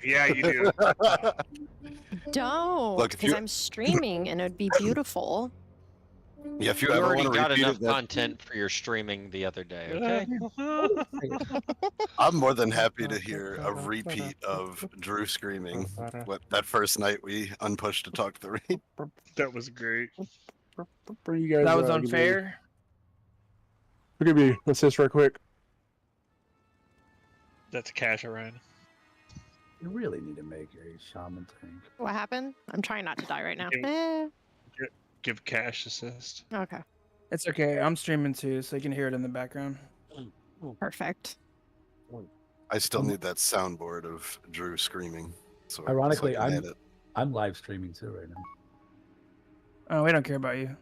Yeah, you do. Don't, Look, if because you- I'm streaming and it would be beautiful. Yeah, if you You ever already want to got repeat enough it, content for your streaming the other day, okay? I'm more than happy to hear a repeat of Drew screaming. What that first night we unpushed to talk 3. That was great. You guys, That was give me- unfair. Give me assist right quick. That's a cash, Ryan. You really need to make a shaman tank. What happened? I'm trying not to die right now. Okay. Give cash assist. Okay, It's okay. I'm streaming too, so you can hear it in the background. perfect. I still need that soundboard of Drew screaming. So Ironically, so I can edit. I'm live streaming too right now. Oh, we don't care about you.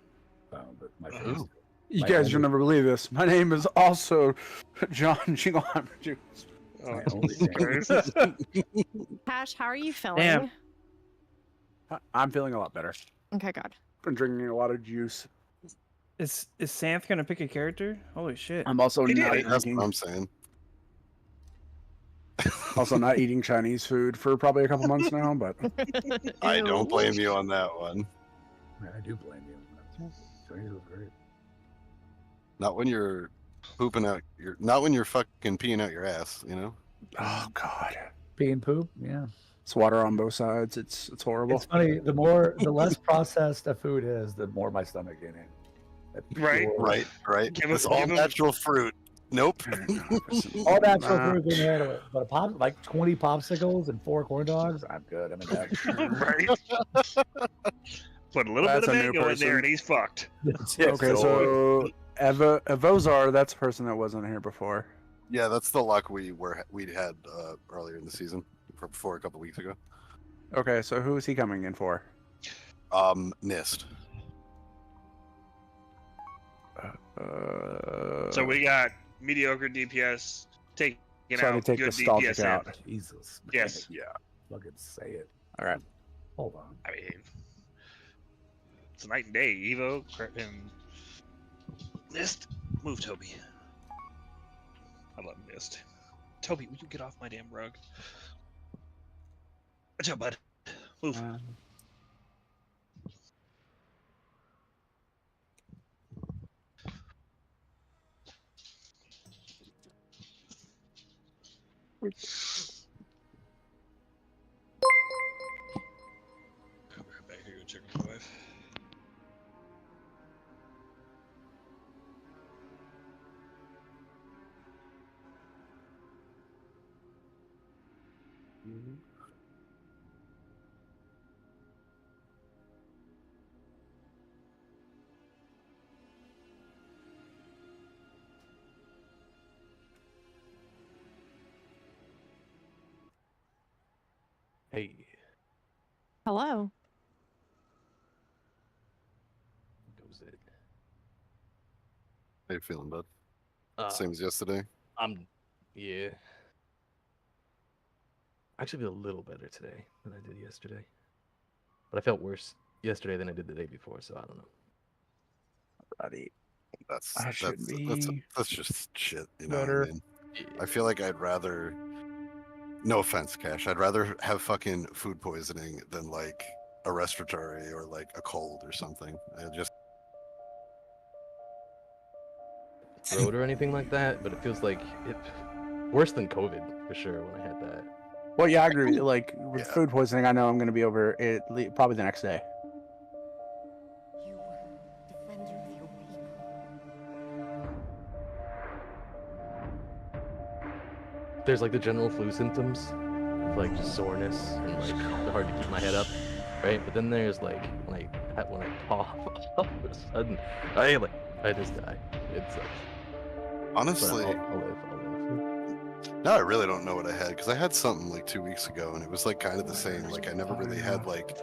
But my face. You My guys only- will never believe this. My name is also John Jingleheimer Juice. Oh, My only thing. Christ. Cash, how are you feeling? Damn. I'm feeling a lot better. Okay, God. Been drinking a lot of juice. Is Santh gonna pick a character? Holy shit. I'm also He did. not That's eating, what I'm saying. also not eating Chinese food for probably a couple months now. But I don't Ew. blame you on that one. I do blame you. Chinese was great. Not when you're pooping out your. Not when you're fucking peeing out your ass. You know. oh god, Pee and poop, yeah. it's water on both sides. It's horrible. It's funny. The less processed a food is, the more my stomach can handle. That Right, pure- Right. Give It's us- all give 'em- natural fruit. Nope. All natural Nah. food can handle it. But a pop, like 20 popsicles and 4 corn dogs, I'm good. I'm in that. right. Put a little That's bit a of new mango in person. there and he's fucked. Okay, so Evozar, that's a person that wasn't here before. Yeah, that's the luck we had earlier in the season, before a couple weeks ago. Okay, so who is he coming in for? Nist. So we got mediocre DPS taking Try to out take good nostalgic DPS. out. Jesus. man. Yes. Yeah. Fucking say it. All right. Hold on. I mean, it's night and day. Evo and Mist. Move, Toby. I love Mist. Toby, will you get off my damn rug? Watch out, bud. Move. Come back here, go check my wife. Hey, Hello. goes it. How you feeling, bud? Uh, Same as yesterday. yeah. I actually feel a little better today than I did yesterday. But I felt worse yesterday than I did the day before, so I don't know. Buddy. That's I should that's just shit. You know better. what I mean? I feel like I'd rather. No offense, Cash. I'd rather have fucking food poisoning than like a respiratory or like a cold or something. I just Throat or anything like that, but it feels like it worse than COVID for sure when I had that. Well, yeah, I agree with you. Like with Yeah. food poisoning, I know I'm going to be over it probably the next day. You were defender of your people. There's like the general flu symptoms, of, like just soreness and like hard to keep my head up, right? But then there's like when I cough, all of a sudden I just die. It sucks. But honestly, I'll live. now I really don't know what I had because I had something like 2 weeks ago and it was like kind of the same. Like I never really had like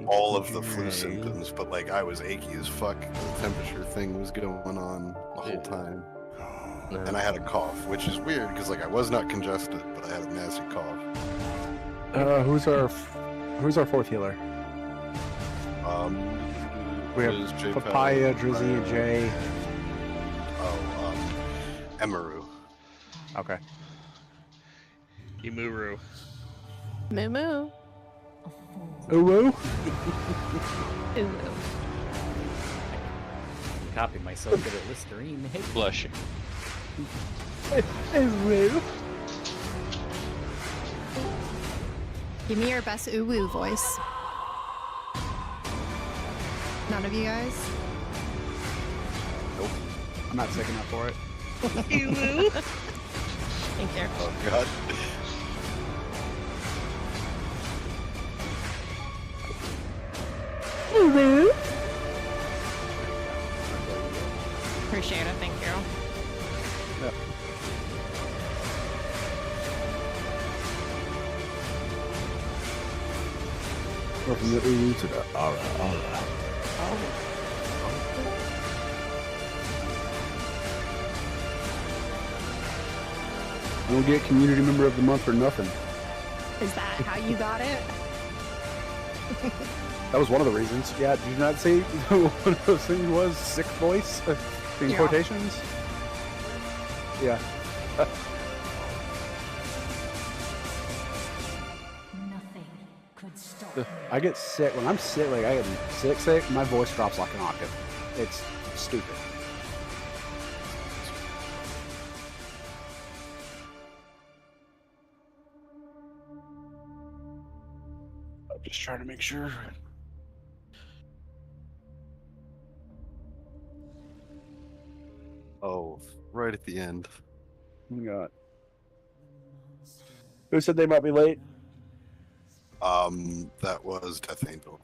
all of the flu symptoms, but like I was achy as fuck. The temperature thing was going on the whole Yeah. time, No. and I had a cough, which is weird because like I was not congested, but I had a nasty cough. Who's our fourth healer? We have Liz, J-Pal, Papaya, Drizzy, and Jay. Emaru. Okay. Imuru. Moo moo. Ooh, woo. Ooh. Copy myself to the Listerine. Hey, Blushing. Ooh, woo. Give me your best ooh woo voice. None of you guys? I'm not sick enough for it. Thank you. Oh god. Appreciate it, thank you. Yep. Or from the ooh to the aura. I don't get community member of the month for nothing. Is that how you got it? That was one of the reasons. Yeah, did you not see one of those things was sick voice in Yeah. quotations? Yeah. Nothing could stop me. I get sick. When I'm sick, like I get sick, my voice drops like an octave. It's stupid. I'm just trying to make sure. Oh, right at the end. We got. Who said they might be late? That was Death Angel.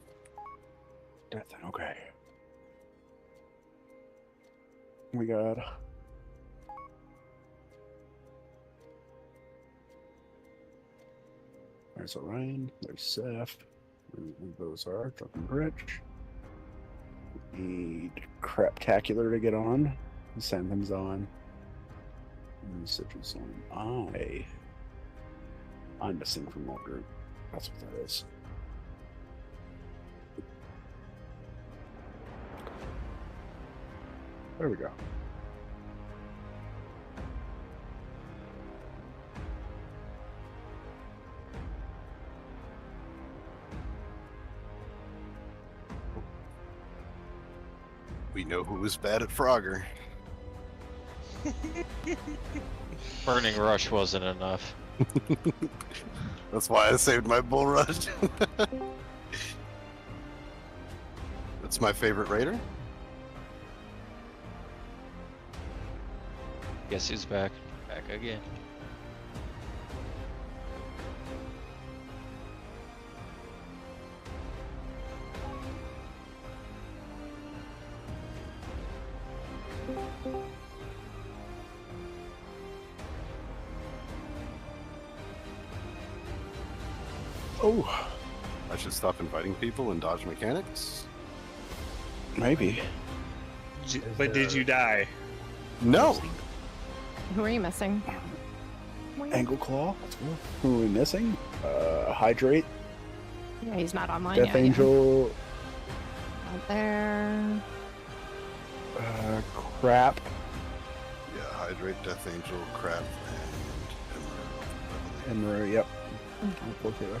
Okay. We got. There's Orion. There's Seth. Those are fucking rich. Need Craptacular to get on. Sandham's on. And Citrus on. I'm missing from that group. That's what that is. There we go. We know who was bad at Frogger. Burning Rush wasn't enough. That's why I saved my Bull Rush. That's my favorite raider. Guess who's back? Back again. Oh, I should stop inviting people and dodge mechanics. maybe. But did you die? No. Who are you missing? Angle Claw. Who are we missing? Hydrate. Yeah, he's not online Death yet. Angel. Out there. Crap. Yeah, Hydrate, Death Angel, Crap, and Emerald. And yep. I'll pull together.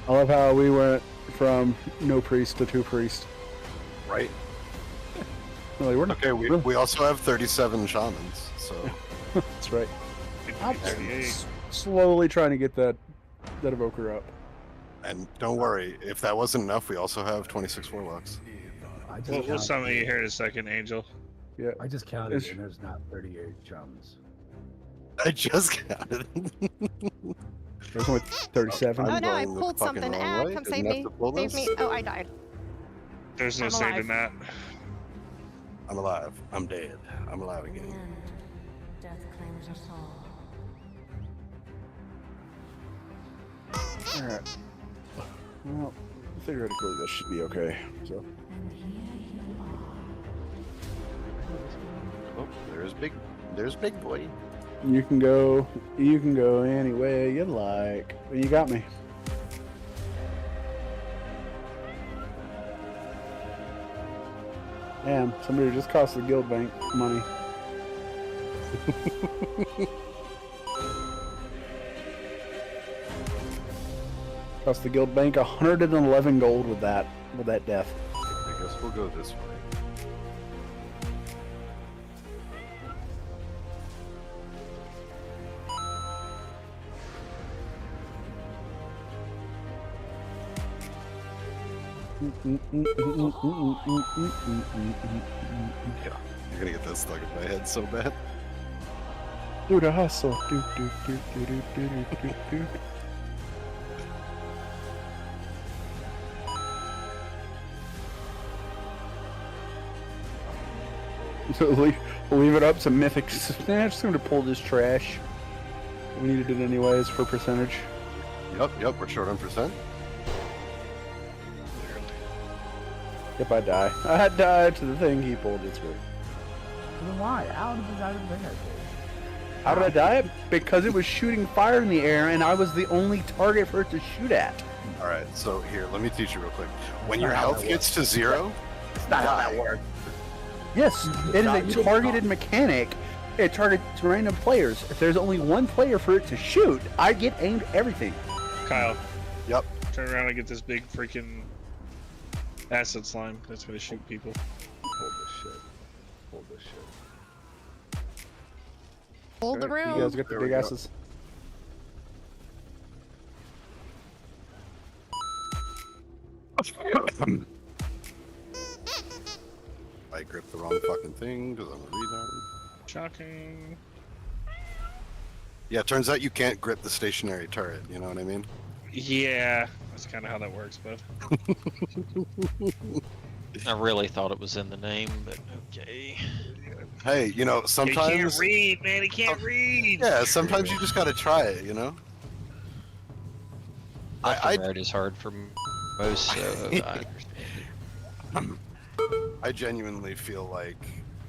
I love how we went from no priest to two priest. Right. Like, we're not, Okay, we also have 37 shamans, so that's right. I'm 38. slowly trying to get that evoker up. and don't worry, if that wasn't enough, we also have 26 warlocks. I just We'll counted. summon you here in a second, Angel. Yeah. I just counted, It's- and there's not 38 chums. I just counted. There's only 37. Oh I'm no, I going the pulled fucking something. wrong way. Come Didn't save have me. to pull Save this. me. Oh, I died. There's no I'm saving that. I'm alive. I'm dead. I'm alive In the again. end, death claims us all. Alright. Well, theoretically this should be okay. So And here you are. Oh, there's big boy. you can go any way you like. But you got me. Damn, somebody just cost the guild bank money. Cost the guild bank 111 gold with that death. I guess we'll go this way. Yeah, you're gonna get that stuck in my head so bad. Do the hustle. Do do do do do do do do. So leave it up to Mythic. Nah, just going to pull this trash. We needed it anyways for percentage. Yep, we're short on percent. If I die. I died to the thing he pulled. It's weird. Then why? How did I think I did? How did I die? Because it was shooting fire in the air and I was the only target for it to shoot at. Alright, so here, let me teach you real quick. When That's your not how health that gets to 0, That's not how that works. Yes, it is a targeted mechanic. It targets random players. If there's only one player for it to shoot, I get aimed everything. Kyle. Yep. Turn around and get this big freaking acid slime that's gonna shoot people. Hold this shit. Hold this shit. Hold the You room. guys get the There big we go. asses. I gripped the wrong fucking thing because I'm a retard. Shocking. Yeah, turns out you can't grip the stationary turret, you know what I mean? Yeah, that's kind of how that works, bud. I really thought it was in the name, but okay. Hey, you know, He sometimes... can't read, man. He can't read. Yeah, sometimes you just gotta try it, you know? Left I- and right is hard for most, so I understand it. I genuinely feel like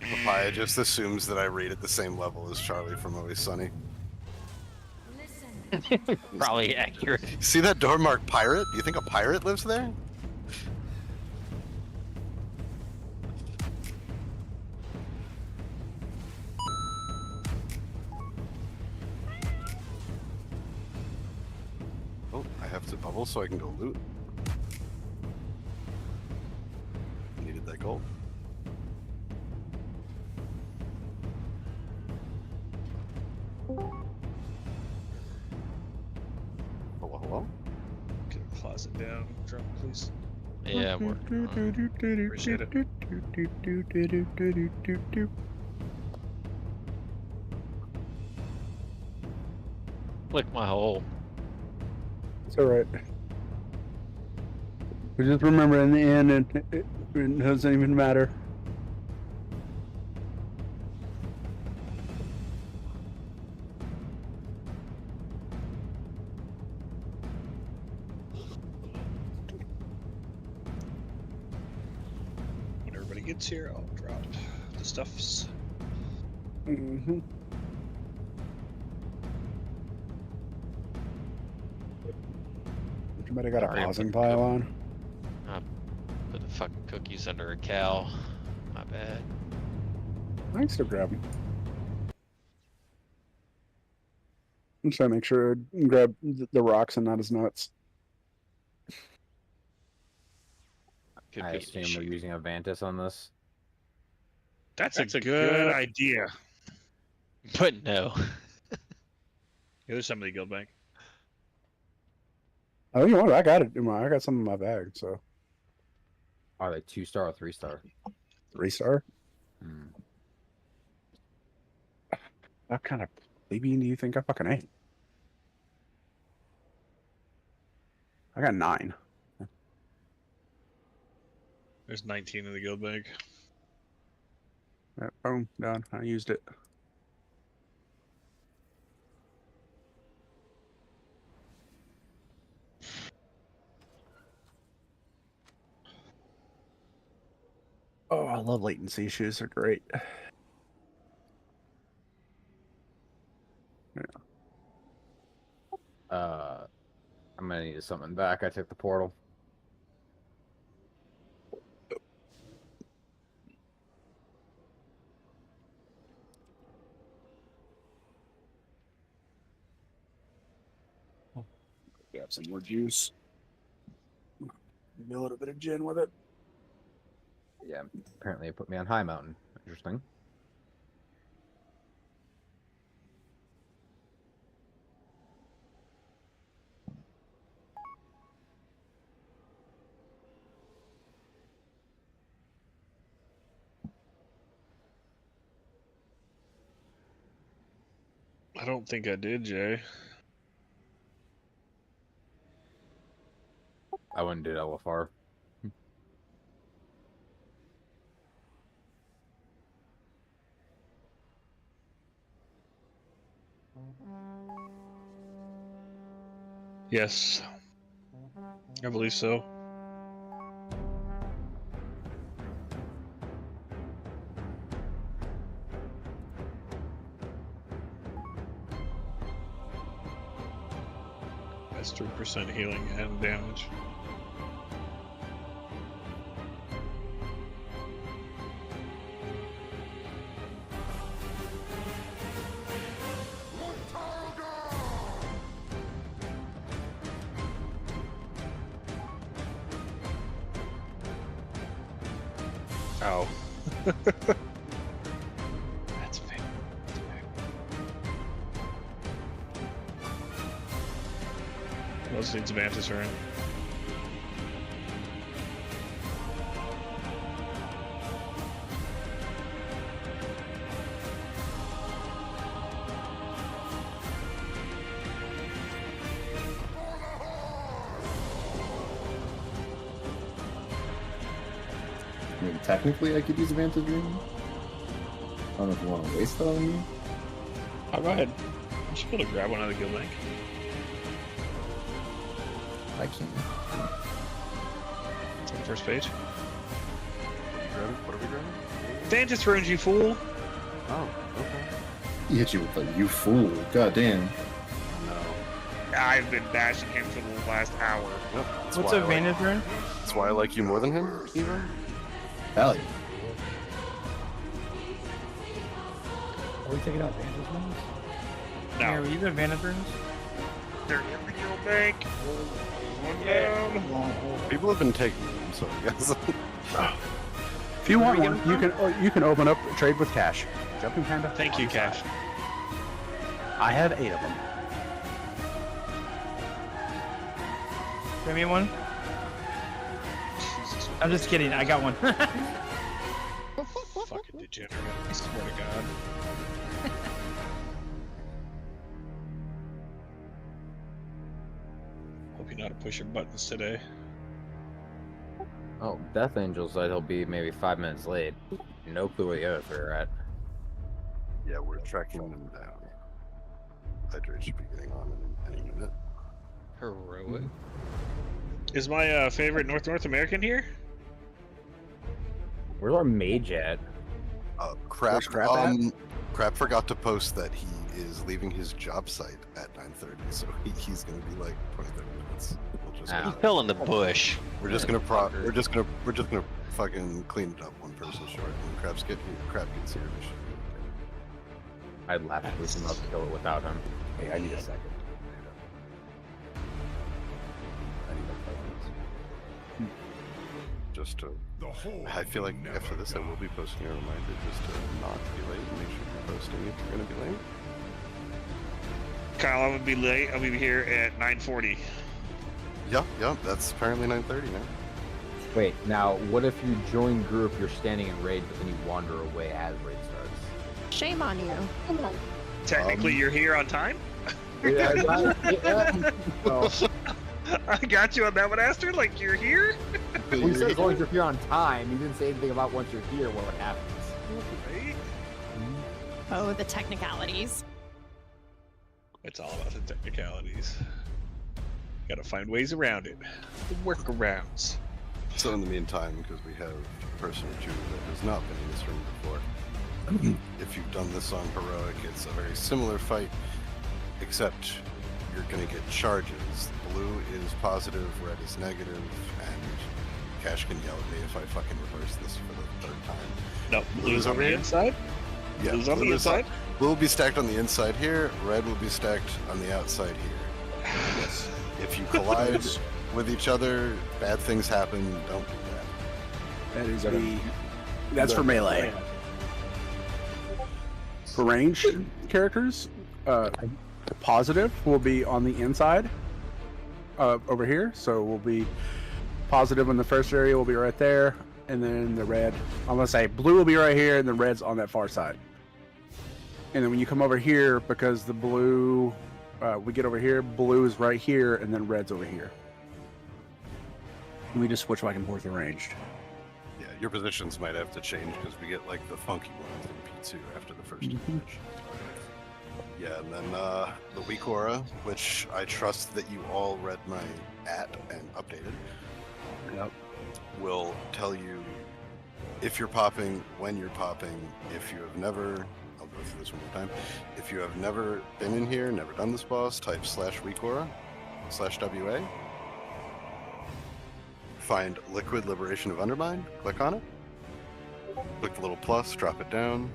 Papaya just assumes that I read at the same level as Charlie from Always Sunny. Listen. Probably accurate. See that door marked pirate? Do you think a pirate lives there? Oh, I have to bubble so I can go loot. Needed that gold. Hello, hello? Get a closet down. Drop, please. Yeah, I'm working on it. Appreciate it. Click my hole. It's alright. But just remember, in the end, it doesn't even matter. When everybody gets here, I'll drop the stuffs. Mm-hmm. Somebody got a Sorry, housing but- pile on. Put the fucking cookies under a cow. My bad. I can still grab them. I'm trying to make sure I grab the rocks and not his nuts. Could I be an assume issue. we're using Avantis on this. That's a good idea. But no. Yeah, there's somebody guild bank. Oh, you know what? I got it. I got some in my bag, so Are they 2-star or 3-star? 3-star. Hmm. What kind of plebeian do you think I fucking ain't? I got 9. There's 19 in the guild bank. Boom, done. I used it. Oh, I love latency issues. They're great. I'm gonna need something back. I took the portal. Grab some more juice. Maybe a little bit of gin with it. Yeah, apparently it put me on high mountain. Interesting. I don't think I did, Jay. I wouldn't do LFR. Yes. I believe so. That's 3% healing and damage. Oh. That's fair. Most needs Mantis Rune. I mean, technically, I could use Vantage Ring. I don't know if you want to waste that on me. Oh, go ahead. You should be able to grab one out of the guild link. I can. It's on the first page. What are we grabbing? Vantis Runes, you fool! Oh, okay. He hit you with the "you fool." God damn. No. I've been bashing him for the last hour. Yep, that's What's why a Vantage Rune? That's why I like you more than him, even. Hell yeah. Are we taking out Vantage Runes? Yeah, No, were you the Vantage Runes? they're in the guild bank. One down. People have been taking them, so I guess. If you want one, you can open up trade with Cash. Jumping Panda. Thank you, Cash. I have 8 of them. Give me one. I'm just kidding. I got one. Fucking degenerate. I swear to God. Hope you know how to push your buttons today. Oh, Death Angel said he'll be maybe 5 minutes late. No clue where the other three are at. Yeah, we're tracking them down. Hydrate should be getting on in any minute. Heroic. Is my favorite North American here? Where's our mage at? Crap. Where's Crap at? Crap forgot to post that he is leaving his job site at 9:30, so he's gonna be like 20-30 minutes. We'll just He fell in the bush. we're just gonna fucking clean it up one person short. When Crap gets here, we should be okay. I'd laugh if we can not kill it without him. Hey, I need a second. I need a focus. Just to, I feel like after this I will be posting a reminder just to not be late and make sure you're posting if you're gonna be late. Kyle, I'm gonna be late. I'll be here at 9:40. Yep, that's apparently 9:30 now. Wait, now what if you join group, you're standing in raid, but then you wander away as raid starts? Shame on you. Technically, you're here on time. Yeah, well, I got you on that one, Aster. Like you're here. we said as long as you're here on time. You didn't say anything about once you're here, what happens. Right? Oh, the technicalities. It's all about the technicalities. Gotta find ways around it. The workarounds. So in the meantime, because we have a person or two that has not been in this room before, if you've done this on Heroic, it's a very similar fight, except you're going to get charges. Blue is positive, red is negative, and Cash can yell at me if I fucking reverse this for the third time. No, blue's on the inside. Yeah, Blue's on the blue is- inside. Blue will be stacked on the inside here, red will be stacked on the outside here. Yes. If you collide with each other, bad things happen. Don't do that. That is that's for melee. For ranged characters, positive will be on the inside over here. So we'll be positive in the first area will be right there, and then the red, I'm gonna say blue will be right here, and the red's on that far side. And then when you come over here, because the blue, we get over here, blue is right here, and then red's over here. And we just switch back and forth arranged. Yeah, your positions might have to change because we get like the funky ones in P2 after the first image. Yeah, and then the weak aura, which I trust that you all read my and updated. Yep. Will tell you if you're popping, when you're popping. If you have never, I'll go through this one more time. If you have never been in here, never done this boss, type /weak aura /WA. Find Liquid Liberation of Undermine, click on it. Click the little plus, drop it down.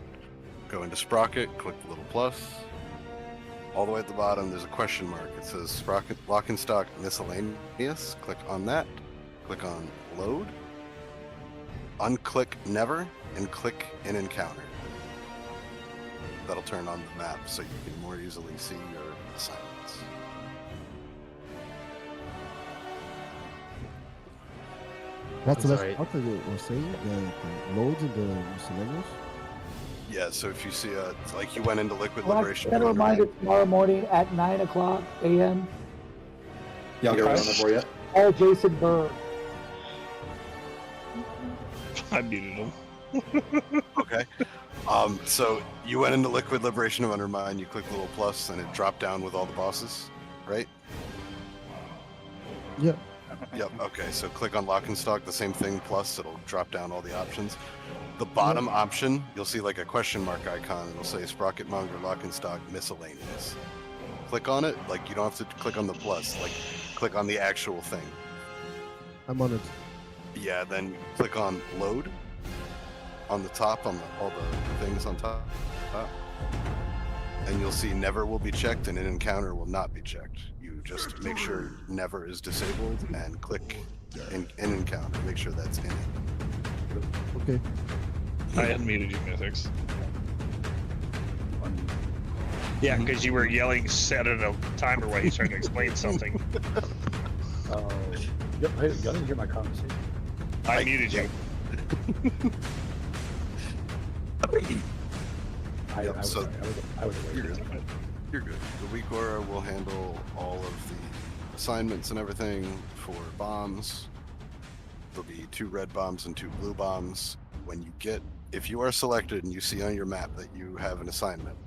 Go into Sprocket, click the little plus. All the way at the bottom, there's a question mark. It says Sprocket Lock and Stock Miscellaneous. Click on that. Click on Load. Unclick Never, and click in Encounter. That'll turn on the map so you can more easily see your assignments. What's the say? The loads of the miscellaneous? Yeah, so if you see like you went into Liquid Well, Liberation. set a reminder tomorrow morning at 9:00 a.m. Yeah, I'll get right on that for you. All Jason Burr. I muted him. Okay. So you went into Liquid Liberation of Undermine, you click the little plus, and it dropped down with all the bosses, right? Yeah. Yep. Okay. So click on Lock and Stock, the same thing, plus it'll drop down all the options. The bottom option, you'll see like a question mark icon. It'll say Sprocket Monger Lock and Stock Miscellaneous. Click on it. Like you don't have to click on the plus. Like click on the actual thing. I'm on it. Yeah. Then click on Load on the top, on all the things on top. And you'll see Never will be checked and an encounter will not be checked. You just make sure Never is disabled and click in encounter. Make sure that's in. Okay. I unmuted you, Mythics. Yeah, because you were yelling set at a timer while he's trying to explain something. Yep, I didn't hear my conversation. I muted you. I was You're good. You're good. The weak aura will handle all of the assignments and everything for bombs. There'll be 2 red bombs and 2 blue bombs. When you get, if you are selected and you see on your map that you have an assignment,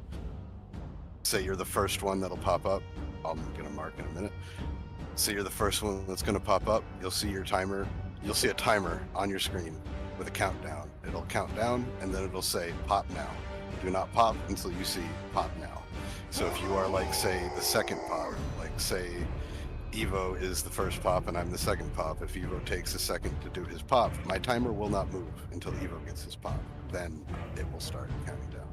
say you're the first one that'll pop up. I'm gonna mark in a minute. Say you're the first one that's gonna pop up. You'll see your timer. You'll see a timer on your screen with a countdown. It'll count down and then it'll say pop now. Do not pop until you see pop now. So if you are like, say, the second pop, like say Evo is the first pop and I'm the second pop. If Evo takes a second to do his pop, my timer will not move until Evo gets his pop. Then it will start counting down.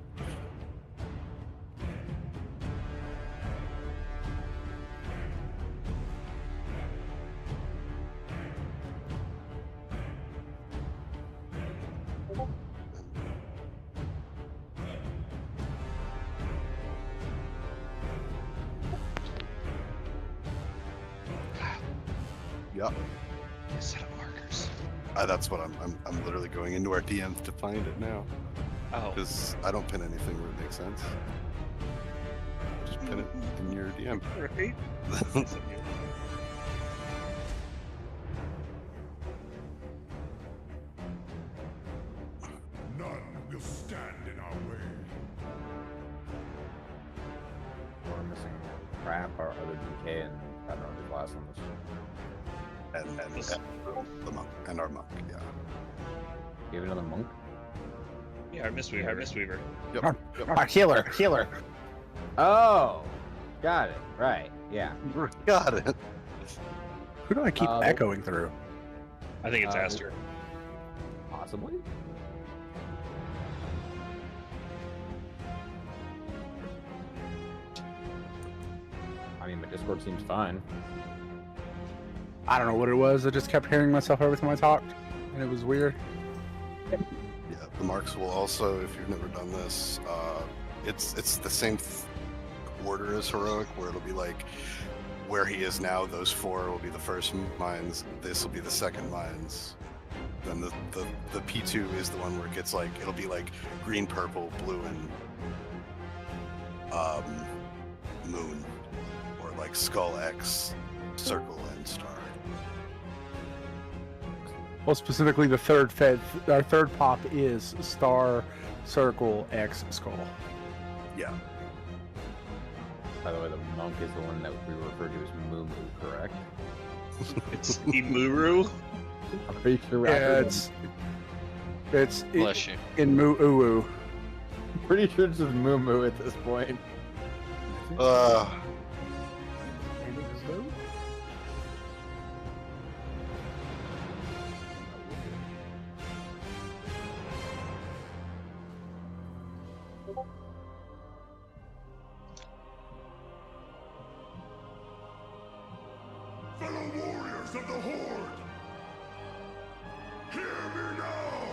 Yep. Set up markers. That's what I'm literally going into our DMs to find it now. Oh. Because I don't pin anything where it makes sense. Just pin it in your DM. Right? None will stand in our way. We're missing crap, our other DK, and I don't know the last one was. And the monk and our monk, yeah. You have another monk? Yeah, our Mistweaver. Yep. Our healer. Oh, got it. Right. Yeah. Got it. Who do I keep echoing through? I think it's Aster. Possibly. I mean, my Discord seems fine. I don't know what it was. I just kept hearing myself every time I talked, and it was weird. Yeah, the marks will also, if you've never done this, it's the same order as heroic, where it'll be like where he is now. Those 4 will be the first mines. This will be the second mines. Then the P2 is the one where it gets like it'll be like green, purple, blue, and moon, or like skull, X, circle, and star. Well, specifically, our third pop is star, circle, X, skull. Yeah. By the way, the monk is the one that we refer to as Moo, correct? It's Imuru. I'm pretty sure. Yeah, it's Bless you. in Moo. Pretty sure it's just Moo at this point. Fellow warriors of the Horde! Hear me now!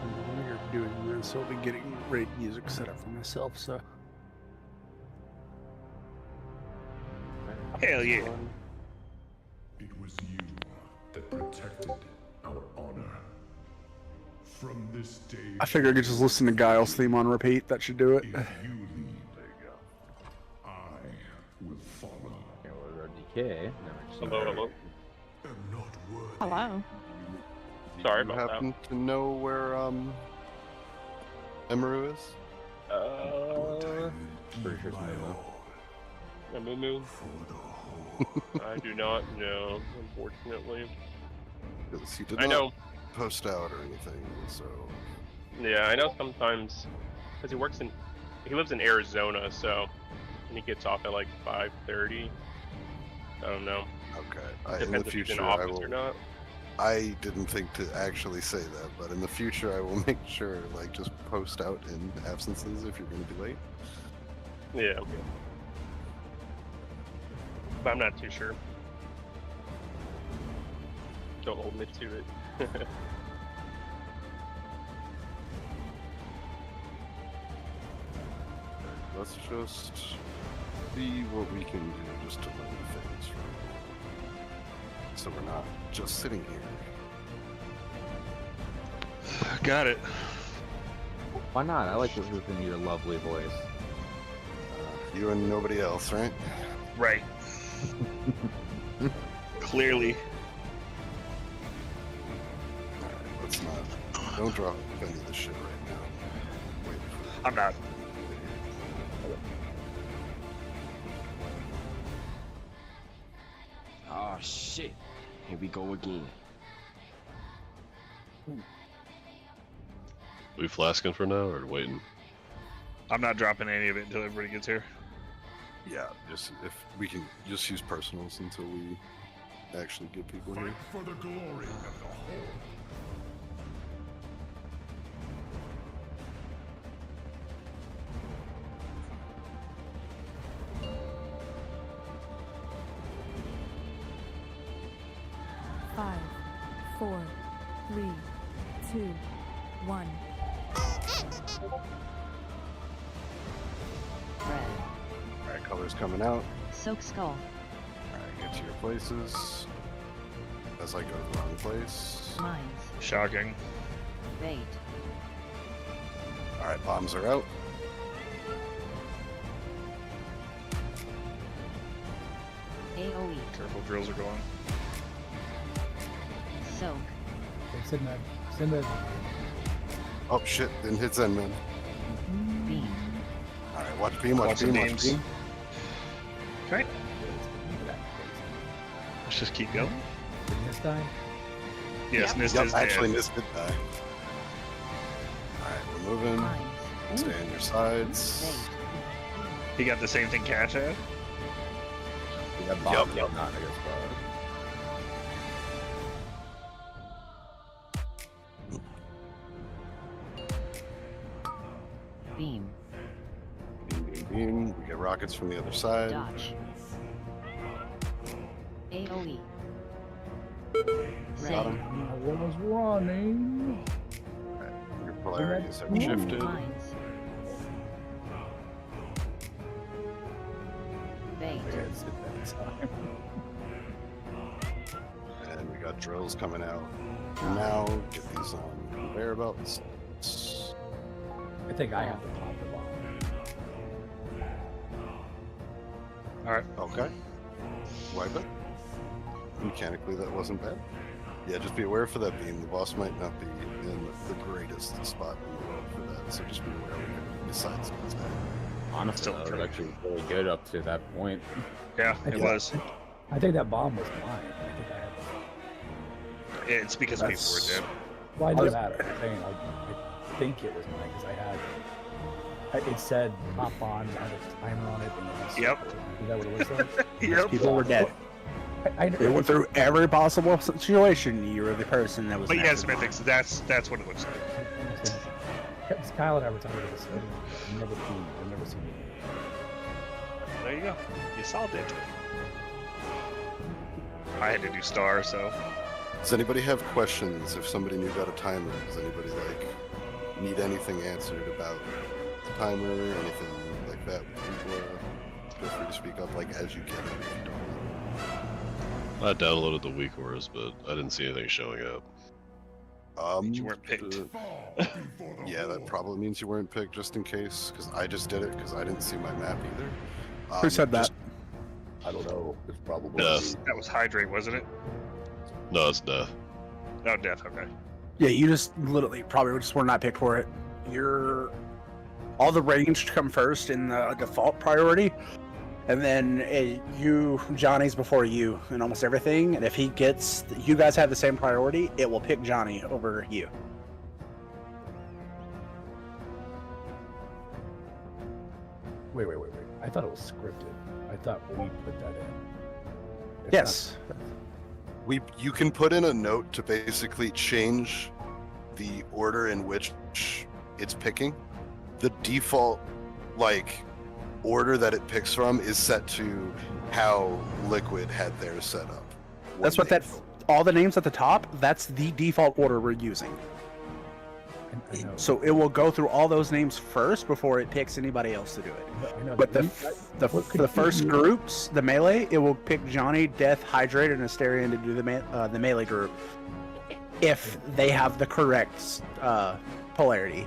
While you're doing this, I'll be getting raid music set up for myself. So. Hell yeah. It was you that protected our honor. From this day, I figured I could just listen to Guile's theme on repeat. That should do it. if you lead, I will follow. DK. Hello. Am not worthy. Hello. Sorry You about happen to know where Emiru is? that. Pretty sure it's Moo. Moo. I do not know, unfortunately. Because he did I not know. post out or anything, so... Yeah, I know sometimes because he lives in Arizona, so and he gets off at like 5:30. I don't know. Okay. In Depends the if he's in future, office or not. I didn't think to actually say that, but in the future, I will make sure, like, just post out in absences if you're going to be late. Yeah. But I'm not too sure. Don't hold me to it. Let's just see what we can do just to learn things from, so we're not just sitting here. Got it. Why not? I like listening to your lovely voice. You and nobody else, right? Right. Clearly. Alright, let's not. Don't drop any of this shit right now. Wait for I'm not. Oh shit. Here we go again. We flasking for now or waiting? I'm not dropping any of it until everybody gets here. Yeah, just if we can just use personals until we actually get people here. For the glory of the Horde. Five, 4, 3, 2, 1. Alright, colors coming out. Soak skull. Alright, get to your places. As I go to the wrong place. Mines. Shocking. Bait. Alright, bombs are out. AoE. Careful, drills are going. Soak. Send that. Send that. Oh shit, didn't hit Zen Man. Beam. Alright, watch beam, watch Lots of beam, watch beams. beam. Okay. just keep going. Didn't this die? Yes, Yep. Nist Yep, is actually, dead. Nist did die. Alright, we're moving. Stay on your sides. He got the same thing Cash had. That bomb killed not niggas, Beam. Beam, beam, beam. We get rockets from the other side. Dodge. AoE. Got him. I was running. Your polarities have Ooh. shifted. Mines. Bait. And we got drills coming out. Now, get these on conveyor belts. I think I have to pop the bomb. Alright. Okay. Wipe it. Mechanically, that wasn't bad. Yeah, just be aware for that beam. The boss might not be in the greatest spot in the world for that, so just be aware when it decides to attack. Honestly, that was actually really good up to that point. Yeah, it was. I think that bomb was mine. I think I had. It's because people were dead. Well, I know that. I'm saying I think it was mine because it said pop on, had a timer on it. And it was, Yep. Is that what it looks like? Yep. People were dead. They went through every possible situation. You were the person that was. But yes, next. Mythics, that's what it looks like. Because Kyle and I were talking about this. I've never seen it. There you go. You solved it. I had to do star, so. Does anybody have questions? If somebody knew about a timer, does anybody need anything answered about the timer or anything like that? Feel free to speak up as you can. If you don't. I downloaded the weak ores, but I didn't see anything showing up. You weren't picked. Yeah, that probably means you weren't picked, just in case, because I just did it because I didn't see my map either. Who said that? I don't know. It's probably Death. That was Hydrate, wasn't it? No, it's Death. No, Death, okay. Yeah, you just literally probably just were not picked for it. All the ranged come first in the default priority, and then Johnny's before you in almost everything. And if you guys have the same priority, it will pick Johnny over you. Wait. I thought it was scripted. I thought we put that in. If Yes. You can put in a note to basically change the order in which it's picking. The default order that it picks from is set to how Liquid had theirs set up. That's what all the names at the top, that's the default order we're using. I know. So it will go through all those names first before it picks anybody else to do it. I know But that the first groups, the melee, it will pick Johnny, Death, Hydrate, and Asterion to do the melee group if they have the correct polarity.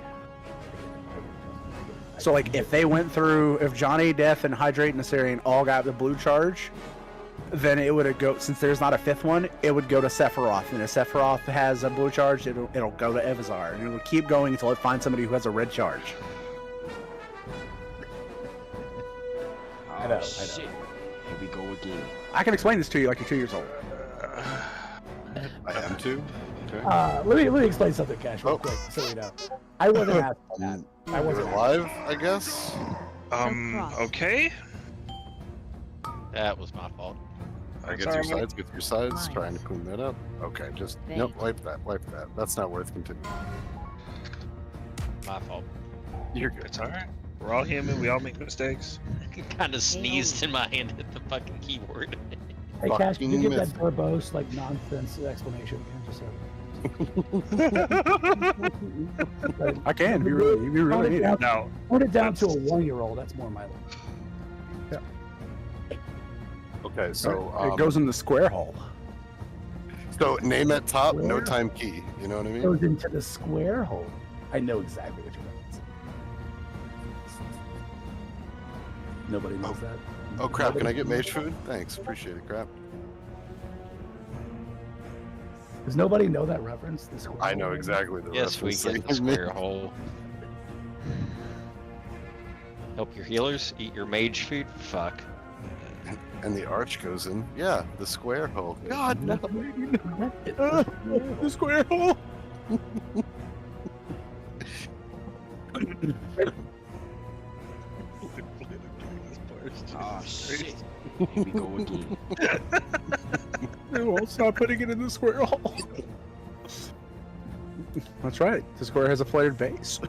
So if they went through, if Johnny, Death, and Hydrate and Asterion all got the blue charge, then it would go, since there's not a fifth one, it would go to Sephiroth. And if Sephiroth has a blue charge, it'll go to Evazar. And it will keep going until it finds somebody who has a red charge. I know. Shit. Here we go again. I can explain this to you like you're 2 years old. I am too. Okay. Let me explain something, Cash, real quick, so we know. I wasn't asked that. I wasn't You're live, I guess. Okay. That was my fault. I get your sides. Get your sides. Trying to clean that up. Okay, just nope. Wipe that. That's not worth continuing. My fault. You're good. It's alright. We're all human. We all make mistakes. I kind of sneezed in my hand at the fucking keyboard. Hey, Cash, can you give that verbose, nonsense explanation again, just so... I can. You really need it. No. Put it down to a 1-year-old. That's more my life. Okay, so it goes in the square hole. So name at top, no time key. You know what I mean? Goes into the square hole. I know exactly what you mean. Nobody knows that. Oh crap! Can I get mage food? Thanks, appreciate it. Crap. Does nobody know that reference? The square I know hole? exactly the Yes, we reference. get the square hole. Help your healers, eat your mage food. Fuck. And the arch goes in. Yeah, the square hole. God, no. The square hole. Oh shit. Here we go again. They won't stop putting it in the square hole. That's right. The square has a flared base.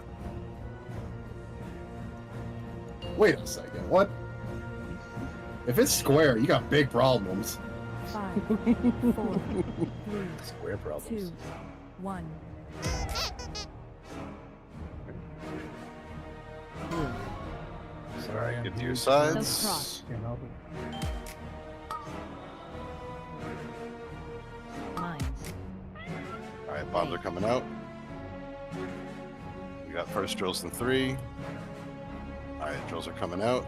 Wait a second. What? If it's square, you got big problems. 5, 4, 3, Square problems. 2, 1. Sorry, I'm Get to your here. sides. Can't help it. Alright, bombs are coming out. We got first drills in 3. Alright, drills are coming out.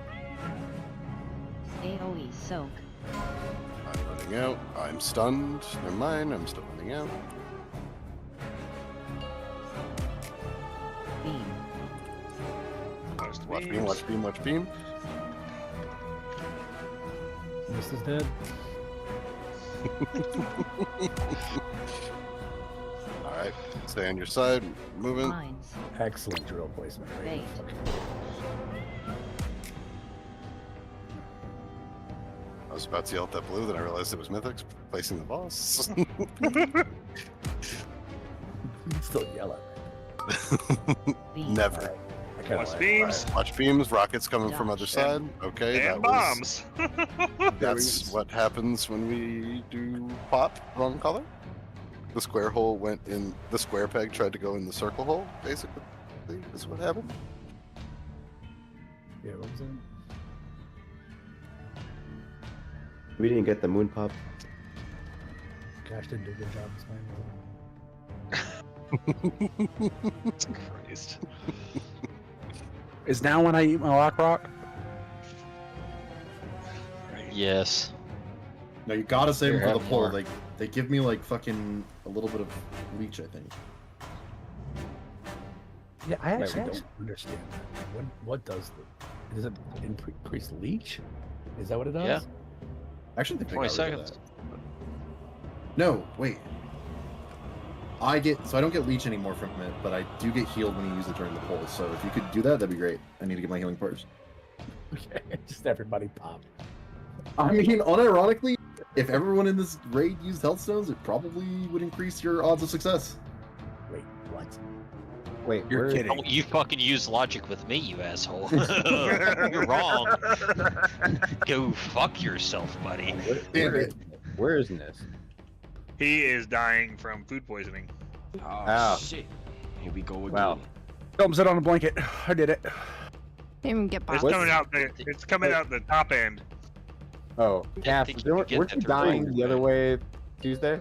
AoE soak. I'm running out. I'm stunned. Never mind, I'm still running out. Beam. Watch beam, watch beam, watch beam. This is dead. Alright, stay on your side. Moving. Mines. Excellent drill placement. Right? Bait. I was about to yell at that blue, then I realized it was Mythic placing the boss. Still yellow. Never. Watch beams. Right, watch beams. Rockets coming from other side. Okay, And that bombs. That's what happens when we do pop wrong color. The square hole went in. The square peg tried to go in the circle hole. Basically, is what happened. Yeah, what was it? We didn't get the moon pop. Cash didn't do a good job explaining. Christ. Is now when I eat my lock rock? Yes. No, you gotta save Here, them for have the pull. more. They give me like fucking a little bit of leech, I think. Yeah, I Right, actually we don't understand that. What does the... Does it increase leech? Is that what it does? Yeah. I actually think 20 they got rid of seconds. that. No, wait. I don't get leech anymore from it, but I do get healed when you use it during the pull. So if you could do that, that'd be great. I need to get my healing first. Okay, just everybody pop. I mean, unironically, if everyone in this raid used health stones, it probably would increase your odds of success. Wait, what? Wait, You're kidding. Oh, you fucking use logic with me, you asshole. You're wrong. Go fuck yourself, buddy. Where is this? He is dying from food poisoning. Oh, shit. Here we go again. Wow. Don't sit on a blanket. I did it. Didn't even get It's bombs. coming out. It's coming out the top end. Oh, Cass, think you could get weren't that you to dying roll, the other right? way Tuesday?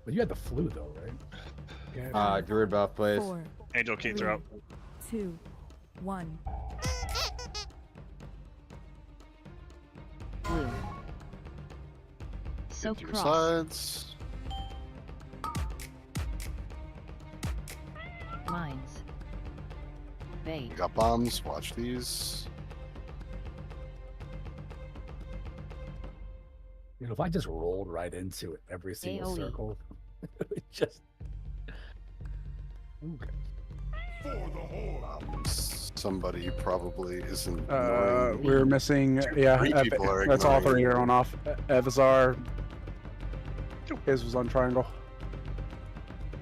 But you had the flu though, right? Druid buff place. 4, Angel Keats are up. 2, 1. Blue. Soak To your cross. sides. Mines. Bait. We got bombs. Watch these. You know, if I just rolled right into it every single AoE. circle, it just. Okay. Somebody probably isn't. We're missing. Yeah, Three people are that's all ignoring 3 it. are on off. Evazar. His was on triangle.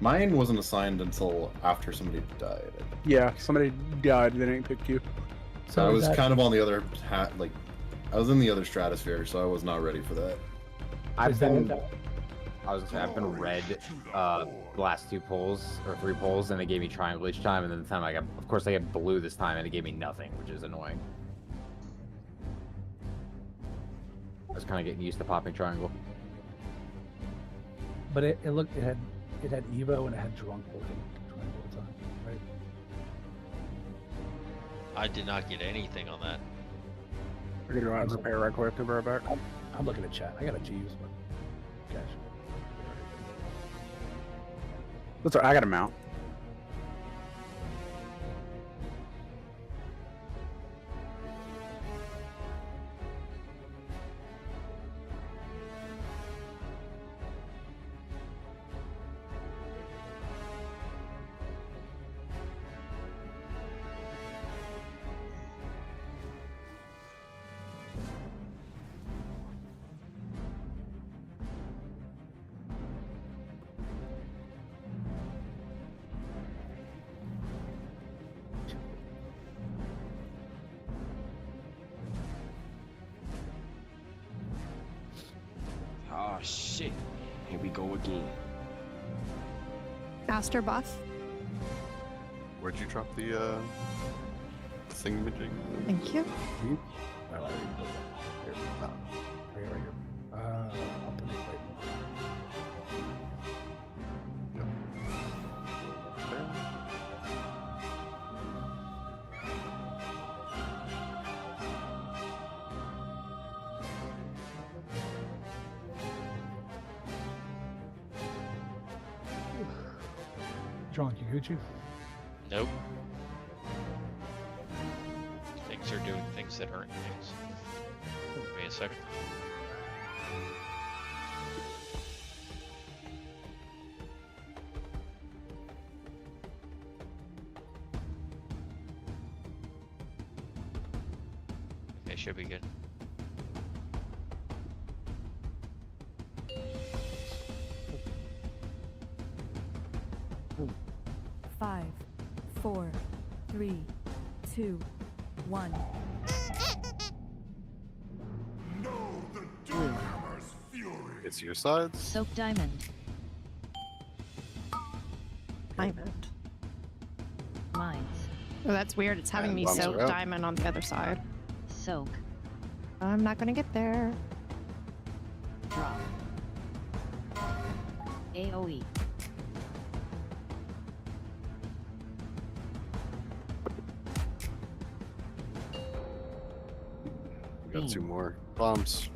Mine wasn't assigned until after somebody died. Yeah, somebody died. They didn't pick you. So I was kind of on the other like, I was in the other stratosphere, so I was not ready for that. I've been red the last 2 pulls or 3 pulls, and it gave me triangle each time, and then the time I got, of course, I got blue this time, and it gave me nothing, which is annoying. I was kind of getting used to popping triangle. But it had Evo and it had drunk working triangle all the time, right? I did not get anything on that. We're gonna go out and repair right quick. I'll be right back. I'm looking at chat. I got a G use one. Gosh. That's all right. I got a mount. Here we go again. Master buff. Where'd you drop the thingamajig? Thank you. Right here. I'll put it right. John, you Gucci? Nope. Things are doing things that aren't things. Give me a second. Okay, should be good. Five, 4, 3, 2, 1. It's your sides. Soak diamond. Diamond. Mines. Oh, that's weird. It's having And me bombs soak are out. diamond on the other side. Soak. I'm not gonna get there. Drop. AoE. We got 2 more bombs.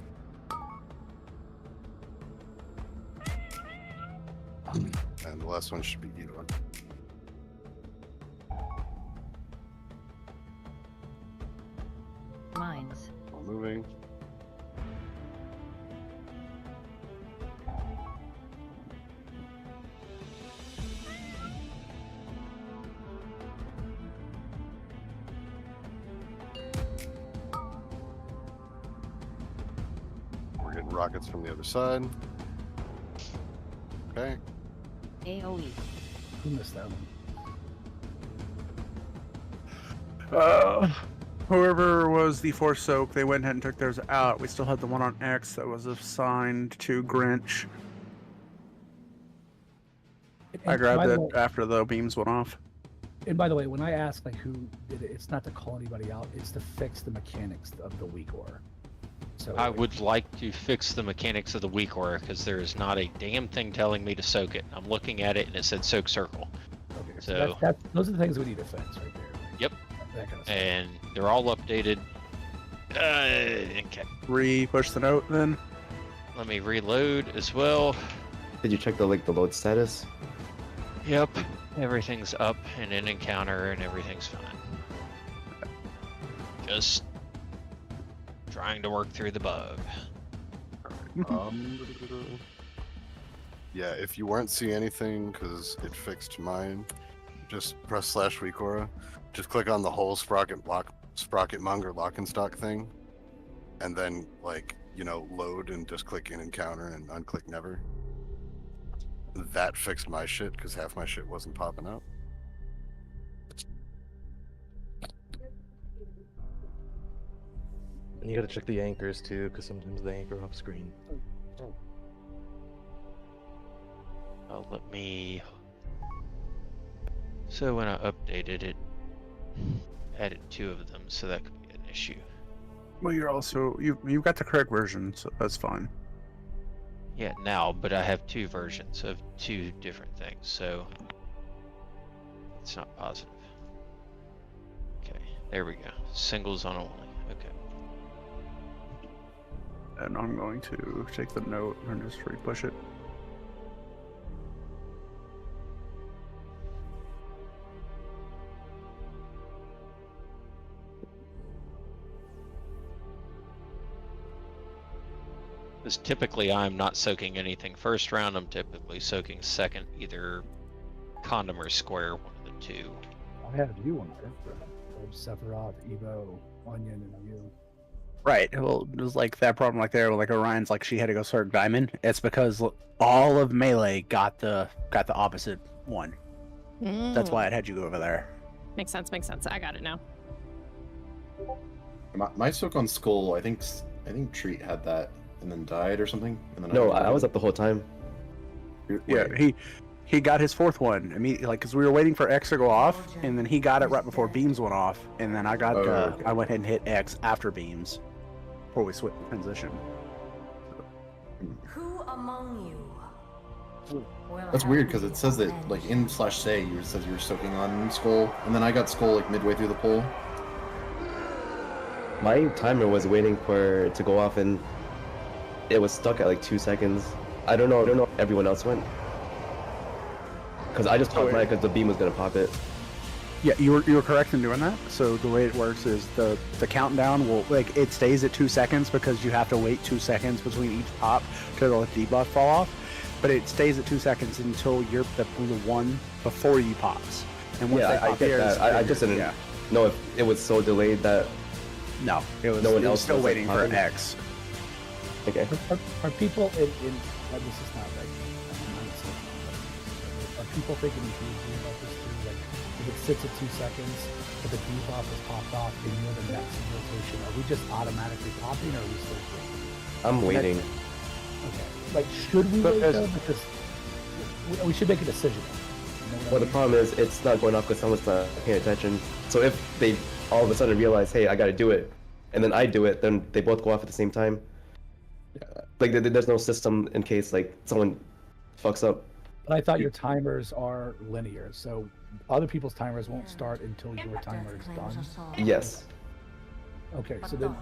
And the last one should be Evo. Mines. All moving. We're getting rockets from the other side. Okay. AoE. Who missed that one? Whoever was the force soak, they went ahead and took theirs out. We still had the one on X that was assigned to Grinch. I And grabbed by the it way- after the beams went off. And by the way, when I ask like who did it, it's not to call anybody out. It's to fix the mechanics of the weak ore. So I would like to fix the mechanics of the weak aura because there is not a damn thing telling me to soak it. I'm looking at it and it said soak circle. Okay, So those are the things we need to fix right there. yep, That kind of stuff. and they're all updated. Okay, Re-push the note then. let me reload as well. Did you check the load status? Yep, everything's up and in encounter and everything's fine. Just trying to work through the bug. Yeah, if you weren't seeing anything because it fixed mine, just press /weakora. Just click on the whole Sprocket Monger lock and stock thing, and then load and just click in encounter and unclick never. That fixed my shit because half my shit wasn't popping out. And you gotta check the anchors too, because sometimes they anchor off screen. Oh, let me. So when I updated it, added 2 of them, so that could be an issue. Well, you've got the correct version, so that's fine. Yeah, now, but I have 2 versions of 2 different things, so it's not positive. Okay, there we go. Singles on only. Okay. And I'm going to take the note and just re-push it. Because typically I'm not soaking anything first round, I'm typically soaking second, either condom or square, one of the 2. I have you on there. Sephiroth, Evo, Onion, and you. Right. Well, it was like that problem like there, like Orion's like she had to go start diamond. It's because all of melee got the opposite one. That's why it had you go over there. Makes sense. Makes sense. I got it now. My soak on Skull, I think Treat had that and then died or something. And then No, I was up the whole time. Yeah, he got his fourth one immediately, like, because we were waiting for X to go off, and then he got it right before beams went off, and then I got I went ahead and hit X after beams before we switched transition. Who among you? That's weird because it says that like in /say it says you were soaking on skull, and then I got skull like midway through the poll. My timer was waiting for it to go off, and it was stuck at like 2 seconds. I don't know if everyone else went. Because I just popped mine because the beam was gonna pop it. Yeah, you were correct in doing that. So the way it works is the countdown will, like, it stays at 2 seconds because you have to wait 2 seconds between each pop to let the debuff fall off. But it stays at 2 seconds until you're the one before you pops. And once they I pop get theirs, that. I just didn't know if it was so delayed that no one else was still waiting for X. Okay. Are people in this is not right. Are people thinking about this too? Like, if it sits at 2 seconds, but the debuff is popped off, and you're the next rotation, are we just automatically popping, or are we still waiting? I'm waiting. Okay. Like, should we wait though? Because we should make a decision. Well, the problem is it's not going off because someone's not paying attention. So if they all of a sudden realize, hey, I gotta do it, and then I do it, then they both go off at the same time. Like, there's no system in case like someone fucks up. But I thought your timers are linear, so other people's timers won't start until your timer is done. Yes. Okay, so then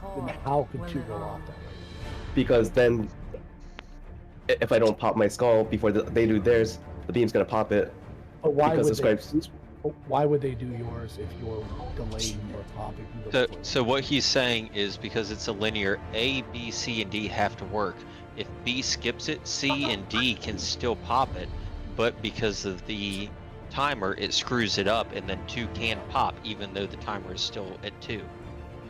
how could two go off that way? Because then, if I don't pop my skull before they do theirs, the beam's gonna pop it. But why because why would they do yours if you're delaying your popping? So what he's saying is because it's a linear, A, B, C, and D have to work. If B skips it, C and D can still pop it, but because of the timer, it screws it up, and then 2 can pop, even though the timer is still at 2.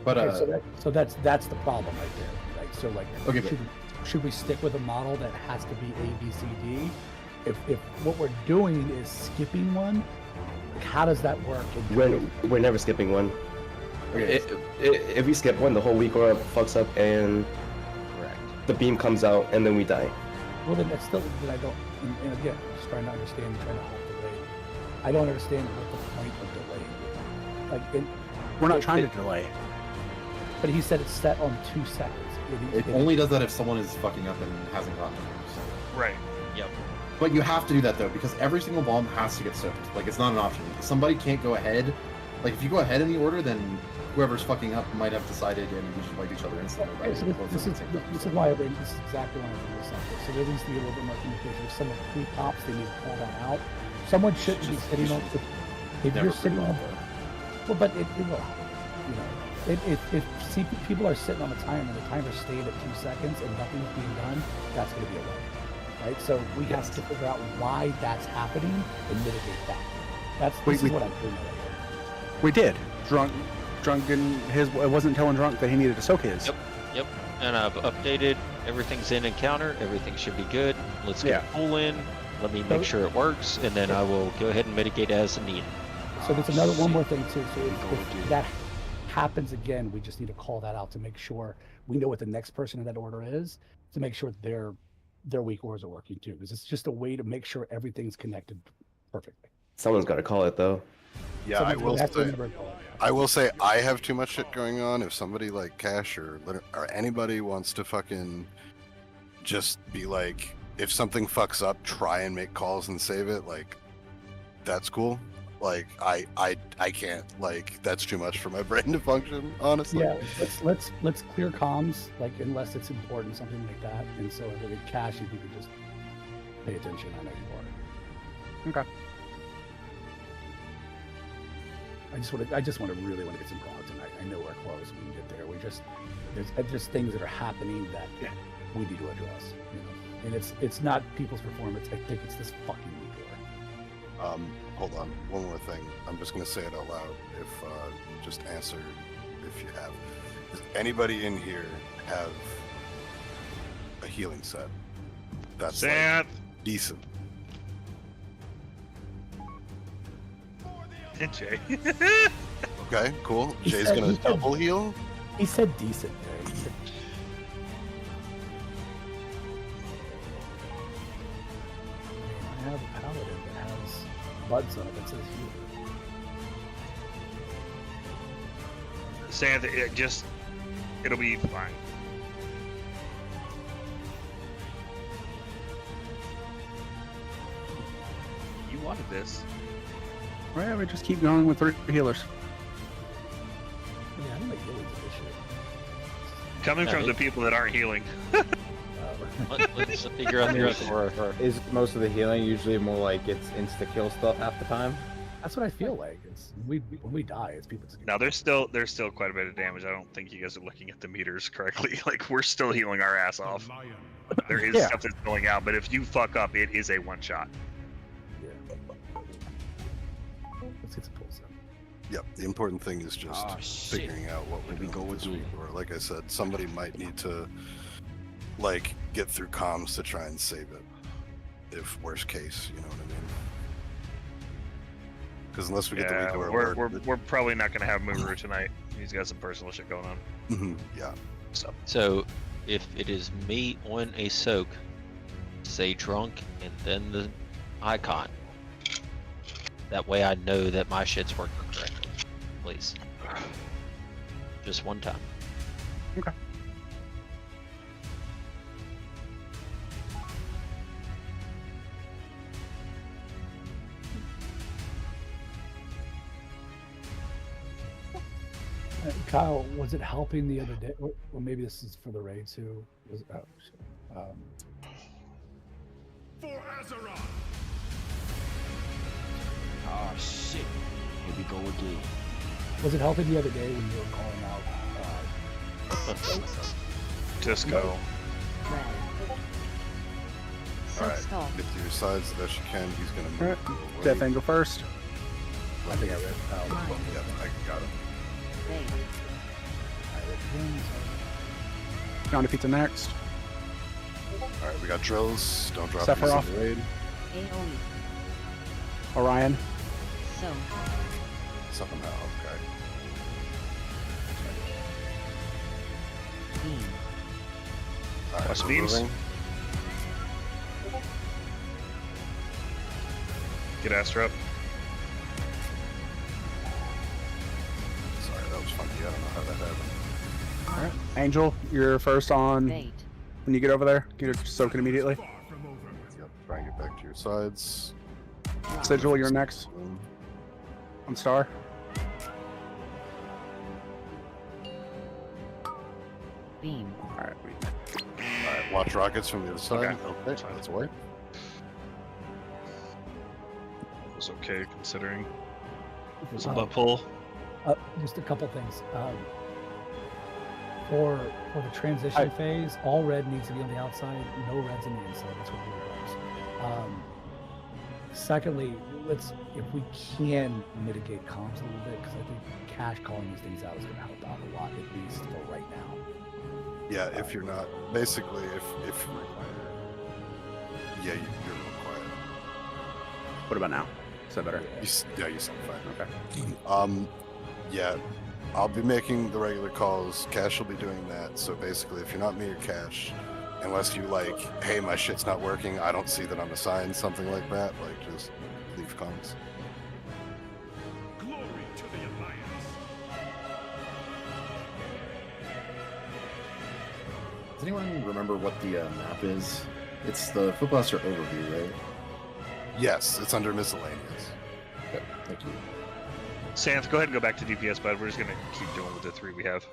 But okay, so that's the problem right there, right? So like, okay, should we stick with a model that has to be A, B, C, D? If what we're doing is skipping one, like, how does that work? We're never skipping one. Okay. If we skip one, the whole week or fucks up, and the beam comes out, and then we die. Well, then that's still that I don't. And again, just trying to understand, trying to help delay. I don't understand what the point of delay. Like, we're not trying to delay. But he said it's set on 2 seconds. It only does that if someone is fucking up and hasn't gotten it. Right. Yep. But you have to do that though, because every single bomb has to get soaked. Like, it's not an option. Somebody can't go ahead. Like, if you go ahead in the order, then whoever's fucking up might have decided, and we should wipe each other instantly. Right? So this is why this is exactly why I bring this up. So there needs to be a little bit more communication. If someone pre-pops, they need to call that out. Someone shouldn't be sitting on. If you're sitting on, well, but it will happen. You know, if people are sitting on the timer and the timer stayed at 2 seconds and nothing's being done, that's going to be a way. Right? So we have to figure out why that's happening and mitigate that. This is what I'm doing. We did. Drunk and his. It wasn't telling Drunk that he needed to soak his. Yep. And I've updated. Everything's in encounter. Everything should be good. Let's get a pull in. Let me make sure it works, and then I will go ahead and mitigate as needed. So there's one more thing too. So if that happens again, we just need to call that out to make sure we know what the next person in that order is, to make sure their weak orders are working too, because it's just a way to make sure everything's connected perfectly. Someone's got to call it though. Yeah, I will say I have too much shit going on. If somebody like Cash or anybody wants to fucking just be like, if something fucks up, try and make calls and save it, like, that's cool. Like, I can't, like, that's too much for my brain to function, honestly. Yeah, let's clear comms, like, unless it's important, something like that. And so if it Cash, if you could just pay attention on that part. Okay. I just want to really get some calls tonight. I know we're close. We can get there. There's just things that are happening that we need to address. You know? And it's not people's performance. I think it's this fucking week. Hold on, one more thing. I'm just gonna say it out loud. If just answer if you have. Does anybody in here have a healing set that's like, decent? And Jay. Okay, cool. Jay's gonna double heal. He said decent. paladin that has buds on it that says heal. Santh, it'll be fine. You wanted this. Right, we just keep going with 3 healers. Yeah, I don't make healings of this shit. Coming from the people that aren't healing. Let's figure out the rest. Is most of the healing usually more like it's insta kill stuff half the time? That's what I feel like. It's when we die, it's people. Now there's still quite a bit of damage. I don't think you guys are looking at the meters correctly. Like we're still healing our ass off. There is stuff that's going out, but if you fuck up, it is a one shot. Yeah. Let's get some pulls in. Yep. The important thing is just figuring out what we're doing this week. Or like I said, somebody might need to like get through comms to try and save it. If worst case, you know what I mean. Because unless we get the week where we're probably not going to have Muru tonight. He's got some personal shit going on. Yeah. So, if it is me on a soak, say drunk and then the icon. That way I know that my shit's working correctly. Please. Just one time. Okay. Kyle, was it helping the other day? Or maybe this is for the raid too. Was it, For Azeroth! Oh shit. Here we go again. was it helping the other day when you were calling out? Disco. Alright, get to your sides the best you can. He's gonna move. Alright, Death Angel first. I think I read. Yeah, I got him. John defeats next. Alright, we got drills. Don't drop Sephiroth. these in the raid. Orion. So. Somehow, okay. Alright, Watch we're beams. moving. Get Astra up. Sorry, that was funky. I don't know how that happened. Alright. Angel, you're first on when you get over there. Get it soaking immediately. Yep, try and get back to your sides. Sigil, you're next. On Star. Beam. Alright, watch rockets from the other side. Okay, that's away. It was okay considering it was a butt pull. Just a couple things. For the transition phase, all red needs to be on the outside, no reds on the inside. That's what we realize. Secondly, if we can mitigate comms a little bit, because I think cash calling these things out is going to help out a lot, at least for right now. Yeah, if you're not, basically, if yeah, you're real quiet. What about now? Is that better? You sound fine. Okay. Yeah, I'll be making the regular calls. Cash will be doing that. So basically, if you're not me or Cash, unless you like, hey, my shit's not working, I don't see that I'm assigned, something like that, like just leave comms. Glory to the Alliance. Does anyone remember what the map is? It's the Footblaster overview, right? Yes, it's under miscellaneous. Okay, thank you. Santh, go ahead and go back to DPS, bud. We're just gonna keep doing with the 3 we have.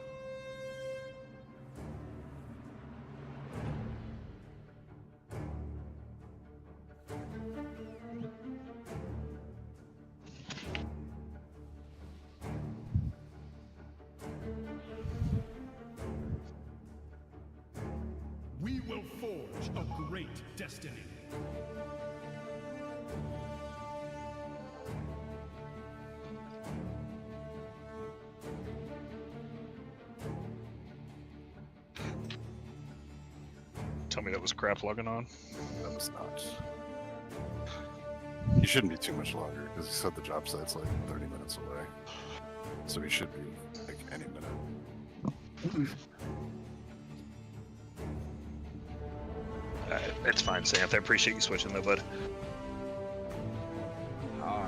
We will forge a great destiny. Tell me that was crap logging on. That was not. You shouldn't be too much longer, because you said the job site's like 30 minutes away. So we should be like any minute. It's fine, Santh. I appreciate you switching though, bud.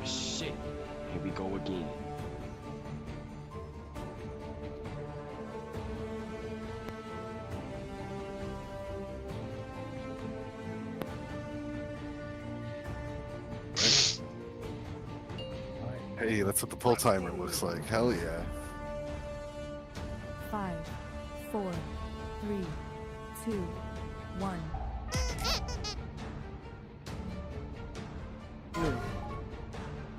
shit. Here we go again. Hey, that's what the pull timer looks like. Hell yeah. 5, 4, 3, 2, 1.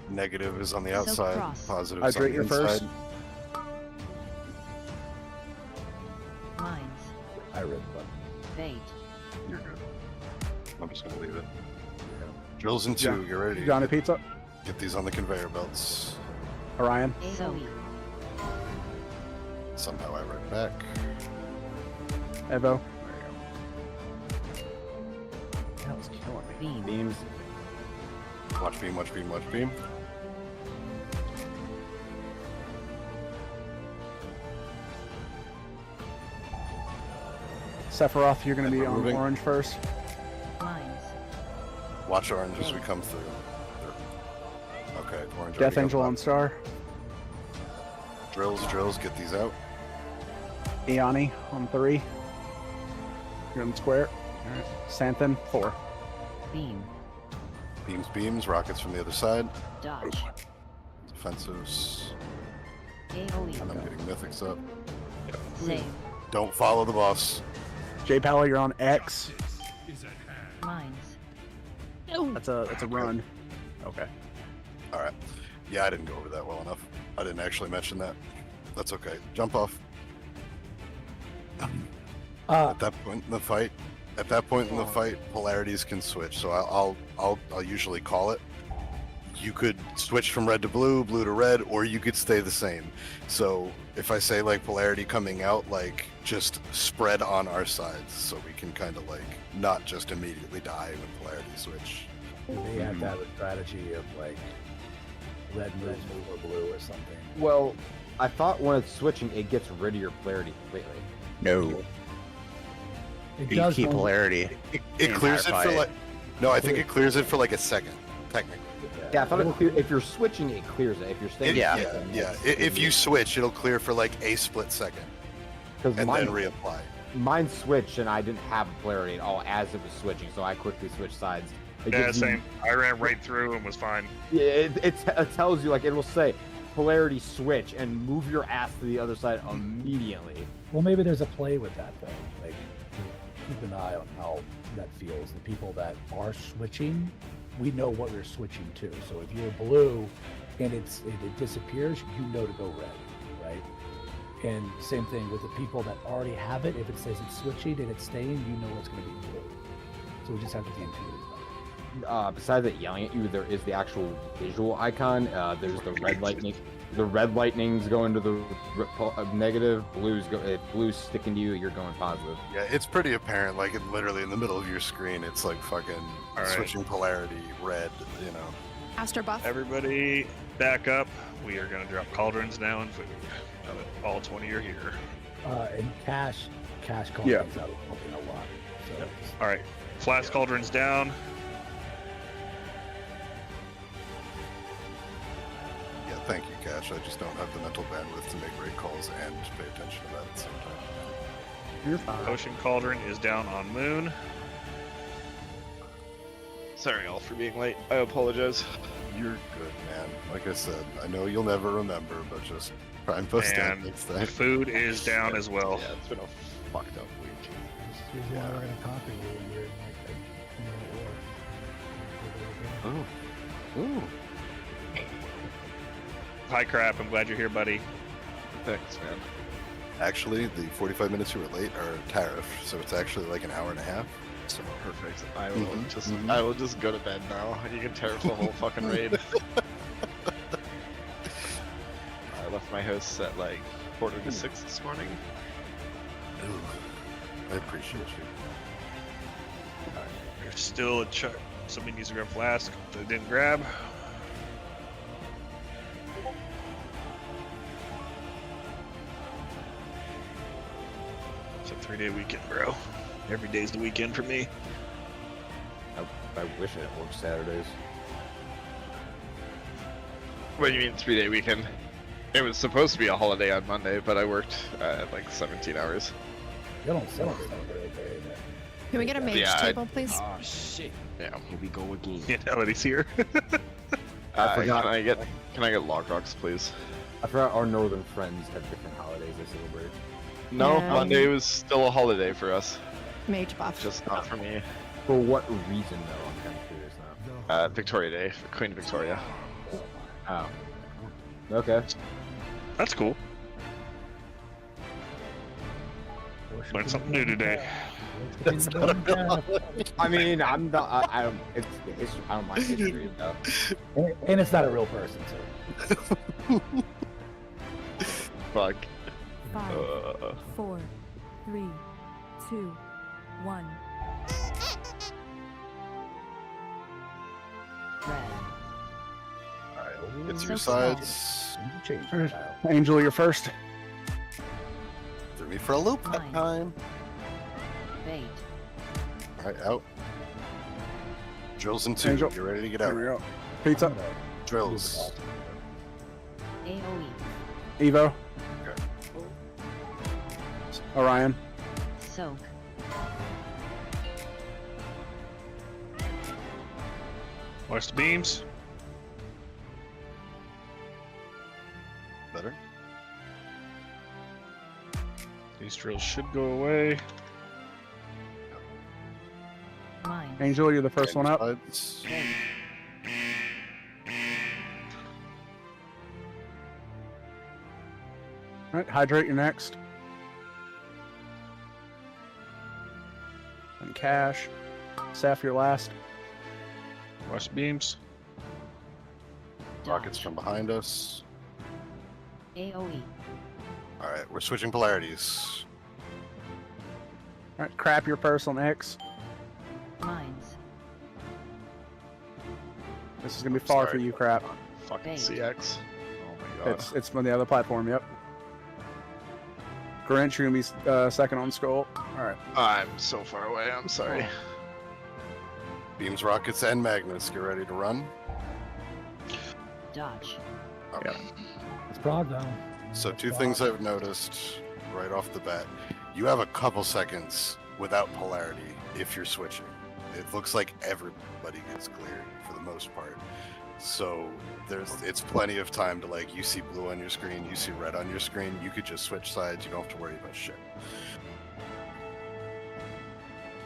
Negative is on the outside. Positive is on Hydrate the your inside. first. Mines. I read the button. Fate. You're good. I'm just gonna leave it. Drills in 2, get ready. Johnny Pizza. Get these on the conveyor belts. Orion. Zoe. Somehow I read back. Evo. That was killing me. Beam. Beams. Watch beam, watch beam, watch beam. Sephiroth, you're going to be on Moving. orange first. Mines. Watch orange as we come through. Okay, orange. Death already Angel got on Star. Drills, get these out. Iani on 3. You're on square. Alright. Santhin, 4. Beam. Beams, rockets from the other side. Dodge. Defensives. AoE. And I'm getting mythics up. Save. Don't follow the boss. J Pala, you're on X. Mines. That's a run. Okay. Alright. Yeah, I didn't go over that well enough. I didn't actually mention that. That's okay. Jump off. At that point in the fight, polarities can switch. So I'll usually call it. You could switch from red to blue, blue to red, or you could stay the same. So if I say like polarity coming out, like just spread on our sides, so we can kind of like not just immediately die when polarity switch. They have to have a strategy of like red moves over blue or something. Well, I thought when it's switching, it gets rid of your polarity completely. No. It You does keep when- polarity. It clears it for like. No, I think it clears it for like a second, technically. Yeah, I thought it clear, if you're switching, it clears it. If you're staying, If you switch, it'll clear for like a split second, and then reapply. Mine switched, and I didn't have polarity at all as it was switching, so I quickly switched sides. It Yeah, gives you- same. I ran right through and was fine. Yeah, it tells you, like, it will say polarity switch and move your ass to the other side immediately. Well, maybe there's a play with that though. Like, keep an eye on how that feels. The people that are switching, we know what we're switching to. So if you're blue and it disappears, you know to go red, right? And same thing with the people that already have it. If it says it's switching and it's staying, you know it's going to be blue. So we just have to be intuitive. Besides it yelling at you, there is the actual visual icon. There's the red lightning. The red lightnings go into the negative. Blue's sticking to you. You're going positive. Yeah, it's pretty apparent. Like, literally in the middle of your screen, it's like fucking switching polarity, red. You know. Astro buff. Everybody, back up. We are going to drop cauldrons now and food. Now that all 20 are here. And cash calls Yeah. things out helping a lot. So All right, flash cauldrons down. Yeah, thank you, Cash. I just don't have the mental bandwidth to make great calls and pay attention to that at the same time. You're fine. Ocean cauldron is down on moon. Sorry, all, for being late. I apologize. You're good, man. Like I said, I know you'll never remember, but just try and post that And next time. food is down as well. Yeah, it's been a fucked up week. this is why we're going to conquer you when you're in like a war. Ooh. Hi, crap. I'm glad you're here, buddy. Thanks, man. Actually, the 45 minutes you were late are tariff, so it's actually like an hour and a half. So perfect. I will just go to bed now. You can tear up the whole fucking raid. I left my house at like 5:45 this morning. Ooh, I appreciate you. There's still a somebody needs to grab flask that I didn't grab. It's a 3-day weekend, bro. Every day's the weekend for me. I wish I didn't work Saturdays. What do you mean 3-day weekend? It was supposed to be a holiday on Monday, but I worked like 17 hours. You don't celebrate it. Can we get a mage Yeah, table, please? Oh shit. Yeah. Here we go again. Fatality's here. forgot. Can I get log rocks, please? I forgot our northern friends have different holidays they celebrate. No, Yeah. Monday was still a holiday for us. Mage buff. Just not for me. For what reason, though? I'm kind of curious now. Victoria Day, for Queen Victoria. Oh. Okay. That's cool. Learned something new today. That's not a real holiday. I mean, I'm not. I don't. It's I don't mind history though. And it's not a real person, so. Fuck. 5, 4, 3, 2, 1. Red. Alright, it's your sides. Angel, you're first. Threw me for a loop that time. Bait. Alright, out. Drills in 2. Angel. You ready to get out? Here we go. Pizza. Drills. AoE. Evo. Okay. Orion. Soak. Watch the beams. Better. These drills should go away. Mine. Angel, you're the first one up. Sides. All right, hydrate, you're next. And cash. Seth, you're last. Watch the beams. Rockets from behind us. AoE. Alright, we're switching polarities. All right, crap, you're first on X. Mines. This is gonna be far for Sorry. you, crap. Fucking Bait. CX. Oh my god. It's on the other platform. Yep. Grinch, you're gonna be second on Skull. All right. I'm so far away, I'm sorry. Beams, rockets, and magnets. Get ready to run. Dodge. Okay. It's Prog though. So 2 things I've noticed right off the bat. You have a couple seconds without polarity if you're switching. It looks like everybody gets cleared for the most part. So it's plenty of time to, like, you see blue on your screen, you see red on your screen, you could just switch sides, you don't have to worry about shit.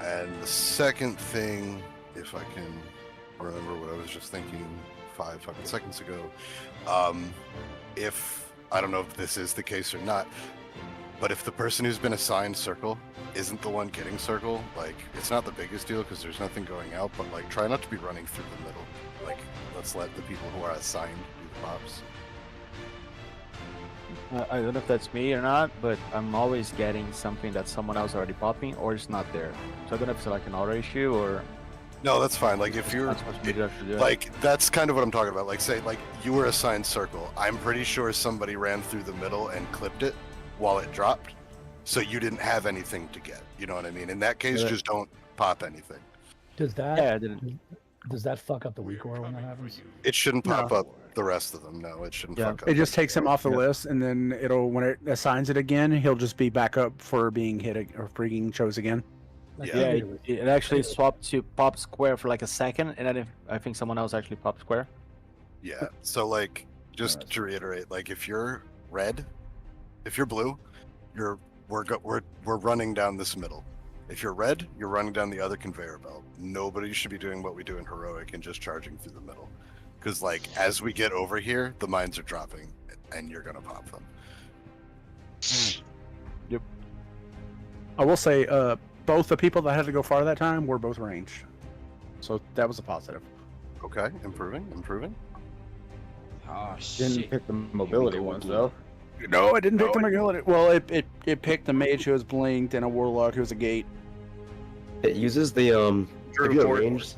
And the second thing, if I can remember what I was just thinking 5 fucking seconds ago, if, I don't know if this is the case or not, but if the person who's been assigned circle isn't the one getting circle, like, it's not the biggest deal because there's nothing going out, but, like, try not to be running through the middle. Like, let's let the people who are assigned do the pops. I don't know if that's me or not, but I'm always getting something that someone else already popping or it's not there. So I don't know if it's like an auto issue or... No, that's fine. Like, if you're, like, that's kind of what I'm talking about. Like, say, like, you were assigned circle. I'm pretty sure somebody ran through the middle and clipped it while it dropped, so you didn't have anything to get. You know what I mean? In that case, just don't pop anything. Does that? Yeah, I didn't. Does that fuck up the weak aura when that happens? It shouldn't pop No. up the rest of them. No, it shouldn't Yeah. fuck up. It just takes him off the list, and then it'll, when it assigns it again, he'll just be back up for being hit or for being chose again. Yeah, it actually swapped to pop square for like a second, and then I think someone else actually popped square. Yeah. So, like, just to reiterate, like, if you're red, if you're blue, we're running down this middle. If you're red, you're running down the other conveyor belt. Nobody should be doing what we do in heroic and just charging through the middle, because, like, as we get over here, the mines are dropping, and you're gonna pop them. Yep. I will say, both the people that had to go far that time were both ranged, so that was a positive. Okay, improving. Oh Didn't shit. pick the mobility ones though. No, I didn't pick the mobility. Well, it picked a mage who was blinked and a warlock who was a gate. It uses the if you have range,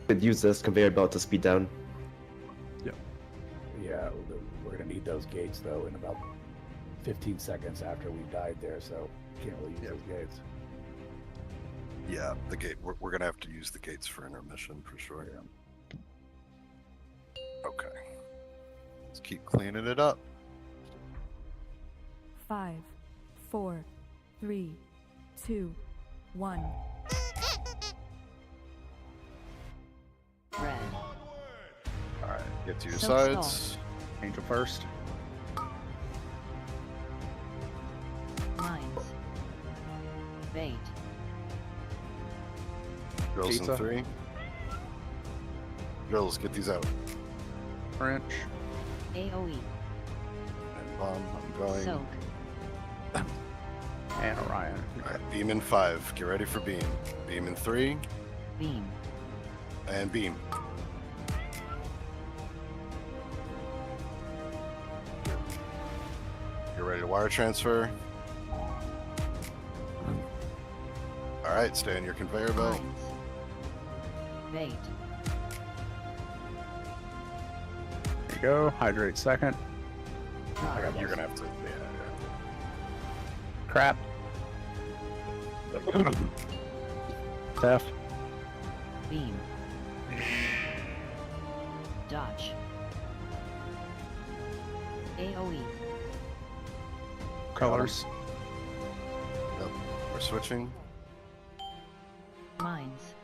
it uses this conveyor belt to speed down. Yeah, we're gonna need those gates though in about 15 seconds after we died there, so can't really use those gates. Yeah, the gate. We're gonna have to use the gates for intermission for sure. Okay. Let's keep cleaning it up. 5, 4, 3, 2, 1. Red. Alright, get to your So sides. Angel first. Mines. Bait. Drills Pizza. in 3. Drills, get these out. French. AoE. And bomb, I'm going. Soak. And Orion. Alright, beam in 5. Get ready for beam. Beam in 3. Beam. And beam. You're ready to wire transfer. Alright, stay on your conveyor belt. Mines. Bait. There you go. Hydrate second. You're gonna have to. Crap. Tef. Beam. Dodge. AoE. Colors. Yep. We're switching. Mines.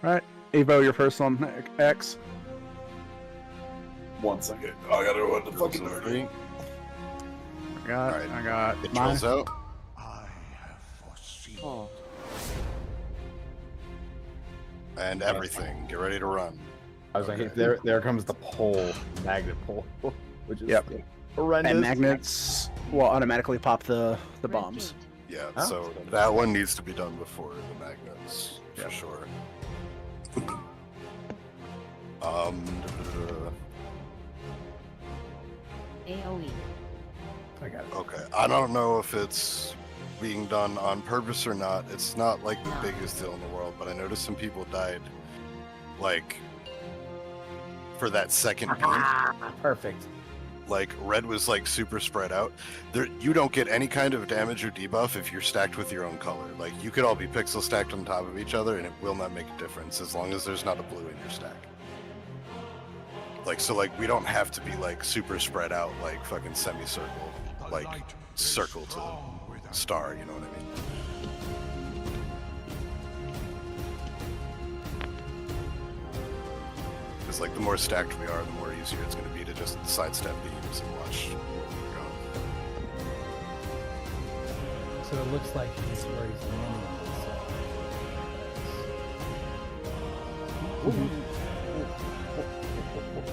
Right. Evo, your first on X. 1 second. I gotta run the Drills fucking in order. 3. I got It mine. drills out. Full. And everything. Get ready to run. I was like, there comes the pole, magnet pole, which is Yep. horrendous. And magnets will automatically pop the Red bombs. gate. Yeah, Oh. so that one needs to be done before the magnets, for sure. AoE. I got it. Okay, I don't know if it's being done on purpose or not. It's not like the biggest deal in the world, but I noticed some people died, like, for that second beam. Perfect. Like, red was like super spread out. There, you don't get any kind of damage or debuff if you're stacked with your own color. Like, you could all be pixel stacked on top of each other, and it will not make a difference as long as there's not a blue in your stack. Like, so like we don't have to be like super spread out, like fucking semicircle, like circle to star. You know what I mean? Because like the more stacked we are, the more easier it's going to be to just sidestep beams and watch where we're going. So it looks like he's where he's landing.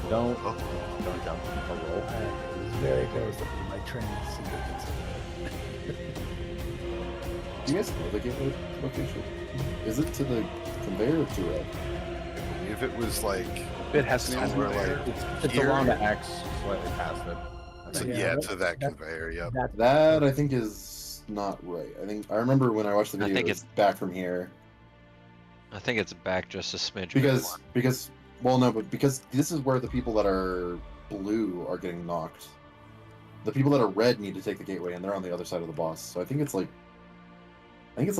Don't jump. A roll. He's very close to my training sequence. Do you guys know the gateway location? Is it to the conveyor or to red? If it was like It has to be somewhere conveyor. like It's here, along the X, slightly past it. to, yeah, to that conveyor. Yep. That I think is not right. I remember when I watched the I video, think it was back from here. I think it's back just a smidge. Because well no, but because this is where the people that are blue are getting knocked. The people that are red need to take the gateway, and they're on the other side of the boss. So I think it's like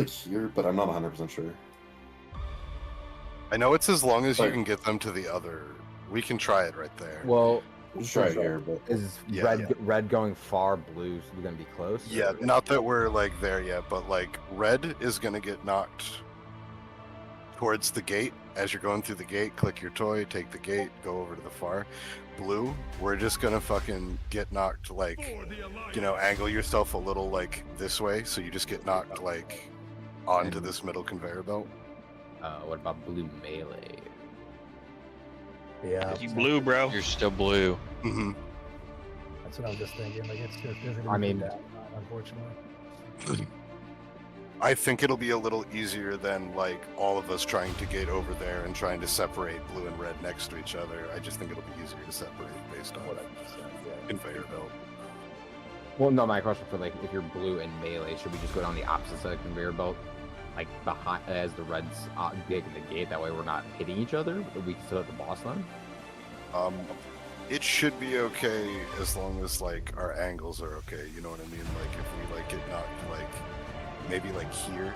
here, but I'm not 100% sure. I know it's as long as you But- can get them to the other. We can try it right there. Well, We'll just try it here, but is Yeah, red going far, blue's gonna be close? Yeah, not that we're like there yet, but like red is gonna get knocked towards the gate as you're going through the gate. Click your toy, take the gate, go over to the far. Blue, we're just gonna fucking get knocked like, you know, angle yourself a little like this way, so you just get knocked like onto this middle conveyor belt. What about blue melee? Yeah. You blue, bro. You're still blue. Mm-hmm. That's what I was just thinking. Like it's just isn't I mean- that, unfortunately. I think it'll be a little easier than like all of us trying to get over there and trying to separate blue and red next to each other. I just think it'll be easier to separate based on conveyor belt. Well, no, my question for like, if you're blue and melee, should we just go down the opposite side of the conveyor belt, like behind as the reds taking the gate? That way, we're not hitting each other. We can still hit the boss then. It should be okay as long as like our angles are okay. You know what I mean? Like if we like get knocked like maybe like here,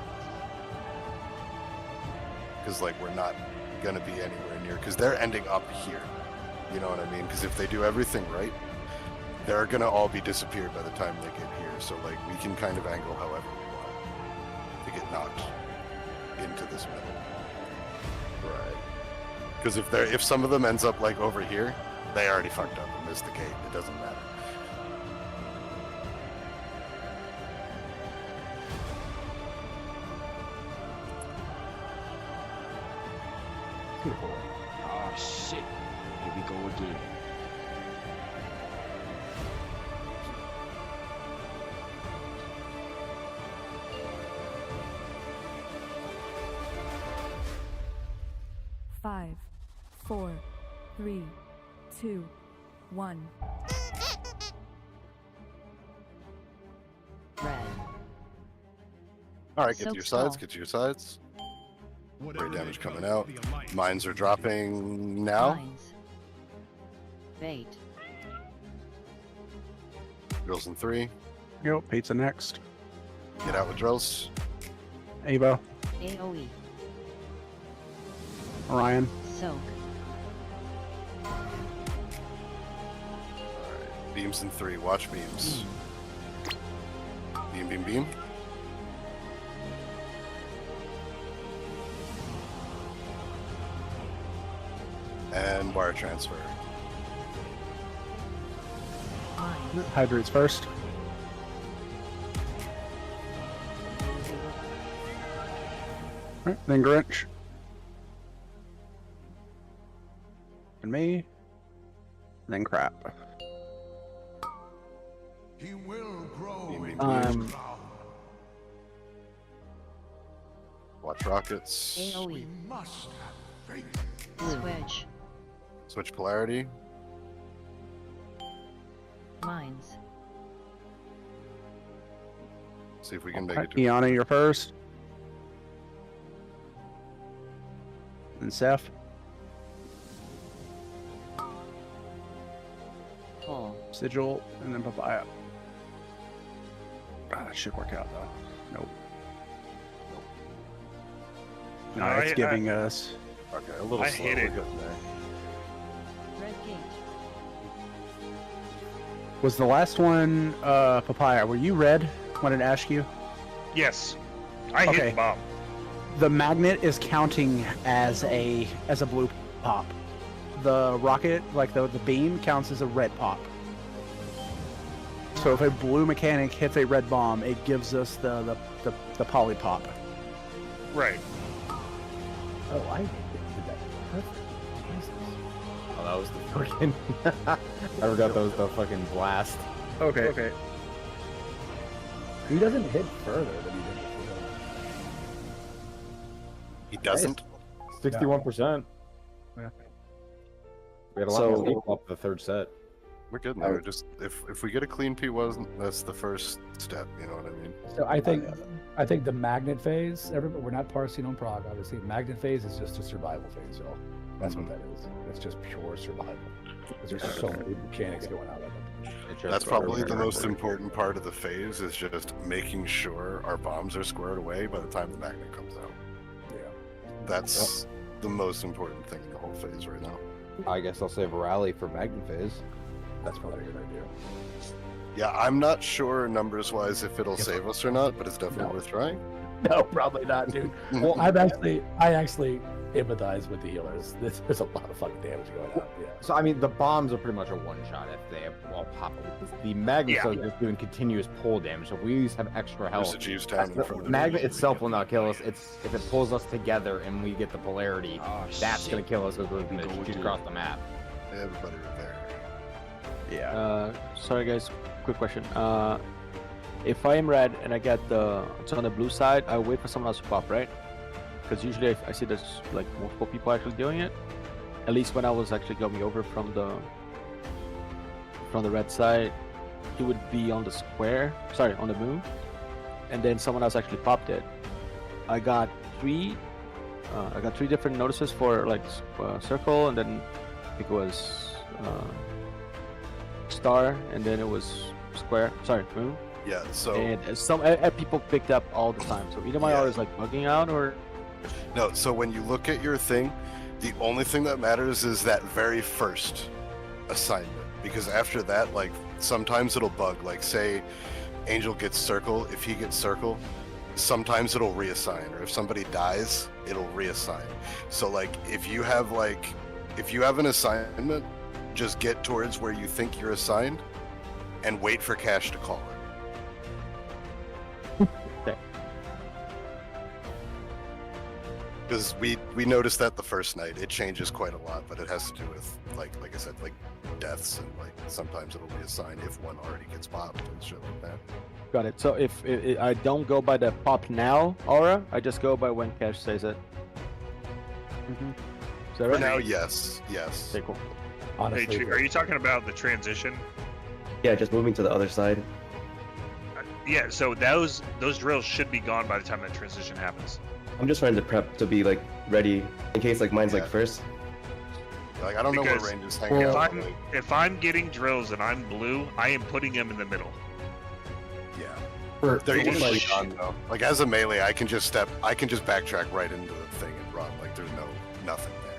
because like we're not gonna be anywhere near because they're ending up here. You know what I mean? Because if they do everything right, they're gonna all be disappeared by the time they get here. So like we can kind of angle however we want to get knocked into this middle. Right. Because if some of them ends up like over here, they already fucked up and missed the gate. It doesn't matter. Oh shit. Here we go again. Five, 4, 3, 2, 1. Red. All right, get to Soap your sides. skull. Get to your sides. Great damage coming out. Mines are dropping now. Mines. Bait. Drills in 3. Yo, pizza next. Get out with drills. Avo, AoE. Orion. Soak. Beams in 3. Watch beams. Beam, beam, beam. And wire transfer. Hydrates first. Alright, then Grinch. And me. Then crap. He will grow Beam, beam, in beam. Watch rockets. AoE. must have faith. Switch. Switch polarity. Mines. See if we can make Alright, it to Iana, you're first. And Seth. Pull. Sigil, and then Papaya. Ah, that should work out though. Nope. No, it's giving us. Okay, a little I slow. hate We're it. getting there. Red gate. Was the last one Papaya? Were you red when it asked you? Yes. I Okay. hit the bomb. The magnet is counting as a blue pop. The rocket, like the beam, counts as a red pop. So if a blue mechanic hits a red bomb, it gives us the poly pop. Right. Oh, I did that perfect. Jesus. Oh, that was the fucking. I forgot that was the fucking blast. Okay. He doesn't hit further than he did before. He doesn't. 61%. Yeah. We had a lot So- more people up the third set. We're good now. Just if we get a clean P1, that's the first step. You know what I mean? So I think the magnet phase. Everybody, we're not parsing on Prog, obviously. Magnet phase is just a survival phase, y'all. That's what that is. It's just pure survival. Because there's so many mechanics going out of it. That's probably the most important part of the phase is just making sure our bombs are squared away by the time the magnet comes out. Yeah. That's the most important thing in the whole phase right now. I guess I'll save a rally for magnet phase. That's probably a good idea. Yeah, I'm not sure numbers-wise if it'll save us or not, but it's definitely worth trying. No, probably not, dude. Well, I actually empathize with the healers. There's a lot of fucking damage going on. Yeah. So I mean, the bombs are pretty much a one-shot if they all pop. The magnets are just doing continuous pull damage. So if we have extra health. There's a Jeeves town in front of The magnet itself will not kill us. It's if it pulls us together and we get the polarity, that's gonna kill us because we're gonna shoot across the map. Everybody right there. Yeah. Sorry guys, quick question. If I am red and I get it's on the blue side, I wait for someone else to pop, right? Because usually I see there's like multiple people actually doing it. At least when I was actually going over from the red side, he would be on the square, sorry, on the moon, and then someone else actually popped it. I got three different notices for like circle, and then I think it was star, and then it was square. Sorry, moon. Yeah. So. And some people picked up all the time. So either my aura is like bugging out, or No. So when you look at your thing, the only thing that matters is that very first assignment, because after that, like, sometimes it'll bug. Like, say Angel gets circle, if he gets circle, sometimes it'll reassign, or if somebody dies, it'll reassign. So like, if you have an assignment, just get towards where you think you're assigned and wait for Cash to call it. Okay. Because we noticed that the first night. It changes quite a lot, but it has to do with like I said, like deaths, and like sometimes it'll reassign if one already gets popped and shit like that. Got it. So if I don't go by the pop now aura, I just go by when Cash says it. Mm-hmm. Is that For right? now, yes. Okay, cool. Hey, are you talking about the transition? Yeah, just moving to the other side. Yeah, so those drills should be gone by the time that transition happens. I'm just trying to prep to be like ready in case like mine's like first. Like, I don't know where Because range is hanging out. if I'm getting drills and I'm blue, I am putting them in the middle. Yeah. They're usually gone though. Like, as a melee, I can just backtrack right into the thing and run. Like, there's nothing there.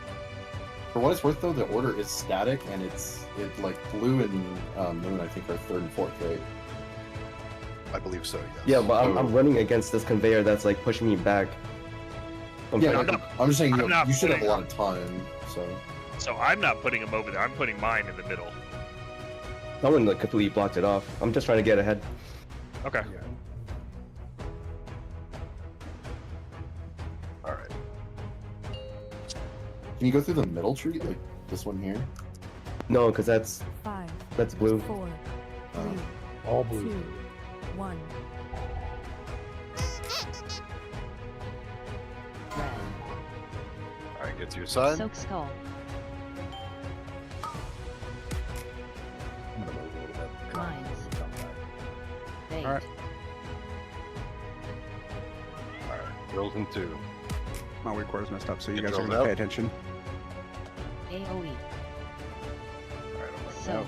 For what it's worth, though, the order is static, and it like blue and moon, I think, are 3rd and 4th, right? I believe so. Yes. Yeah, but I'm running against this conveyor that's like pushing me back. I'm just saying you should have a lot of time. So I'm not putting them over there. I'm putting mine in the middle. Someone like completely blocked it off. I'm just trying to get ahead. Okay. All right. Can you go through the middle tree, like this one here? No, because that's 5, blue. 4, 3, all blue. 2, 1. All right, get to your side. Soak skull. Mines. Bait. All right. All right. Drills in 2. My weak core is messed up, so you Get guys are drilled gonna pay out. attention. AoE. So. Soak.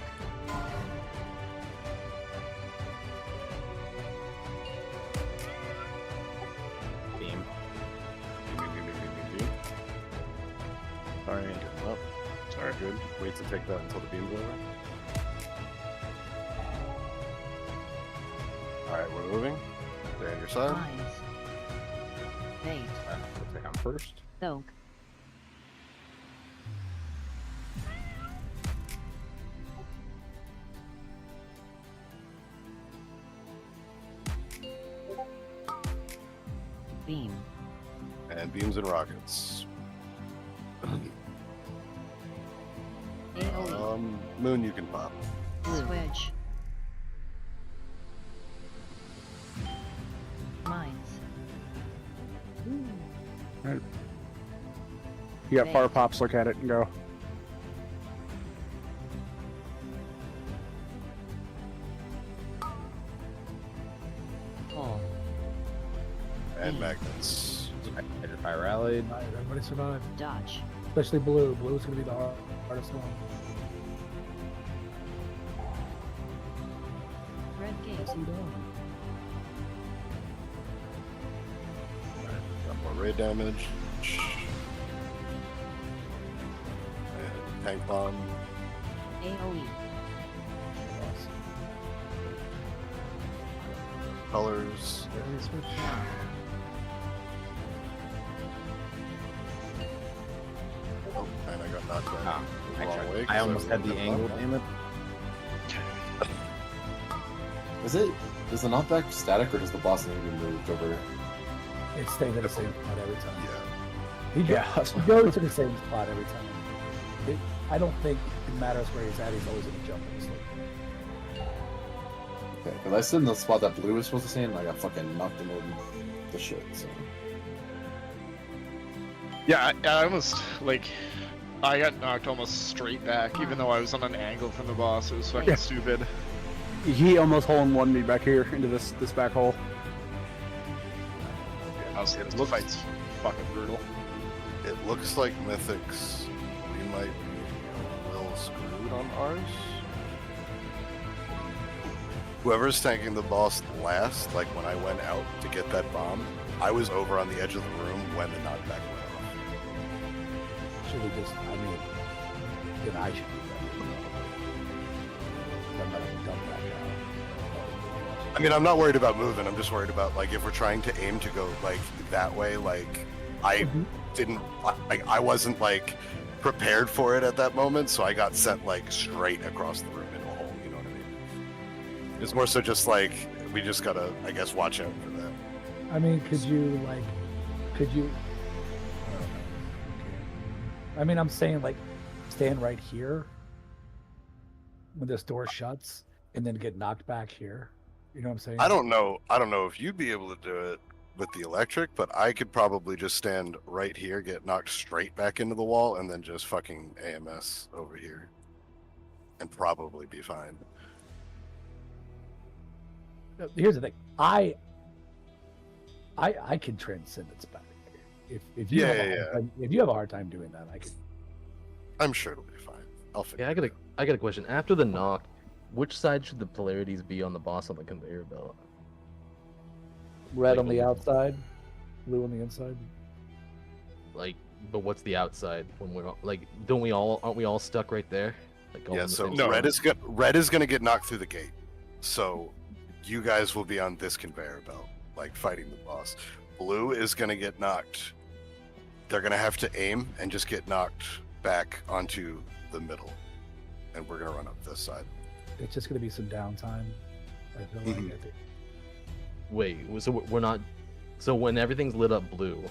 Beam. Beam. Sorry, get him up. Sorry, good. Wait to take that until the beam's over. Alright, we're moving. Stay on your side. Mines. Bait. Looks like I'm first. Soak. Beam. And beams and rockets. AoE. Moon, you can pop. Switch. Mines. Right. You got fire pops, look at it and go. Pull. And magnets. I rallied. Alright, everybody survived. Dodge. Especially blue. Blue is going to be the hardest one. Red gate. What's he doing? Got more ray damage. And tank bomb. AoE. Colors. Oh, and I got knocked back. I almost had the angle, damn it. Is the knockback static, or does the boss need to be moved over? It's staying at the same spot every time. Yeah. He goes to the same spot every time. I don't think it matters where he's at. He's always going to jump in his sleep. Okay, because I stood in the spot that blue was supposed to stay in, and I got fucking knocked him over the shit. So. Yeah, I almost, like, I got knocked almost straight back, even though I was on an angle from the boss. It was fucking stupid. He almost hole-in-one me back here into this back hole. The fight's fucking brutal. It looks like Mythics, we might be a little screwed on ours. Whoever's tanking the boss last, like when I went out to get that bomb, I was over on the edge of the room when the knockback went off. Should we just, then I should do that. I'm not gonna dump that I mean, I'm not worried about moving. I'm just worried about like if we're trying to aim to go like that way. Like I didn't, like I wasn't like prepared for it at that moment, so I got sent like straight across the room into a hole. You know what I mean? It's more so just like we just gotta, I guess, watch out for that. I mean, could you? I mean, I'm saying like stand right here when this door shuts, and then get knocked back here. You know what I'm saying? I don't know if you'd be able to do it with the electric, but I could probably just stand right here, get knocked straight back into the wall, and then just fucking AMS over here, and probably be fine. Here's the thing. I can transcend its back. If you if you have a hard time doing that, I can. I'm sure it'll be fine. I'll figure. Yeah, I got a question. After the knock, which side should the polarities be on the boss on the conveyor belt? Red on the outside, blue on the inside. Like, but what's the outside when we're like? Aren't we all stuck right there? Like, all Yeah. on the So same side? red is gonna get knocked through the gate. So you guys will be on this conveyor belt, like fighting the boss. Blue is gonna get knocked. They're gonna have to aim and just get knocked back onto the middle, and we're gonna run up this side. It's just going to be some downtime. I feel like. I think. Wait, so we're not. So when everything's lit up blue,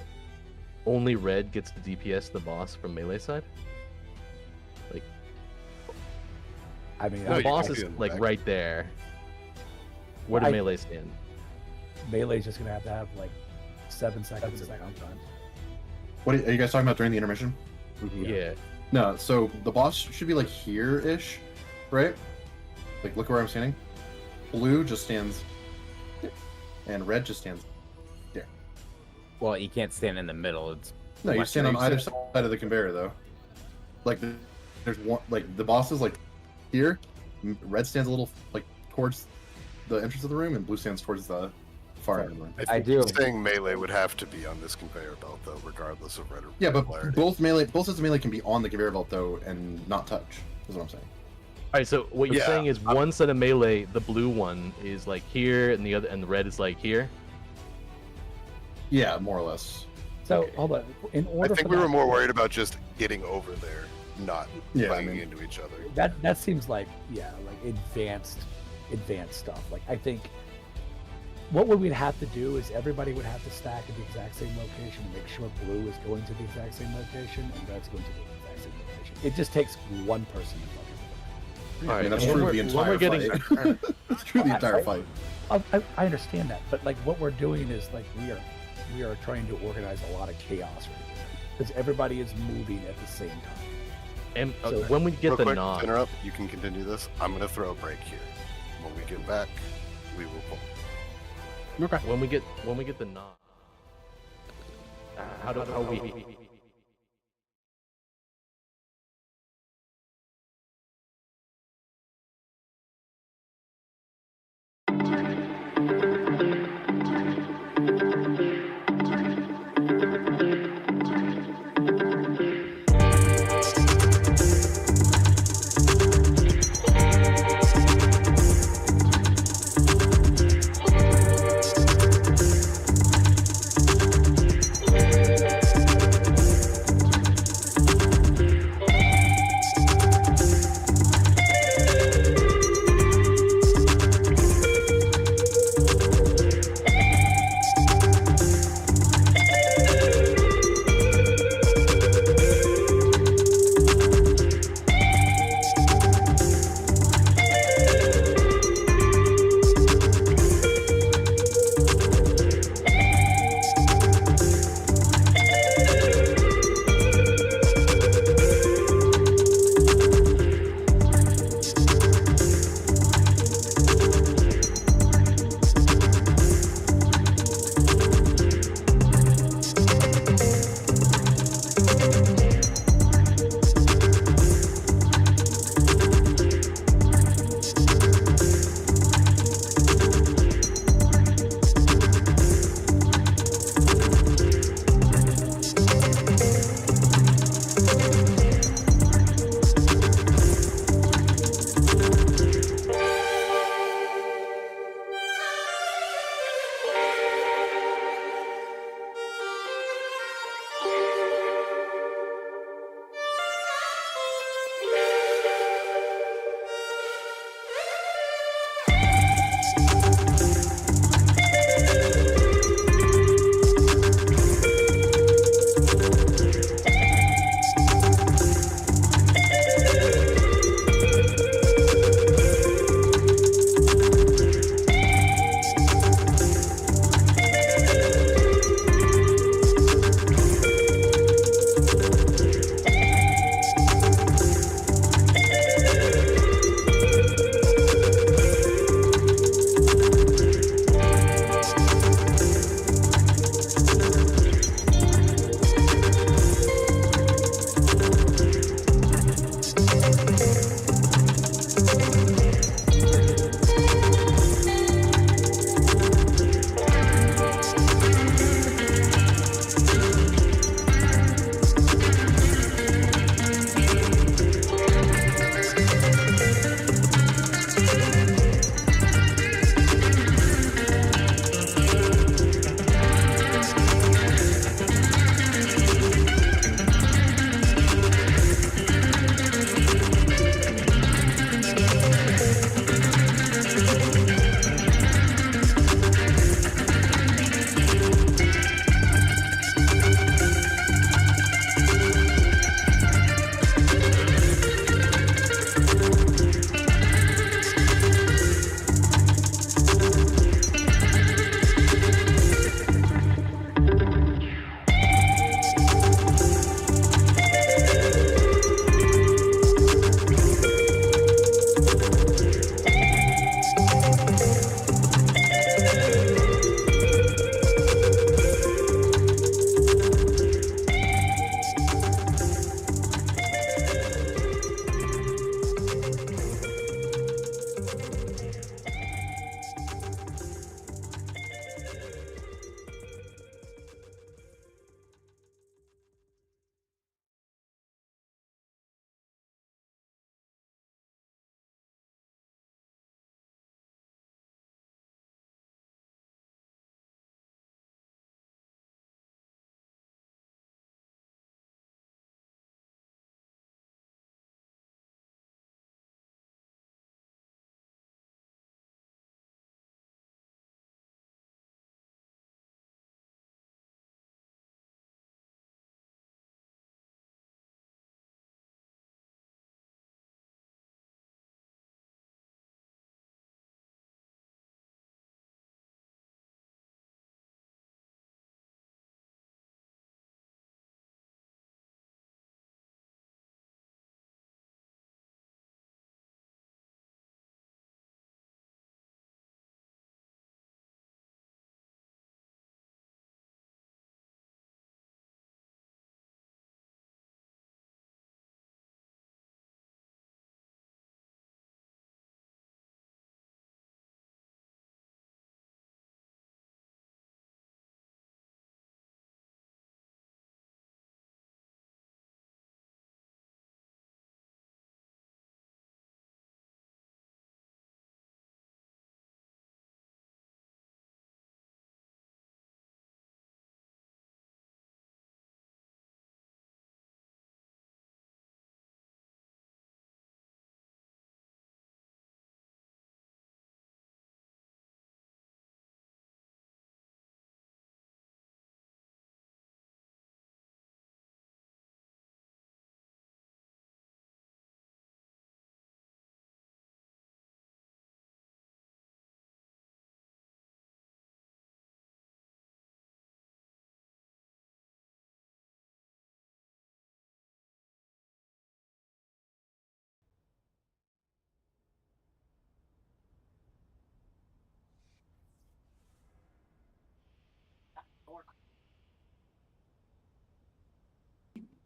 only red gets to DPS the boss from melee side. Like, I mean, the boss is like right there. Where do melee stand? Melee's just going to have like 7 seconds of downtime. What are you guys talking about during the intermission? Yeah. No, so the boss should be like here-ish, right? Like, look where I'm standing. Blue just stands there, and red just stands there. Well, you can't stand in the middle. It's No, you stand on either side of the conveyor, though. Like, there's one, like, the boss is like here. Red stands a little like towards the entrance of the room, and blue stands towards the far end of the room. I think saying melee would have to be on this conveyor belt, though, regardless of red or Yeah, but polarity. both sets of melee can be on the conveyor belt though, and not touch. Is what I'm saying. All right, so what you're saying is one set of melee, the blue one is like here, and the red is like here. Yeah, more or less. So hold on. In order, I think we were more worried about just getting over there, not banging into each other. That seems like like advanced stuff. Like I think what we would have to do is everybody would have to stack at the exact same location and make sure blue is going to the exact same location and red's going to the exact same location. It just takes one person to fucking do it. All right, that's true the entire fight. That's true the entire fight. I understand that, but like what we're doing is like we are trying to organize a lot of chaos right here because everybody is moving at the same time. And So- when we get Real the quick, knock, to interrupt, you can continue this. I'm gonna throw a break here. When we get back, we will pull. okay. When we get the knock, how we?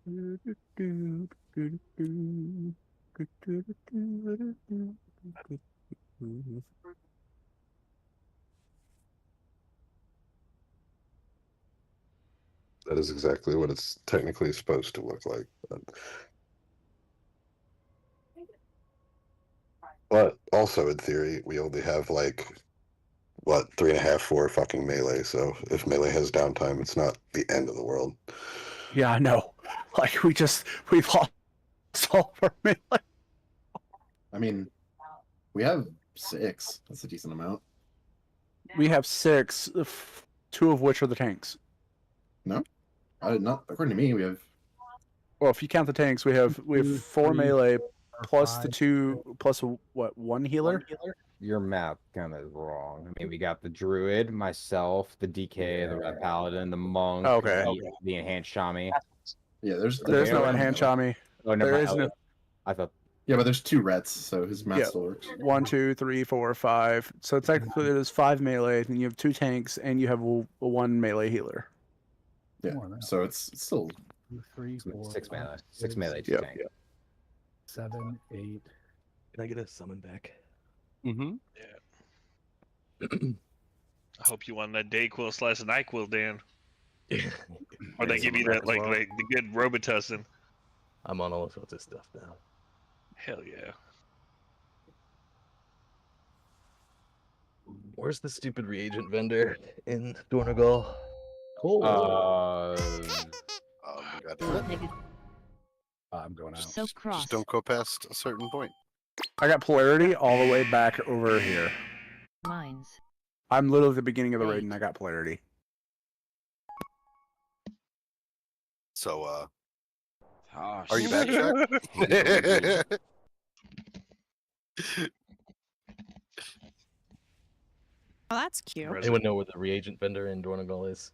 That is exactly what it's technically supposed to look like. But also, in theory, we only have like what 3.5, 4 fucking melee. So if melee has downtime, it's not the end of the world. Yeah, I know. Like we've lost all of our melee. I mean, we have 6. That's a decent amount. We have 6, 2 of which are the tanks. No, I did not. According to me, we have. Well, if you count the tanks, we have 4 melee plus the 2 plus what 1 healer. Your map kind of is wrong. I mean, we got the druid, myself, the DK, the red paladin, the monk, the enhanced shami. Yeah, there's no enhanced shami. Oh, never There mind. is no. I thought. Yeah, but there's 2 rets, so his math still works. 1, 2, 3, 4, 5. So technically, there's 5 melee, and you have 2 tanks, and you have 1 melee healer. Yeah, so it's still 2, 3, 4, 6 5, melee. 6 melee. 2 tank. 7, 8. Can I get a summon back? Yeah. I hope you want that Dayquil / NyQuil, Dan. Or they give you that like the good Robitussin. I'm on all sorts of stuff now. Hell yeah. Where's the stupid reagent vendor in Dornagal? Cool. I'm going out. So cross. Just don't go past a certain point. I got polarity all the way back over here. Mines. I'm literally at the beginning of the raid, and I got polarity. So, Oh, are you back, Chuck? Oh, that's cute. Anyone know where the reagent vendor in Dornagal is?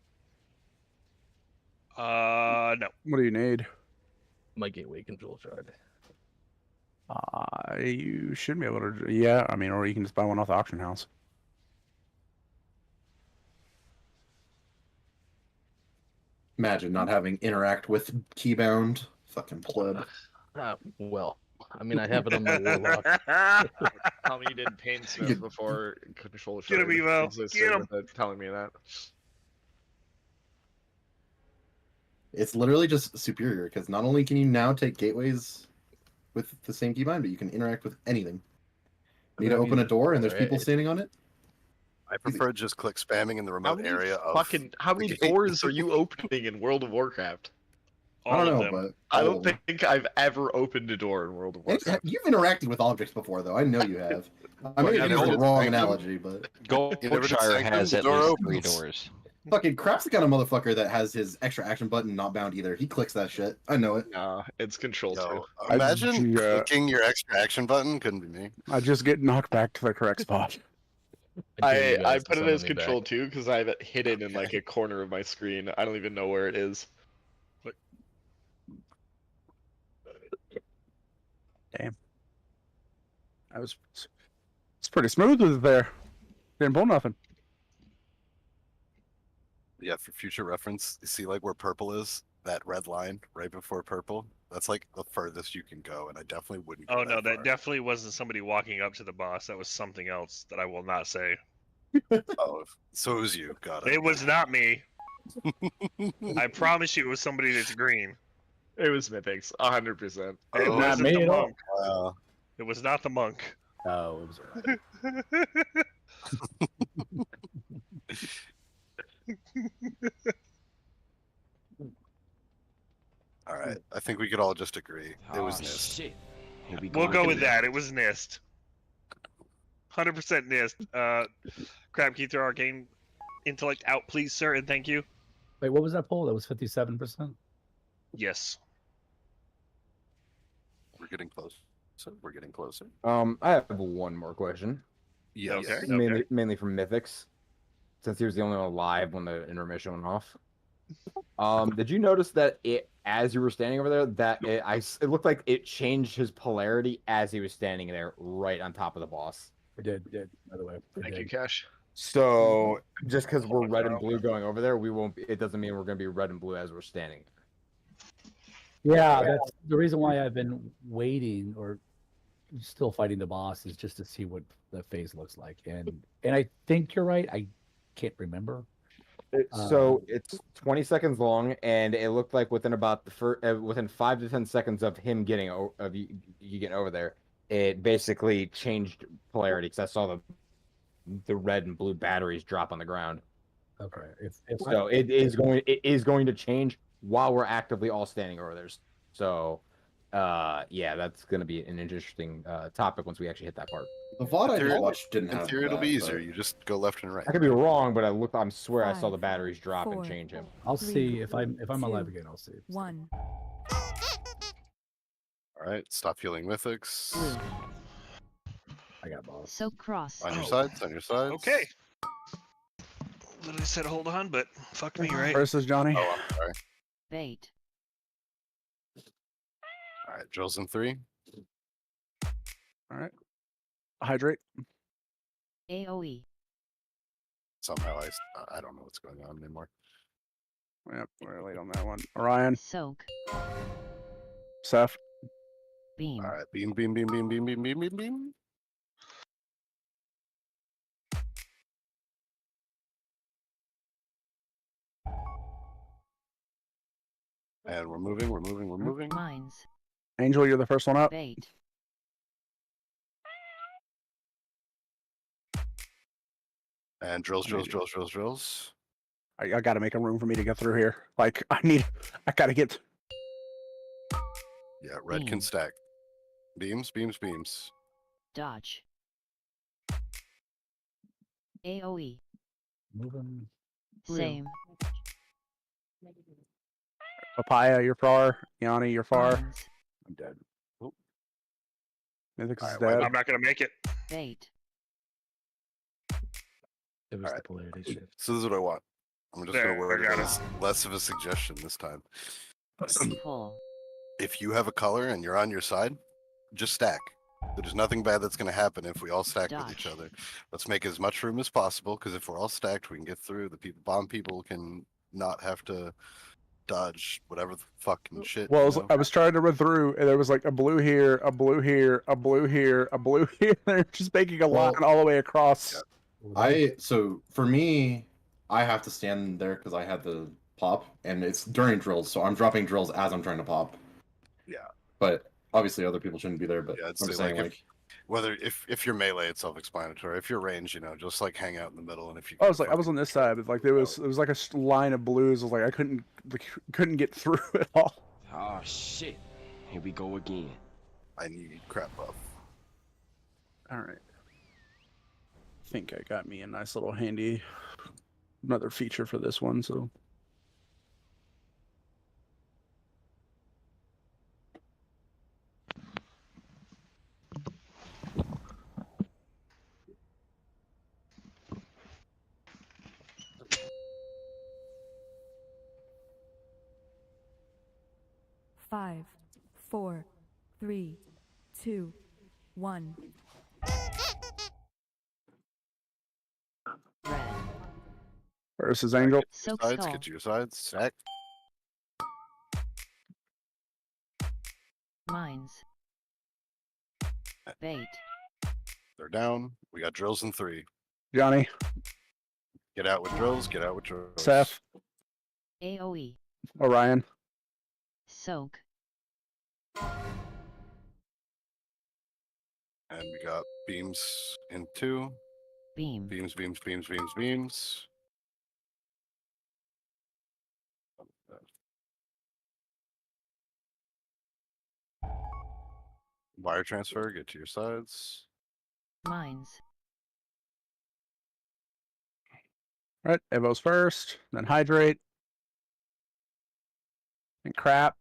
No. What do you need? My gateway control shard. You should be able to. Yeah, I mean, or you can just buy one off the auction house. Imagine not having interact with keybound. Fucking pleb. Well, I mean, I have it on my warlock. Tell me you did Painsmith before control Get him, shard Evo. existed Get him. without telling me that. It's literally just superior because not only can you now take gateways with the same keybind, but you can interact with anything. Need to open a door and there's people standing on it? I prefer just click spamming in the remote area of. How many doors are you opening in World of Warcraft? I don't know, but I don't think I've ever opened a door in World of Warcraft. You've interacted with objects before, though. I know you have. I may have used the wrong analogy, but Goldshire has at least 3 doors. Fucking Crap's the kind of motherfucker that has his extra action button not bound either. He clicks that shit. I know it. No, it's control too. Imagine clicking your extra action button. Couldn't be me. I just get knocked back to the correct spot. I put it as control too because I have it hidden in like a corner of my screen. I don't even know where it is. Damn. It's pretty smooth with it there. Didn't pull nothing. Yeah, for future reference, you see like where purple is? That red line right before purple? That's like the furthest you can go, and I definitely wouldn't go Oh no, that that definitely wasn't somebody walking up to the boss. That was something else that I will not say. Oh, so it was you. Got it. It was not me. I promise you, it was somebody that's green. It was Mythics, 100%. It Oh, wasn't not me the at all. monk. Wow. It was not the monk. Oh, it was All right, I think we could all just agree it was NIST. Shit. We'll go with that. It was NIST. 100% NIST. Crab, can you throw arcane intellect out, please, sir, and thank you. Wait, what was that poll? That was 57%? Yes. We're getting close. So we're getting closer. I have one more question. Yes. Okay. Mainly from Mythics, since he was the only one alive when the intermission went off. Did you notice that as you were standing over there, that it looked like it changed his polarity as he was standing there, right on top of the boss? We did, by the way. Thank you, Cash. So just because we're red and blue going over there, we won't. It doesn't mean we're going to be red and blue as we're standing. Yeah, that's the reason why I've been waiting or still fighting the boss is just to see what the phase looks like. And I think you're right. I can't remember. So it's 20 seconds long, and it looked like within about the within 5 to 10 seconds of him getting of you getting over there, it basically changed polarity because I saw the red and blue batteries drop on the ground. Okay. So it is going to change while we're actively all standing over there. So yeah, that's going to be an interesting topic once we actually hit that part. The VOD I In theory, just watched didn't in have theory it'll that, be easier. but- You just go left and right. I could be wrong, but I swear I saw 5, the batteries drop and 4, change him. I'll 3, see if I'm 2, alive again. I'll see. 1. All right, stop healing mythics. Blue. I got boss. So cross. On your sides, on your sides. Okay. Literally said hold on, but fuck me, right? Versus Johnny. Oh, I'm sorry. Bait. All right, drills in 3. All right. Hydrate. AoE. Somehow I don't know what's going on anymore. Yep, we're late on that one. Orion. Soak. Seth. Beam. All right, beam, beam, beam, beam, beam, beam, beam, beam, beam. And we're moving, we're moving, we're moving. Mines. Angel, you're the first one up. Bait. And drills, drills, drills, drills, drills. I got to make a room for me to get through here. Like, I got to get. Yeah, red can stack. Beams, beams, beams. Dodge. AoE. Moving. Same. Papaya, you're far. Yanni, you're far. Mines. I'm dead. Mythic is All right, dead. I'm not gonna make it. Bait. It was the polarity shift. So this is what I want. I'm just There, gonna word I it got as less of a suggestion this time. Pull. If you have a color and you're on your side, just stack. There's nothing bad that's going to happen if we all stack with each other. Let's make as much room as possible, because if we're all stacked, we can get through. The bomb people can not have to dodge whatever the fucking shit. Well, I was trying to run through, and there was like a blue here, a blue here, a blue here, a blue here. They're just making a line all the way across. So for me, I have to stand there because I had the pop, and it's during drills, so I'm dropping drills as I'm trying to pop. Yeah. But obviously, other people shouldn't be there. But Yeah, I'm it's just saying, like if you're melee, it's self-explanatory. If you're range, just like hang out in the middle, and if you I was on this side, but like it was like a line of blues. I was like I couldn't get through it all. Oh shit. Here we go again. I need crap buff. All right. I think I got me a nice little handy another feature for this one. So. Five, 4, 3, 2, 1. Red. Versus Angel. Soak Sides, skull. get to your sides. Stack. Mines. Bait. They're down. We got drills in 3. Johnny. Get out with drills. Get out with drills. Seth. AoE. Orion. Soak. And we got beams in 2. Beam. Beams, beams, beams, beams, beams. Wire transfer, get to your sides. Mines. All right, Evo's first, then hydrate, and crap.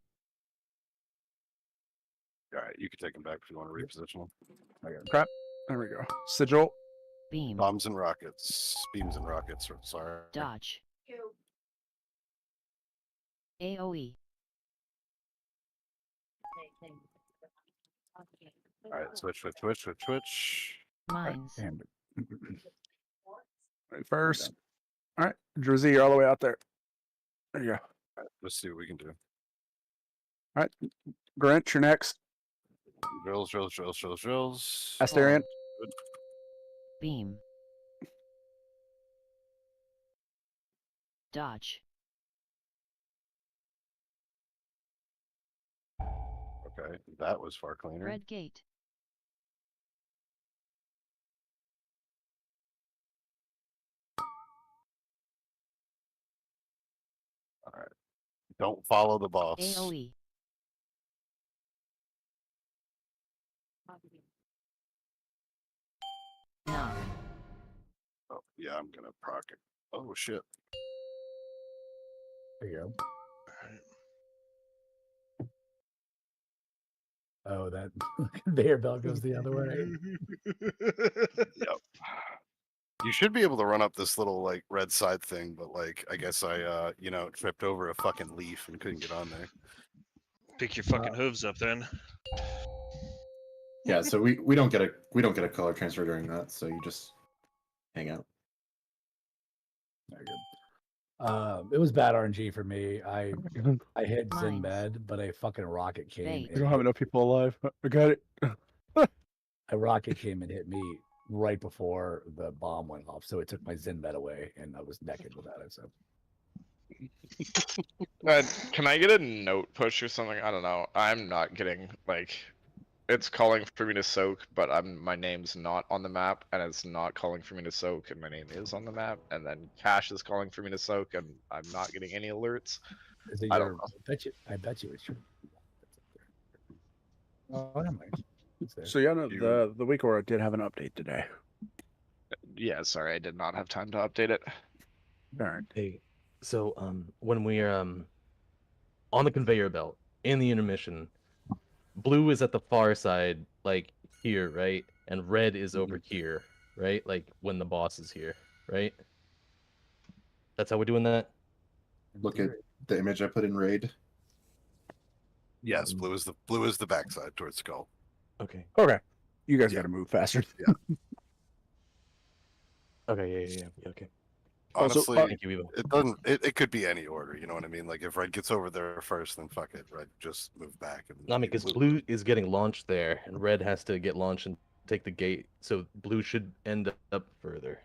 All right, you can take them back if you want to reposition them. I got crap. There we go. Sigil. Beam. Bombs and rockets. Beams and rockets. Sorry. Dodge. AoE. All right, switch, switch, switch, switch, switch. Mines. Right first. All right, Drizzy, you're all the way out there. There you go. All right, let's see what we can do. All right, Grinch, you're next. Drills. Asterion. Beam. Dodge. Okay, that was far cleaner. Red gate. All right. Don't follow the boss. AoE. Knock. Oh, yeah, I'm gonna proc it. Oh shit. There you go. Oh, that conveyor belt goes the other way. Yep. You should be able to run up this little like red side thing, but like I guess I tripped over a fucking leaf and couldn't get on there. Pick your fucking hooves up then. Yeah, so we don't get a color transfer during that, so you just hang out. Very good. It was bad RNG for me. I hit Zen Med, but a fucking rocket came. We don't have enough people alive. I got it. A rocket came and hit me right before the bomb went off, so it took my Zen Med away, and I was naked without it. So. Can I get a note push or something? I don't know. I'm not getting like, it's calling for me to soak, but my name's not on the map, and it's not calling for me to soak, and my name is on the map, and then Cash is calling for me to soak, and I'm not getting any alerts. Is it I don't know. I bet you it's true. Oh, never mind. It's there. So yeah, no, the week aura did have an update today. Yeah, sorry, I did not have time to update it. All right. Hey, so when we're on the conveyor belt in the intermission, blue is at the far side, like here, right? And red is over here, right? Like when the boss is here, right? That's how we're doing that? Look at the image I put in raid. Yes, blue is the backside towards skull. Okay. Okay. You guys got to move faster. Yeah. Okay, yeah, okay. Honestly, thank you, Evo. it doesn't. It could be any order. You know what I mean? Like if red gets over there first, then fuck it. Red just move back. And I mean, because blue is getting launched there, and red has to get launched and take the gate, so blue should end up further.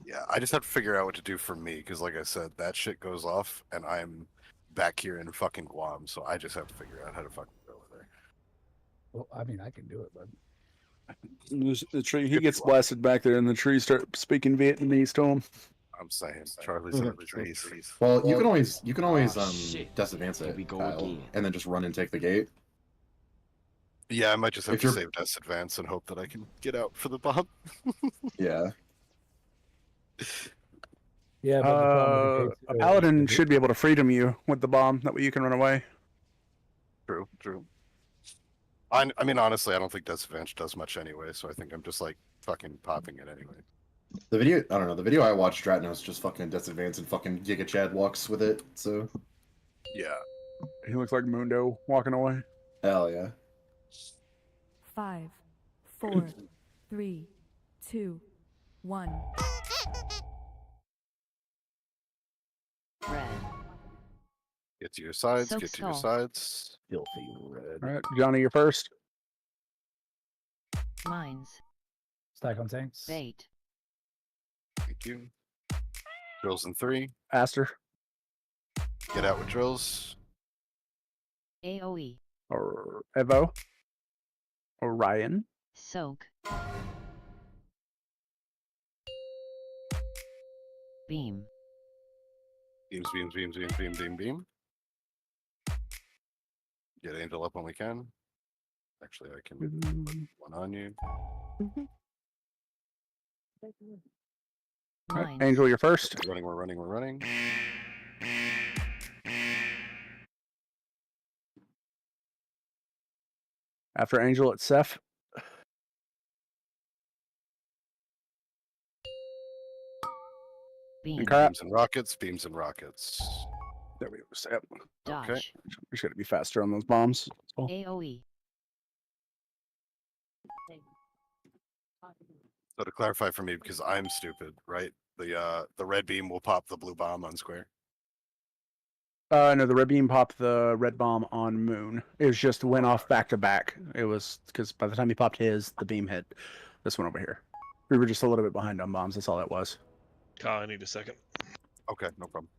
Yeah, I just have to figure out what to do for me because, like I said, that shit goes off, and I'm back here in fucking Guam, so I just have to figure out how to fucking go over there. Well, I mean, I can do it, but The tree, he gets blasted back there, and the trees start speaking Vietnamese to him. I'm saying Charlie's in the trees. Well, you can always shit. disadvance it, we go Kyle, again. and then just run and take the gate. Yeah, I might just have If to you're- save Death's Advance and hope that I can get out for the bomb. Yeah. Yeah, but the problem with the A paladin should be able to freedom you with the bomb. That way you can run away. True. I mean, honestly, I don't think Death's Advance does much anyway, so I think I'm just like fucking popping it anyway. The video, I don't know. The video I watched, Dratnos just fucking disadvance and fucking Giga Chad walks with it. So yeah, he looks like Mundo walking away. Hell yeah. 5, 4, 3, 2, 1. Red. Get to your sides. Soak Get to your skull. sides. Filthy red. All right, Johnny, you're first. Mines. Stack on tanks. Bait. Thank you. Drills in 3. Aster. Get out with drills. AoE. Or Evo. Orion. Soak. Beam. Beam. Get Angel up when we can. Actually, I can put one on you. All right, Angel, you're first. We're running. After Angel, it's Seth. Beam. Beams and rockets. There we go, Seth. Dodge. Okay. We just got to be faster on those bombs. Oh. AoE. So to clarify for me, because I'm stupid, right? The red beam will pop the blue bomb on square. No, the red beam popped the red bomb on Moon. It was just went off back to back. It was because by the time he popped his, the beam hit this one over here. We were just a little bit behind on bombs. That's all it was. Kyle, I need a second. Okay, no problem.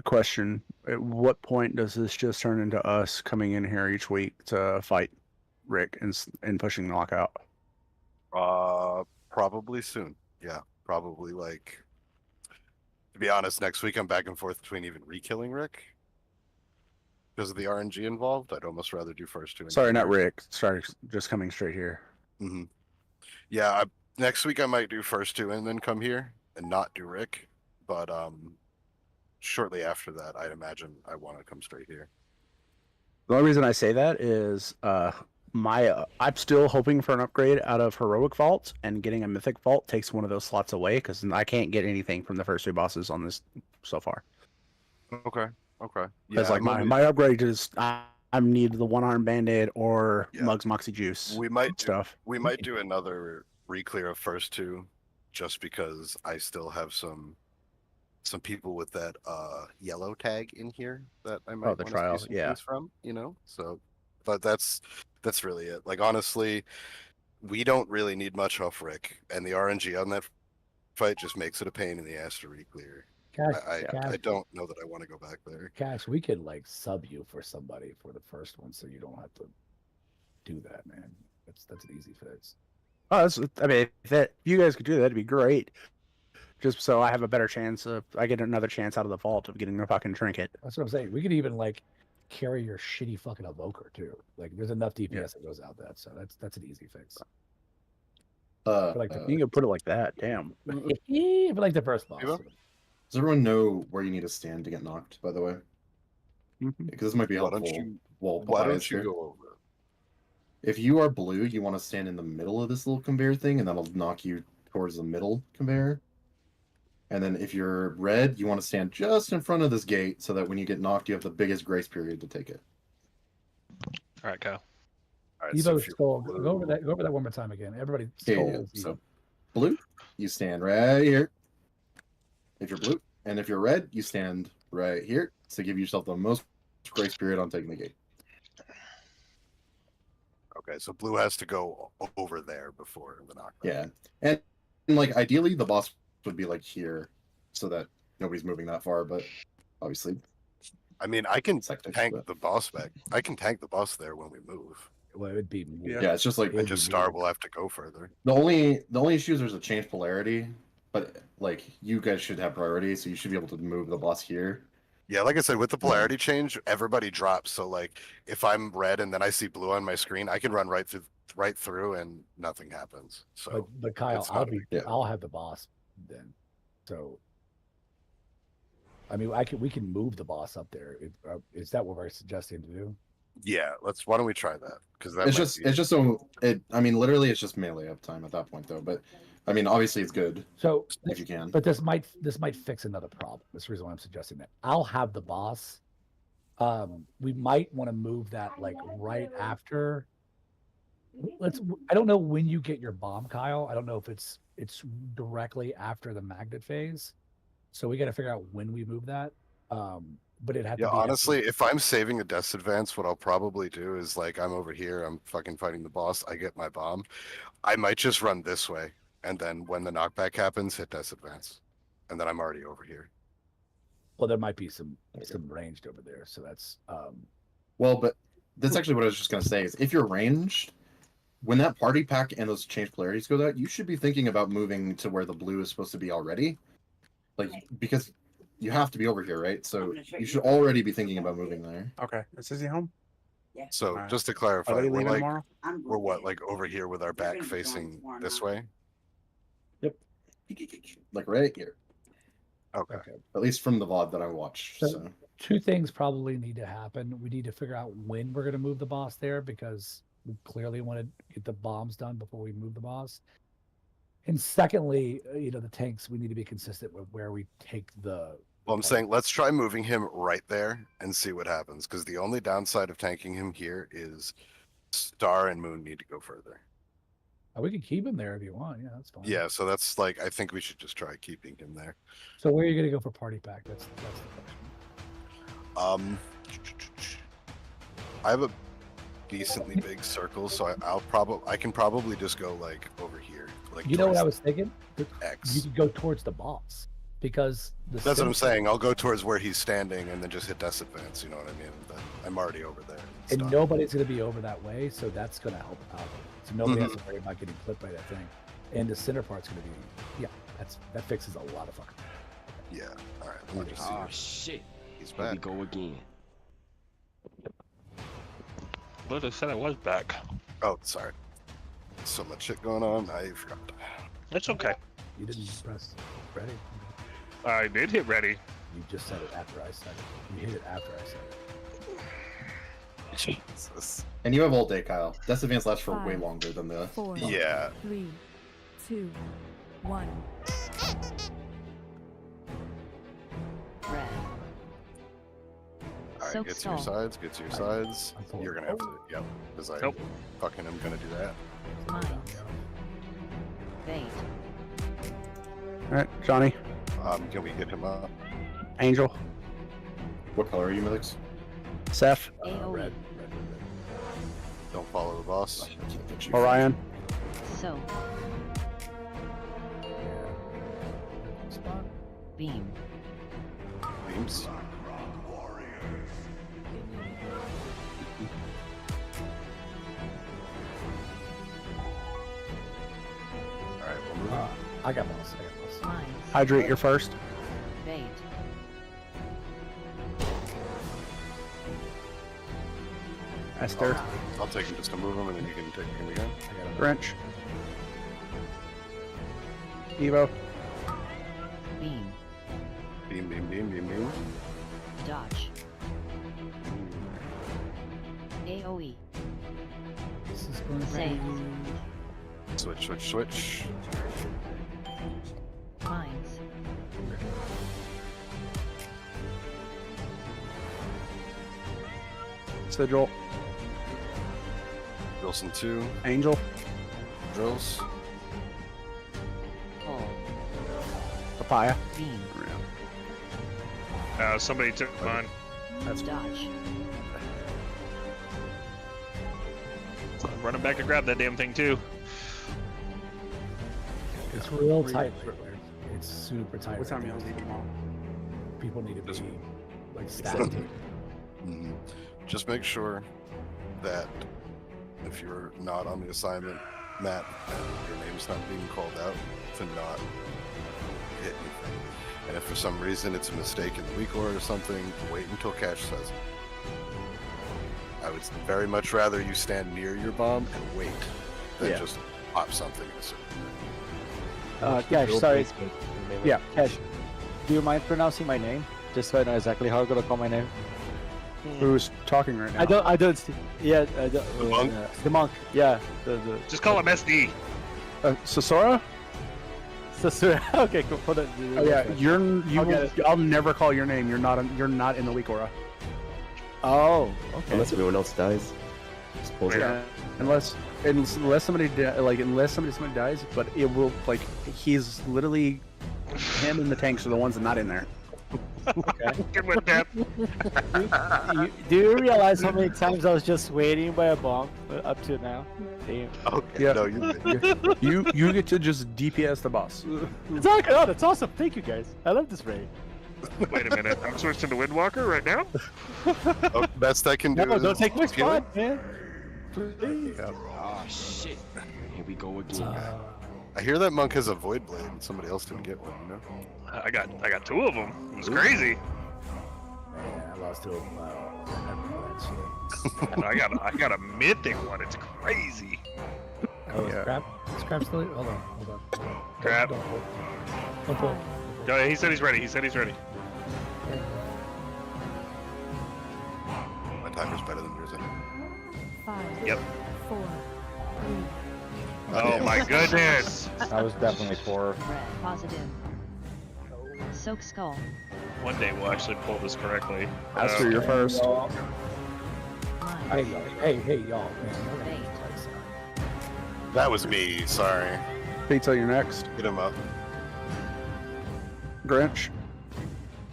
Question: at what point does this just turn into us coming in here each week to fight Rick and pushing knockout? Probably soon. Yeah, probably like. To be honest, next week I'm back and forth between even re-killing Rick because of the RNG involved. I'd almost rather do first two. Sorry, not Rick. Sorry, just coming straight here. Mm-hmm. Yeah, next week I might do first two and then come here and not do Rick. But shortly after that, I'd imagine I want to come straight here. The only reason I say that is I'm still hoping for an upgrade out of Heroic Vault, and getting a Mythic Vault takes one of those slots away because I can't get anything from the first two bosses on this so far. Okay. Because my upgrade is I need the one arm bandit or Mug's Moxie Juice. We might do another re-clear of first two, just because I still have some people with that yellow tag in here that I might the want trial, to see some things from, So, but that's really it. Like honestly, we don't really need much off Rick, and the RNG on that fight just makes it a pain in the ass to re-clear. I don't know that I want to go back there. Cash, we could like sub you for somebody for the first one, so you don't have to do that, man. That's an easy fix. Oh, if you guys could do that, it'd be great. Just so I have a better chance I get another chance out of the vault of getting a fucking trinket. That's what I'm saying. We could even like carry your shitty fucking evoker too. Like there's enough DPS that goes out that, so that's an easy fix. You can put it like that. Damn. But like the first boss. Does everyone know where you need to stand to get knocked? By the way, because this might be helpful. Why don't you go over? If you are blue, you want to stand in the middle of this little conveyor thing, and that'll knock you towards the middle conveyor. And then if you're red, you want to stand just in front of this gate so that when you get knocked, you have the biggest grace period to take it. All right, Kyle. All right, Evo skull. Go over that one more time again. Everybody skull. So blue, you stand right here. If you're blue, and if you're red, you stand right here to give yourself the most grace period on taking the gate. Okay, so blue has to go over there before the knockback. Yeah, and like ideally, the boss would be like here, so that nobody's moving that far. But obviously, I mean, I can tank the boss back. I can tank the boss there when we move. Well, it would be yeah. It's just like Star will have to go further. The only issue is there's a change polarity, but like you guys should have priority, so you should be able to move the boss here. Yeah, like I said, with the polarity change, everybody drops. So like, if I'm red and then I see blue on my screen, I can run right through, and nothing happens. So, but Kyle, I'll have the boss then. So, I mean, we can move the boss up there. Is that what we're suggesting to do? Yeah, why don't we try that? Because it's just so it. I mean, literally, it's just melee uptime at that point, though. But I mean, obviously, it's good. So if you can, but this might fix another problem. That's the reason why I'm suggesting that. I'll have the boss. We might want to move that like right after. I don't know when you get your bomb, Kyle. I don't know if it's directly after the magnet phase. So we got to figure out when we move that. But it had to be honestly, if I'm saving a death advance, what I'll probably do is like I'm over here, I'm fucking fighting the boss, I get my bomb. I might just run this way, and then when the knockback happens, hit death advance. And then I'm already over here. Well, there might be some ranged over there, so that's well, but that's actually what I was just gonna say is if you're ranged, when that party pack and those change polarities go out, you should be thinking about moving to where the blue is supposed to be already. Like because you have to be over here, right? So you should already be thinking about moving there. Okay. Is he home? So just to clarify, we're what, like over here with our back facing this way? Yep. Like right here. Okay. At least from the VOD that I watched. So two things probably need to happen. We need to figure out when we're going to move the boss there because we clearly want to get the bombs done before we move the boss. And secondly, the tanks, we need to be consistent with where we take the. Well, I'm saying let's try moving him right there and see what happens. Because the only downside of tanking him here is Star and Moon need to go further. Oh, we can keep him there if you want. Yeah, that's fine. Yeah, so that's like I think we should just try keeping him there. So where are you gonna go for party pack? That's the question. I have a decently big circle, so I can probably just go like over here. Like You know what towards I was thinking? X. You could go towards the boss because That's what I'm saying. I'll go towards where he's standing and then just hit Death Advance. You know what I mean? But I'm already over there. And nobody's going to be over that way, so that's going to help out. So nobody has to worry about getting clipped by that thing. And the center part's going to be, that fixes a lot of fucking. Yeah. All right. Let me just see. Oh shit. He's Here we back. go again. But I said I was back. Oh, sorry. So much shit going on. I forgot. That's okay. You didn't press ready. I did hit ready. You just said it after I said it. You hit it after I said it. Jesus. And you have all day, Kyle. Death Advance lasts for way 5, longer than the. 4, Yeah. 3, 2, 1. Red. Alright, Soak get to your stall. sides, get to your sides. You're gonna have to, yep, because I fucking am gonna do that. Mines. Bait. All right, Johnny, Can we hit him up? Angel, What color are you, Mythics? Seth, AoE. Don't follow the boss. Orion, So. Beam. Beams. Alright, we'll move. I got boss. Mines. Hydrate, you're first. Bait. Esther, I'll take him just to move him, and then you can take him again. Wrench, Evo, Beam. Beam, beam, beam, beam, beam. Dodge. AoE. This is going to Save. Switch, switch, switch. Mines. Sigil, Wilson 2. Angel, Drills. Pull. Papaya, Beam. Somebody took mine. That's Dodge. I'm running back to grab that damn thing too. It's real tight right there. It's super tight. What time right you now. leave tomorrow? People need to be like stacked. Mhm. Just make sure that if you're not on the assignment, Matt, and your name's not being called out, to not hit anything. And if for some reason it's a mistake in the week or something, wait until Cash says it. I would very much rather you stand near your bomb and wait than just pop something in a certain Cash, sorry. Yeah, Cash. Do you mind pronouncing my name? Just so I know exactly how I'm gonna call my name. who's talking right now? I don't see. Yeah, I don't, The monk? the monk. Yeah, Just call him SD. Sasora? Okay, cool. Hold on. Oh yeah, I'll get it. I'll never call your name. You're not in the weak aura. Oh, okay. Unless everyone else dies. Suppose Yeah, unless somebody unless somebody dies, but it will he's literally him and the tanks are the ones that are not in there. Okay. Good with that. Do you realize how many times I was just waiting by a bomb up to now? Damn. Okay, Yeah. no, You get to just DPS the boss. It's all good. That's awesome. Thank you guys. I love this raid. Wait a minute. I'm switching to Windwalker right now. Oh, best I can do No, is don't take my healing. spot, man. Please. Oh shit. Here we go again. I hear that monk has a void blade and somebody else didn't get one, you know? I got two of them. It was crazy. Man, I lost to him. I got a mythic one. It's crazy. Oh, is Crab? Is Crab still? Hold on. Crab. Don't pull. Yeah, he said he's ready. My timer's better than yours, I think. 5, Yep. 4, 3. Oh my goodness. That was definitely 4. Red. Positive. Soak skull. One day we'll actually pull this correctly. Esther, you're first. Hey, y'all. Man, Bait. That was me. Sorry. Pizza, you're next. Get him up. Grinch.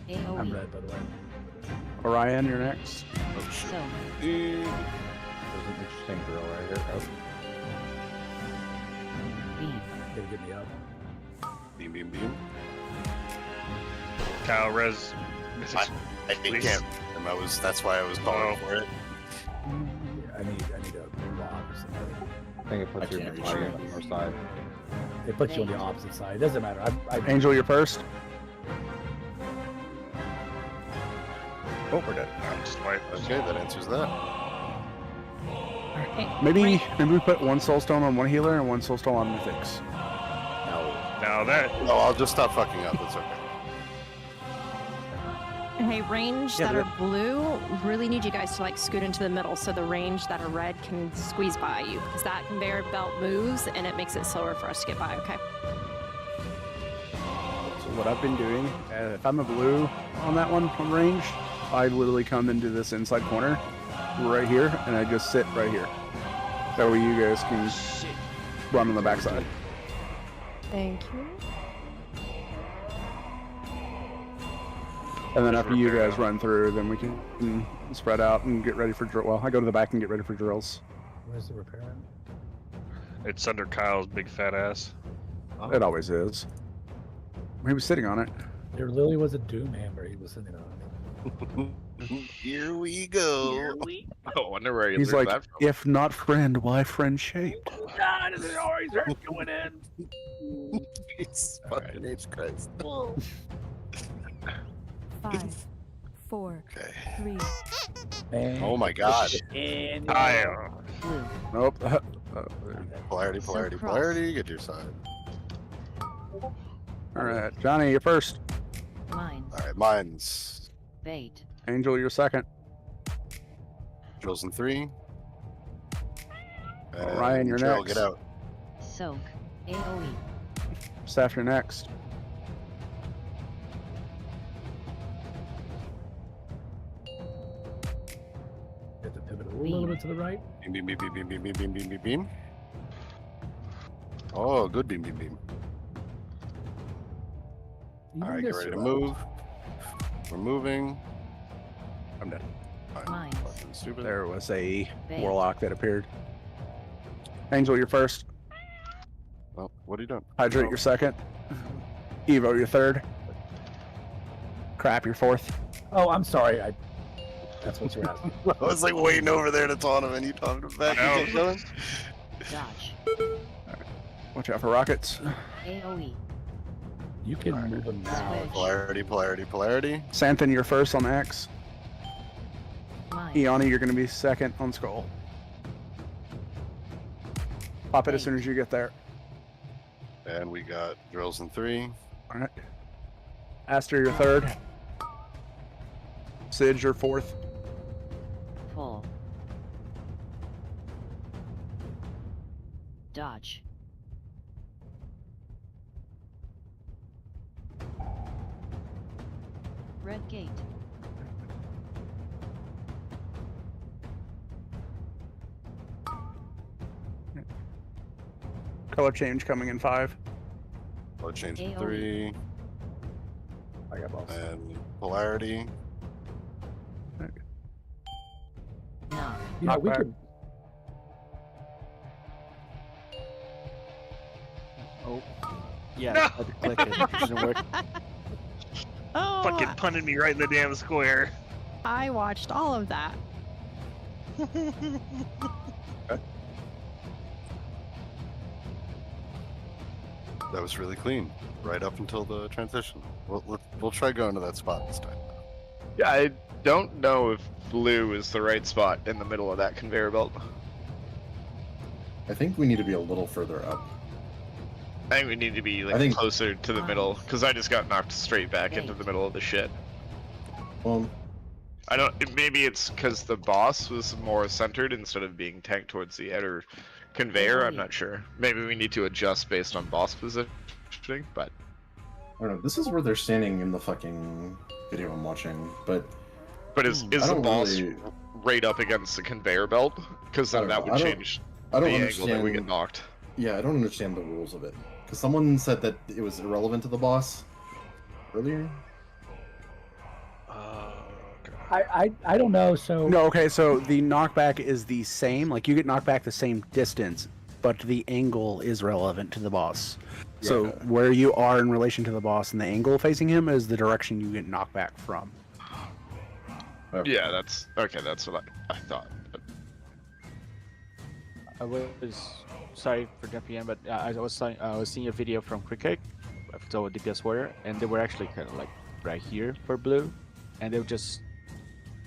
I'm red, by the way. Orion, you're next. Oh shit. There's an interesting girl right here. Oh. Gotta get me up. Beam, beam, beam. Kyle, res. I Please. can't. And that's why I was calling for it. I need a block or something. I think it puts you can't reach on you. the first side. It puts you on the opposite side. It doesn't matter. Angel, you're first. Oh, we're dead. Okay, that answers that. Maybe we put one soul stone on one healer and one soul stone on mythics. No, I'll just stop fucking up. It's okay. Hey, range that are blue, really need you guys to like scoot into the middle so the range that are red can squeeze by you because that conveyor belt moves and it makes it slower for us to get by, okay? So what I've been doing, if I'm a blue on that one on range, I literally come into this inside corner right here and I just sit right here. That way you guys can run on the backside. Thank you. And then after you guys run through, then we can spread out and get ready for drill. Well, I go to the back and get ready for drills. Where's the repair at? It's under Kyle's big fat ass. It always is. He was sitting on it. There literally was a doom hammer he was sitting on. Here we go. I wonder where He's like, if not friend, why friend shaped? God, it always hurts going in. It's fucking H Christ. 5, 4, 3. Oh my god. Nope. Polarity, get your side. Alright, Johnny, you're first. Mine. Alright, mine's Bait. Angel, you're second. Drills in 3. Ryan, you're Drill, next. Get out. Soak. AoE. Saf, you're next. Get the pivot a little bit to the right. Beam, beam, beam, beam, beam, beam, beam, beam, beam, beam. Oh, good beam, beam, beam. Alright, get ready to move. We're moving. I'm dead. Mine. Stupid. There was a warlock that appeared. Angel, you're first. Well, what are you doing? Hydrate, you're second. Evo, you're third. Crap, you're fourth. Oh, I'm sorry. That's what you're asking. I was like waiting over there to taunt him and you taunted him back. No. You kept going? Dodge. Watch out for rockets. AoE. You can move them now. Polarity. Santhan, you're first on X. Mine. Iani, you're going to be second on Skull. Pop it as soon as you get there. And we got drills in 3. Alright. Aster, you're third. Sid, you're fourth. Full. Dodge. Red gate. Color change coming in 5. Color change in AoE. 3. I got both. And polarity. No. Yeah, we could. Oh. Yeah, No! I had to click it. It didn't work. Oh, Fucking punted me right in the damn square. I watched all of that. That was really clean. Right up until the transition. We'll try going to that spot this time. Yeah, I don't know if blue is the right spot in the middle of that conveyor belt. I think we need to be a little further up. I think we need to be like closer to the middle, because I just got knocked straight back into the middle of the shit. Well, I don't. Maybe it's because the boss was more centered instead of being tanked towards the outer conveyor. I'm not sure. Maybe we need to adjust based on boss positioning, but I don't know. This is where they're standing in the fucking video I'm watching, but is the boss right up against the conveyor belt? Because then that would change the angle that we get knocked. Yeah, I don't understand the rules of it. Because someone said that it was irrelevant to the boss earlier. I don't know. So No, okay, so the knockback is the same. Like you get knocked back the same distance, but the angle is relevant to the boss. So Yeah. where you are in relation to the boss and the angle facing him is the direction you get knocked back from. Yeah, that's okay. That's what I thought. But... I was sorry for jumping in, but I was seeing a video from Cricket, so DPS Warrior, and they were actually kind of like right here for blue, and they would just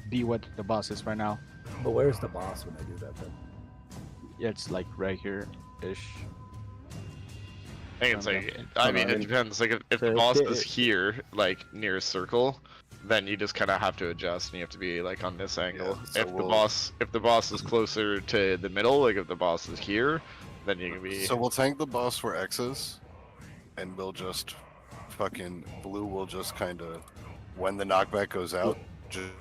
be what the boss is right now. But where's the boss when they do that then? Yeah, it's like right here ish. I think it's like, I mean, it depends. Like, if the boss is here, like near a circle, then you just kind of have to adjust, and you have to be like on this angle. so If the boss is closer to the middle, like if the boss is here, then you can be. So we'll tank the boss where X is, and we'll just fucking blue will just kind of when the knockback goes out, just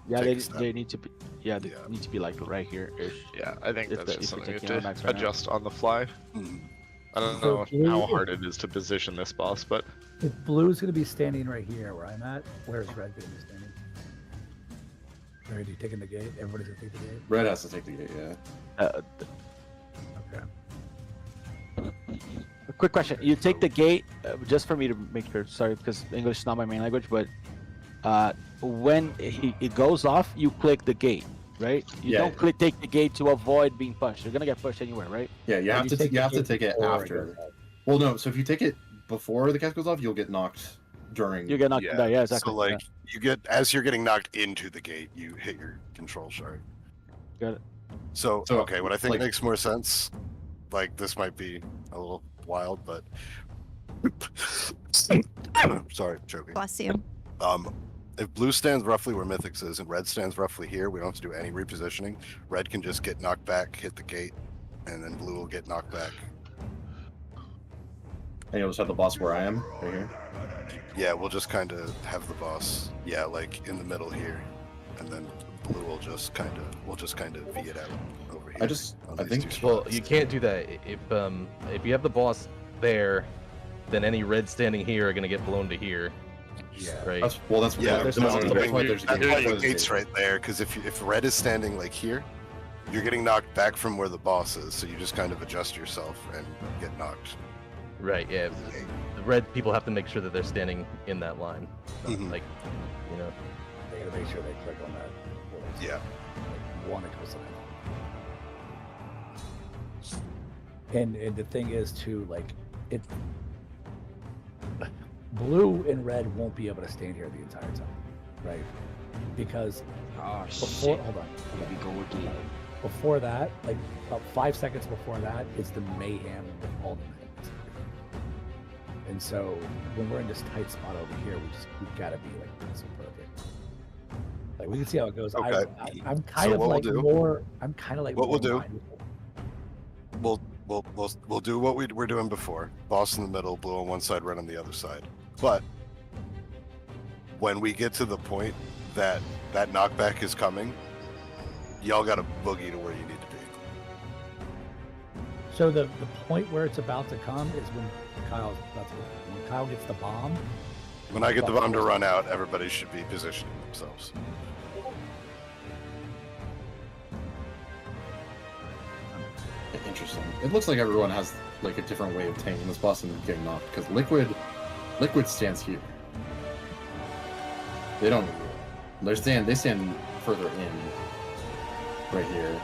yeah, they need to be. Yeah, they need to be like right here ish. Yeah, I think that's just something you have to right adjust on the fly. I don't know how hard it is to position this boss, but If blue's gonna be standing right here where I'm at, where's red gonna be standing? Are you taking the gate? Everybody's gonna take the gate? Red has to take the gate, yeah. Okay. A quick question: you take the gate just for me to make sure. Sorry, because English is not my main language, but when it goes off, you click the gate, right? You don't take the gate to avoid being pushed. You're gonna get pushed anywhere, right? Yeah, you have to take it after. Well, no. So if you take it before the cast goes off, you'll get knocked during. You get knocked. Yeah, exactly. So like you get as you're getting knocked into the gate, you hit your control shard. Got it. So okay, what I think makes more sense, like this might be a little wild, but sorry, choking. Bless you. If blue stands roughly where Mythic's is and red stands roughly here, we don't have to do any repositioning. Red can just get knocked back, hit the gate, and then blue will get knocked back. And you'll just have the boss where I am, right here. Yeah, we'll just kind of have the boss, yeah, like in the middle here, and then blue will just kind of V it out over here. I think. Well, you can't do that if you have the boss there, then any red standing here are gonna get blown to here. Yeah. Right. That's there's a gates right there, because if red is standing like here, you're getting knocked back from where the boss is, so you just kind of adjust yourself and get knocked. Right. Yeah. The red people have to make sure that they're standing in that line. Not like, you know. They gotta make sure they click on that. Yeah. Like, one equals another. And the thing is too, like it. Blue and red won't be able to stand here the entire time, right? Because hold on. Here we go again. Before that, like about 5 seconds before that, is the mayhem with all the enemies. And so when we're in this tight spot over here, we gotta be like pencil perfect. Like we can see how it goes. Okay. I'm kind of like more. I'm kind of like what more we'll do. We'll do what we were doing before. Boss in the middle, blue on one side, red on the other side. But when we get to the point that knockback is coming, y'all got to boogie to where you need to be. So the point where it's about to come is when Kyle gets the bomb. When I get the bomb to run out, everybody should be positioning themselves. Interesting. It looks like everyone has like a different way of tanking this boss and getting knocked. Because liquid stands here. They don't. They stand further in. Right here.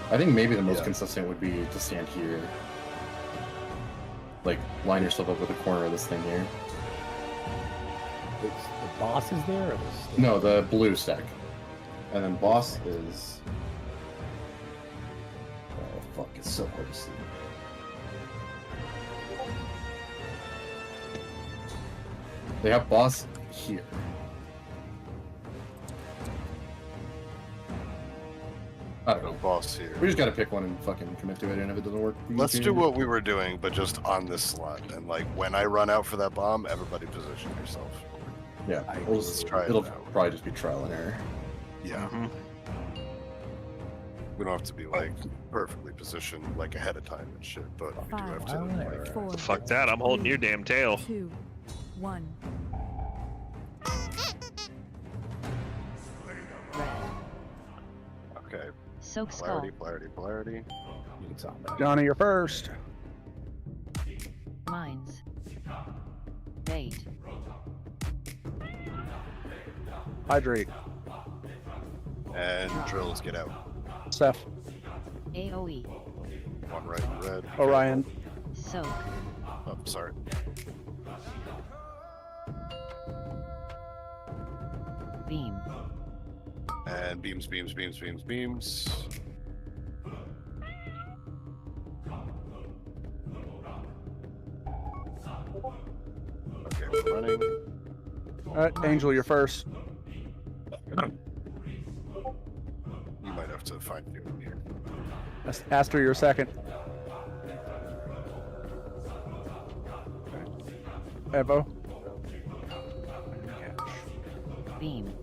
I think maybe the most consistent would be to stand here. Like line yourself up with the corner of this thing here. The boss is there, or no, the blue stack. And then boss is... Oh, fuck, it's so hard to see. They have boss here. I don't know. Boss here. We just gotta pick one and fucking commit to it, and if it doesn't work... Let's do what we were doing, but just on this slot. And like, when I run out for that bomb, everybody position yourself. Yeah, let's try it it'll out. probably just be trial and error. Yeah. We don't have to be like perfectly positioned like ahead of time and shit, but we do have to like. Four, Fuck that! I'm holding your damn tail. 2, 1. Okay. Soak skull. Polarity. Johnny, you're first. Mines. Bait. Hydrate. And drills get out. Seth. AoE. One right and red. Orion. Soak. Oh, sorry. Beam. And beams. Okay, we're running. Alright, Angel, you're first. You might have to find you in here. Aster, you're second. Evo. Beam.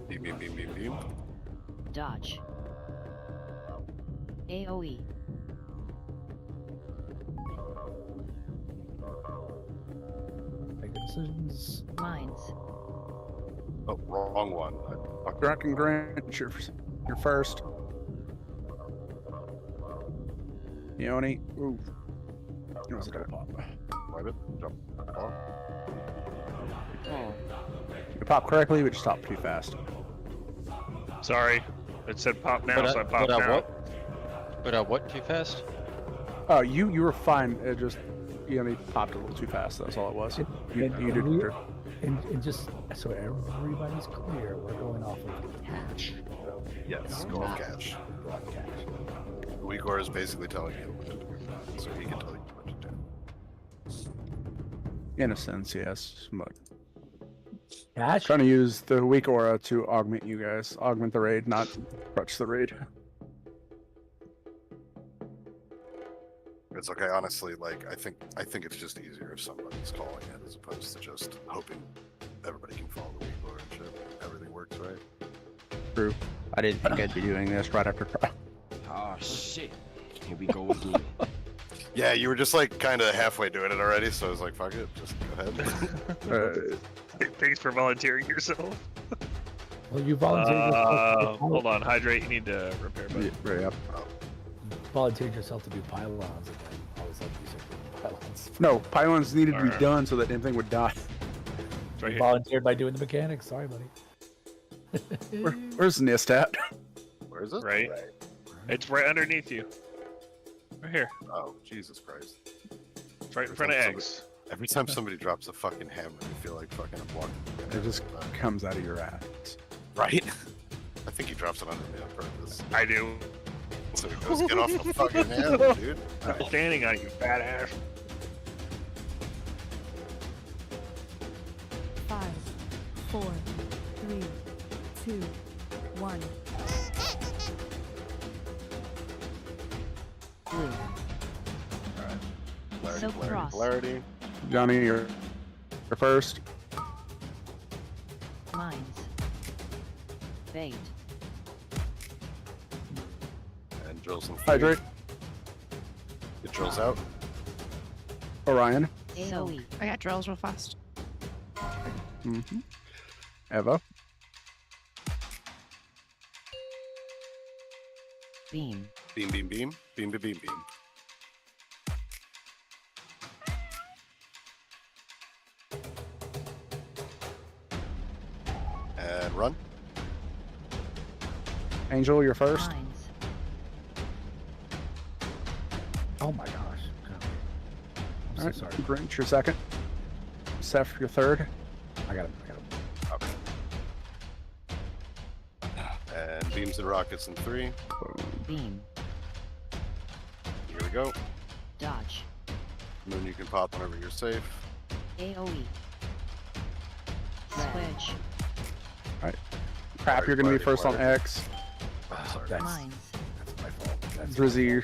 Beam. Dodge. AoE. Make decisions. Mines. Oh, wrong one. Drunken Grinch, you're first. Yoni. Ooh. It was a double pop. Jump. Oh. You pop correctly, but just pop too fast. Sorry, it said pop now, so I popped now. What too fast? Oh, you were fine. It just Yoni popped a little too fast. That's all it was. You did. And just so everybody's clear, we're going off of cash. Yes, go off cash. Weekor is basically telling you what to do, so he can tell you what to do. In a sense, yes. But Cash? Trying to use the weak aura to augment you guys. Augment the raid, not crutch the raid. It's okay, honestly, like I think it's just easier if somebody's calling it as opposed to just hoping everybody can follow the Weekor and shit. Everything works right. True. I didn't think I'd be doing this right after trial. Oh shit. Here we go again. Yeah, you were just like kind of halfway doing it already, so I was like, fuck it, just go ahead. Thanks for volunteering yourself. Well, you volunteered yourself. Hold on, hydrate. You need to repair. Buddy. Yeah. Volunteered yourself to do pylons again. I was like, these are pylons. No, pylons needed to be done so that anything would die. Right here. Volunteered by doing the mechanics. Sorry, buddy. Where's Nist at? Where is it? Right. It's right underneath you. Right here. Oh, Jesus Christ. It's right in front of eggs. Every time somebody drops a fucking hammer, you feel like fucking a block. It just comes out of your ass. Right? I think he drops it under me on purpose. I do. So he goes, get off the fucking hammer, dude. I'm standing on it, you fat ass. 5, 4, 3, 2, 1. Blue. Polarity. Johnny, you're first. Mines. Bait. And drills and Hydrate. It drills out. Orion. AoE. I got drills real fast. Mm-hmm. Eva. Beam. Beam. Beam to beam. And run. Angel, you're first. Mines. Oh my gosh. I'm All right, so sorry. Grinch, you're second. Seth, you're third. I got him. And beams and rockets in 3. Beam. Here we go. Dodge. And then you can pop whenever you're safe. AoE. Switch. Alright. Crap, you're gonna be first on X. Mines. That's my fault. That's Drizzy,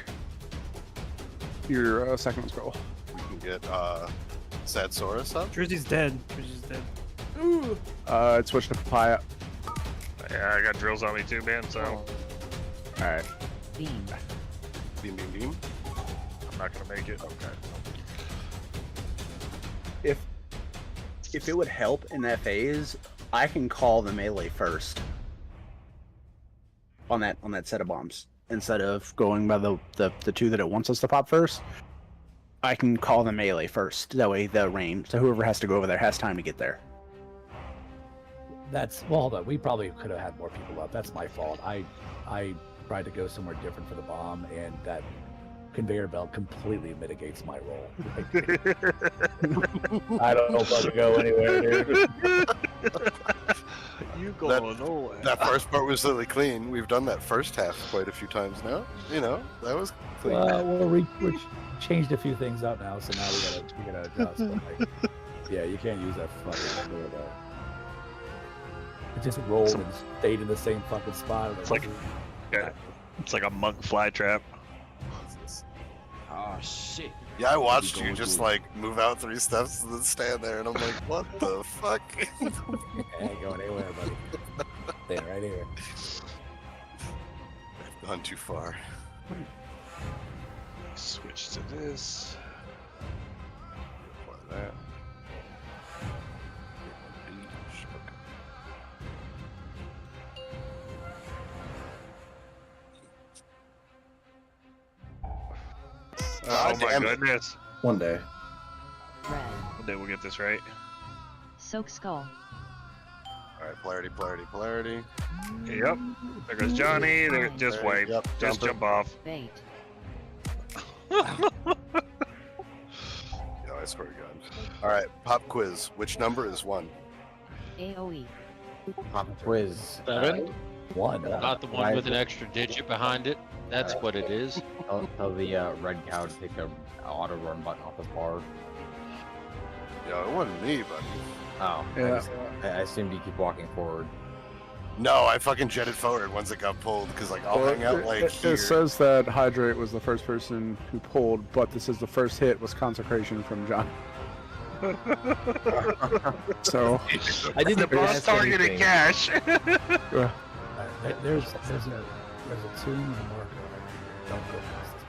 your second one's goal. We can get Sadsaurus up. Drizzy's dead. It switched to Papaya. Yeah, I got drills on me too, man. So. All right. Beam. Beam, beam, beam. I'm not gonna make it. Okay. If it would help in that phase, I can call the melee first on that set of bombs instead of going by the two that it wants us to pop first. I can call the melee first. That way, the range. So whoever has to go over there has time to get there. Well, hold on. We probably could have had more people up. That's my fault. I tried to go somewhere different for the bomb, and that conveyor belt completely mitigates my role. I don't know if I can go anywhere, dude. You going nowhere. That first part was really clean. We've done that first half quite a few times now. You know, that was clean. Well, we changed a few things up now, so now we gotta adjust. But like, yeah, you can't use that fucking door though. It just rolled and stayed in the same fucking spot. It's like, yeah, it's like a monk fly trap. Oh shit. Yeah, I watched you just like move out 3 steps and then stand there, and I'm like, what the fuck? I ain't going anywhere, buddy. Staying right here. I've gone too far. Switch to this. Apply that. Oh my goodness. One day. Red. One day we'll get this right. Soak skull. Alright, polarity, polarity, polarity. Yep. There goes Johnny. There, just wait. Yep, just jump off. Bait. Yeah, I swear to God. Alright, pop quiz. Which number is 1? AoE. Pop quiz. 7. 1. Not the one with an extra digit behind it. That's what it is. Tell the red cow to take the auto run button off the bar. Yo, it wasn't me, buddy. Oh, Yeah. I assumed you keep walking forward. No, I fucking jetted forward once it got pulled, because like I'll hang out like here. It says that Hydrate was the first person who pulled, but this is the first hit was Consecration from John. So I did the boss targeted cash. There's a tomb and a marker. Don't go past this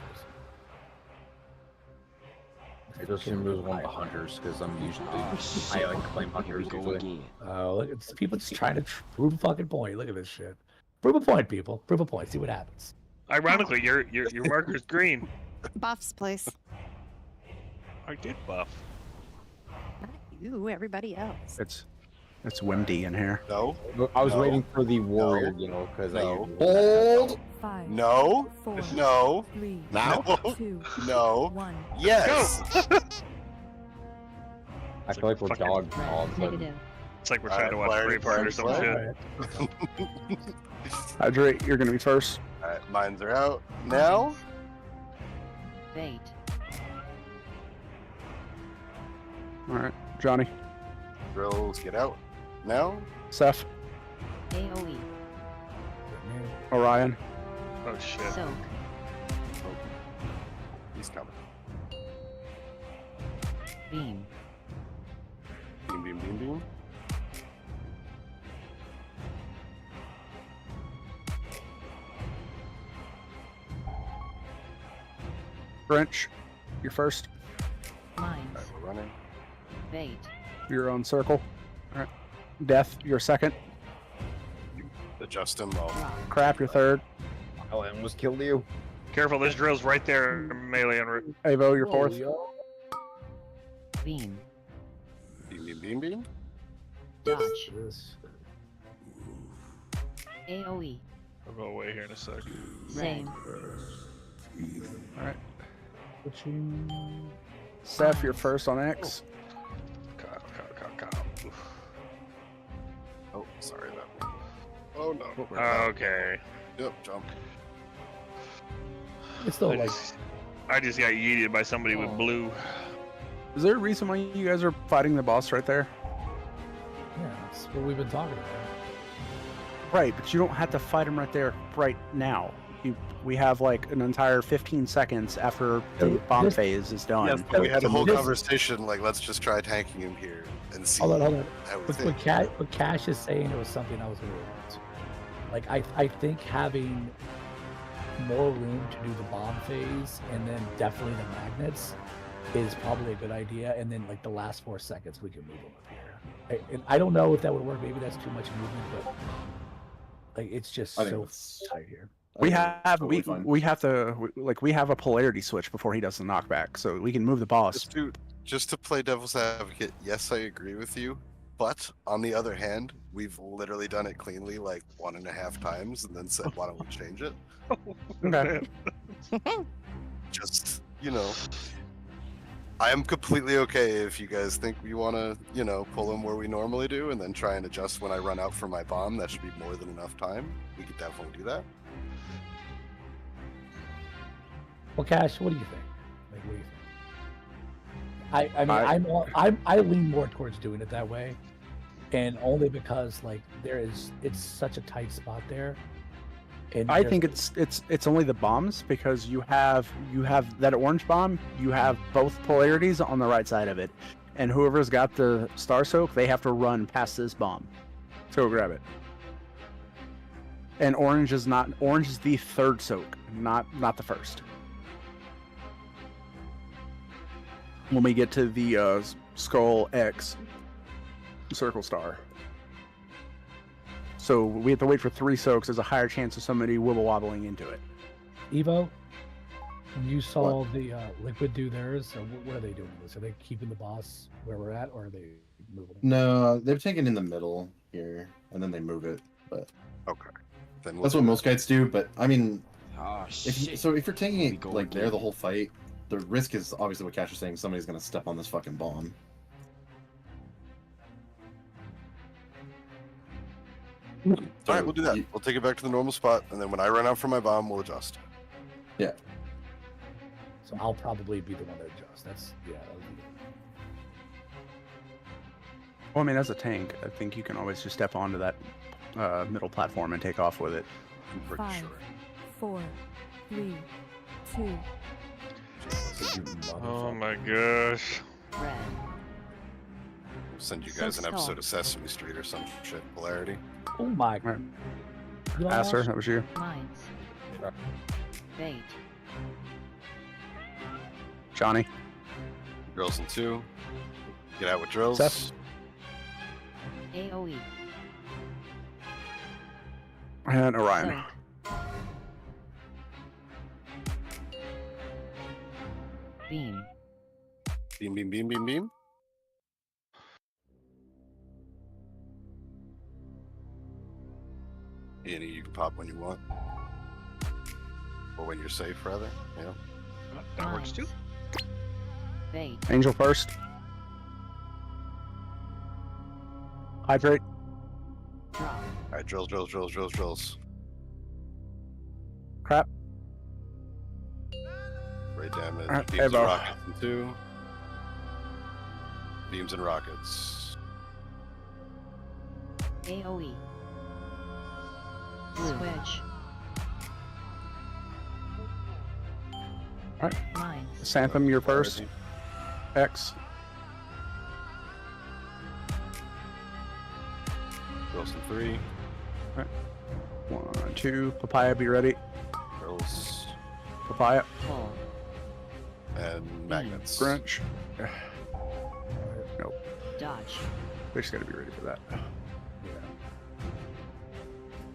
person. I just move one of the hunters because I'm usually I like to claim hunters usually. Oh, look, it's people just trying to prove a fucking point. Look at this shit. Prove a point, people. Prove a point. See what happens. Ironically, your marker's green. Buffs, please. I did buff. Not you, everybody else. It's windy in here. No. I was No. waiting for the warrior, you know, because No. I Hold. 5, No. 4, No. 3, Now. 2, No. 1. Yes. I feel like we're dogs. Negative. It's like we're trying to watch Braveheart or some shit. Hydrate, you're gonna be first. Alright, mines are out. Now? Bait. Alright, Johnny. Drills, get out. Now? Seth. AoE. Orion. Oh shit. Soak. He's coming. Beam. Beam, beam, beam, beam. French, you're first. Mines. Alright, we're running. Bait. You're on circle. Alright. Death, you're second. Adjust him. Well, Crap, you're third. I almost killed you. Careful, there's drills right there. Melee en route. Avo, you're fourth. Beam. beam, beam, beam, beam. Dodge. AoE. I'll go away here in a sec. Same. Alright. Seth, you're first on X. Oh, sorry, that one. Oh no. Okay. Yep, jump. It's still like. I just got yeeted by somebody with blue. Is there a reason why you guys are fighting the boss right there? Yeah, that's what we've been talking about. Right, but you don't have to fight him right there, right now. We have like an entire 15 seconds after the bomb phase is done. Yes, we had a whole conversation like, let's just try tanking him here and see. Hold on. how we What think. Cash is saying, it was something I was going to Like I think having more room to do the bomb phase and then definitely the magnets is probably a good idea. And then like the last 4 seconds we can move them up here. And I don't know if that would work. Maybe that's too much movement, but like it's just so tight here. We have we have a polarity switch before he does the knockback, so we can move the boss. Just to play devil's advocate, yes, I agree with you. But on the other hand, we've literally done it cleanly like 1.5 times, and then said, "Why don't we change it?" Okay. Just I am completely okay if you guys think we want to, pull them where we normally do, and then try and adjust when I run out for my bomb. That should be more than enough time. We could definitely do that. Well, Cash, what do you think? Like, what do you think? I lean more towards doing it that way, and only because like it's such a tight spot there. And I think it's only the bombs, because you have that orange bomb. You have both polarities on the right side of it, and whoever's got the star soak, they have to run past this bomb to go grab it. And orange is the third soak, not the first. When we get to the skull X circle star. So we have to wait for 3 soaks. There's a higher chance of somebody wibble wobbling into it. Evo, when you saw the Liquid do theirs, or what are they doing with this? Are they keeping the boss where we're at, or are they moving it? No, they're taking in the middle here, and then they move it. But okay, then that's what most guides do. But I mean, shit. if you're taking it like there the whole fight, the risk is obviously what Cash is saying. Somebody's gonna step on this fucking bomb. All right, we'll do that. We'll take it back to the normal spot, and then when I run out for my bomb, we'll adjust. Yeah. So I'll probably be the one to adjust. That'll be good. Well, I mean, as a tank, I think you can always just step onto that middle platform and take off with it. I'm pretty 5, sure. 4, 3, 2. Oh my gosh. Red. We'll send you guys an episode of Sesame Street or some shit. Polarity. Oh my god. Aster, that was you. Mines. Bait. Johnny. Drills in 2. Get out with drills. Seth. AoE. And Orion. Beam. Beam, beam, beam, beam, beam. Any you can pop when you want. Or when you're safe, rather. Yeah. That works too. Bait. Angel first. Hydrate. Drop. Alright, drills, drills, drills, drills, drills. Crap. Ray damage. Alright, Beams and Evo. rockets in 2. Beams and rockets. AoE. Switch. Alright. Mines. Santham, you're first. X. Drills in 3. Alright. 1, 2. Papaya, be ready. Drills. Papaya. Pull. And magnets. Crunch. Nope. Dodge. We just gotta be ready for that.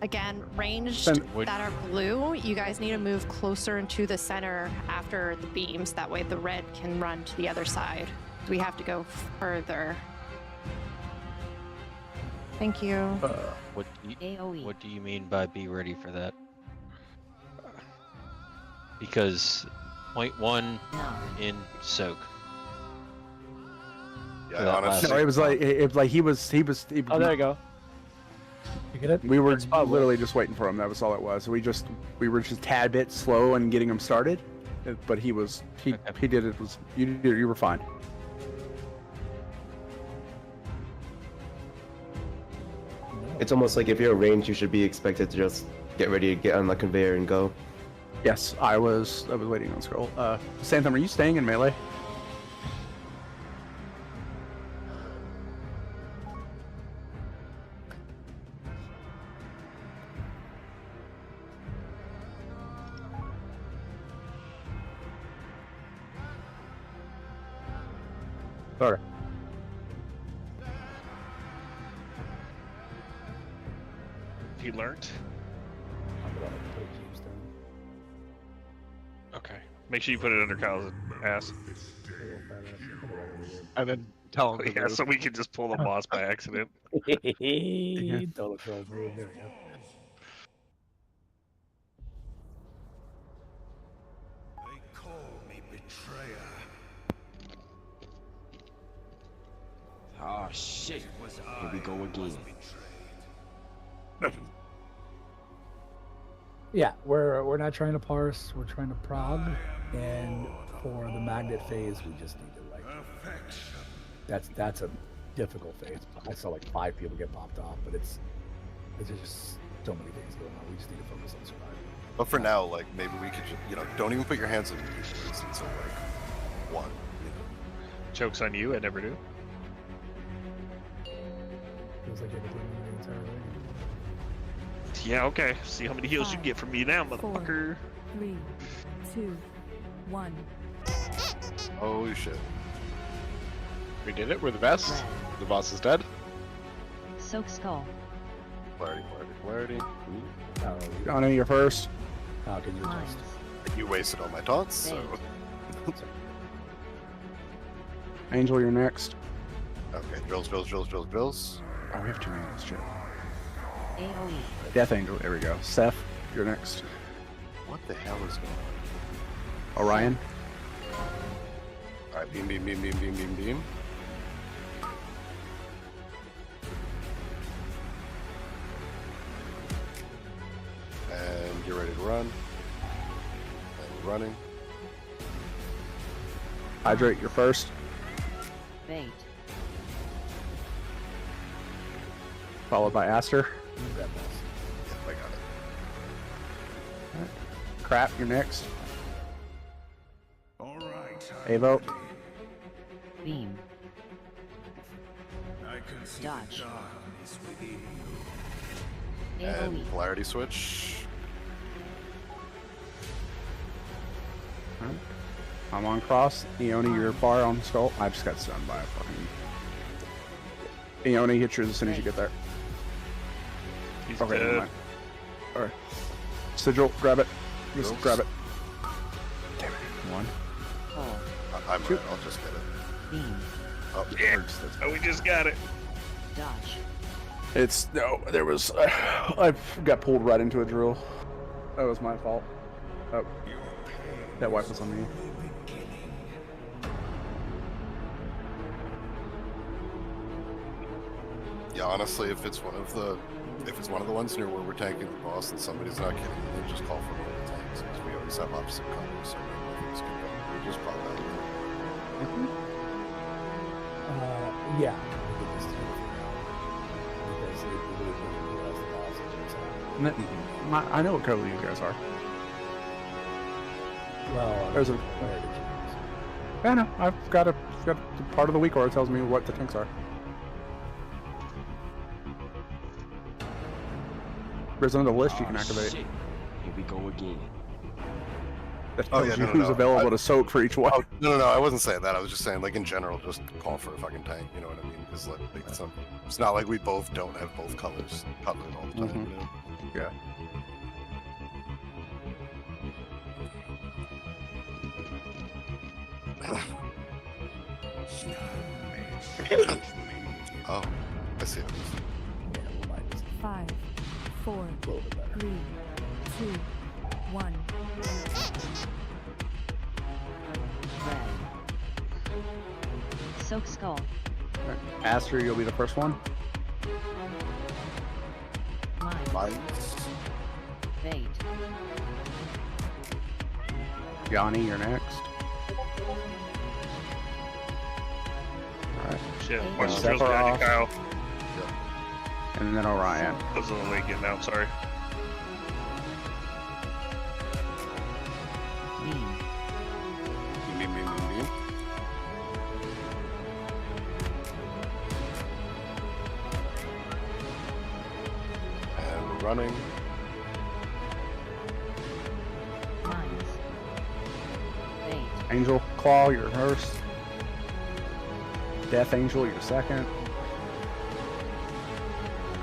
Again, ranged Then- that are blue, you guys need to move closer into the center after the beams. That way the red can run to the other side. We have to go further. Thank you. What AoE. do you mean by be ready for that? Because point 1 in soak. Yeah, For that honestly. No, it was like he was. Oh, there you go. You get it? We were literally just waiting for him. That was all it was. We were just a tad bit slow in getting him started, but he did it. You were fine. It's almost like if you're ranged, you should be expected to just get ready to get on the conveyor and go. Yes, I was waiting on scroll. Santham, are you staying in melee? Sorry. He learned. Okay. Make sure you put it under Kyle's ass. And then tell him. Yeah, so we can just pull the boss by accident. Dollar fills room. There we go. They call me betrayer. Oh shit. Here we go again. Yeah, we're not trying to parse. We're trying to prog, and for the magnet phase, we just need to like. That's a difficult phase. I saw like 5 people get popped off, but it's just so many things going on. We just need to focus on survival. But for now, like maybe we could just, don't even put your hands in these until like 1. Joke's on you, I never do. Feels like everything in the entire way. Yeah, okay. See how many heals you get from me now, 4, motherfucker. 3, 2, 1. Holy shit. We did it. We're the best. The boss is dead. Soak skull. Clarity. Johnny, you're first. How can you adjust? You wasted all my taunts, so. Angel, you're next. Okay, drills. Oh, we have 2 angels, shit. AoE. Death Angel, there we go. Seth, you're next. What the hell is going on? Orion. Alright, beam. And get ready to run. And running. Hydrate, you're first. Bait. Followed by Aster. Yep, I got it. Crap, you're next. All right. Avo. Beam. I can see Dodge. the darkness within you. AoE. And polarity switch. I'm on cross. Eoni, you're far on skull. I just got stunned by a fucking. Eoni, hit you as soon as you get there. He's Okay, never dead. mind. Alright. Sigil, grab it. Just Girls. grab it. Damn it. 1. Pull. I'm right, I'll just get it. Beam. Oh, Yeah. Oh, we just got it. Dodge. It's no. There was. I got pulled right into a drill. That was my fault. Oh, that wipe was on me. Yeah, honestly, if it's one of the ones near where we're tanking the boss and somebody's not getting it, then just call for one of the tanks because we always have opposite colors, so nothing's good. We just pop out. Yeah. We could just figure it out. Because it really didn't realize the boss was I know what color you guys are. Well, There's a. where did you use? I know. I've got a part of the week where it tells me what the tanks are. There's another list you can activate. Shit. Here we go again. That Oh, tells yeah, you no, who's no. available to soak for each one. Oh, no, I wasn't saying that. I was just saying, like, in general, just call for a fucking tank, you know what I mean? Because, like it's not like we both don't have both colors covered all the time, you know? Yeah. Oh, I see it. 5, 4, 3, 2, 1. Red. Soak skull. Aster, you'll be the first one. Mine. Bait. Yanni, you're next. Alright. Shit. Hey, Watch the Step drills her behind you, off. Kyle. And then Orion. Those are the late getting out, sorry. Beam. Beam. And we're running. Mines. Bait. Angel, Claw, you're first. Death Angel, you're second.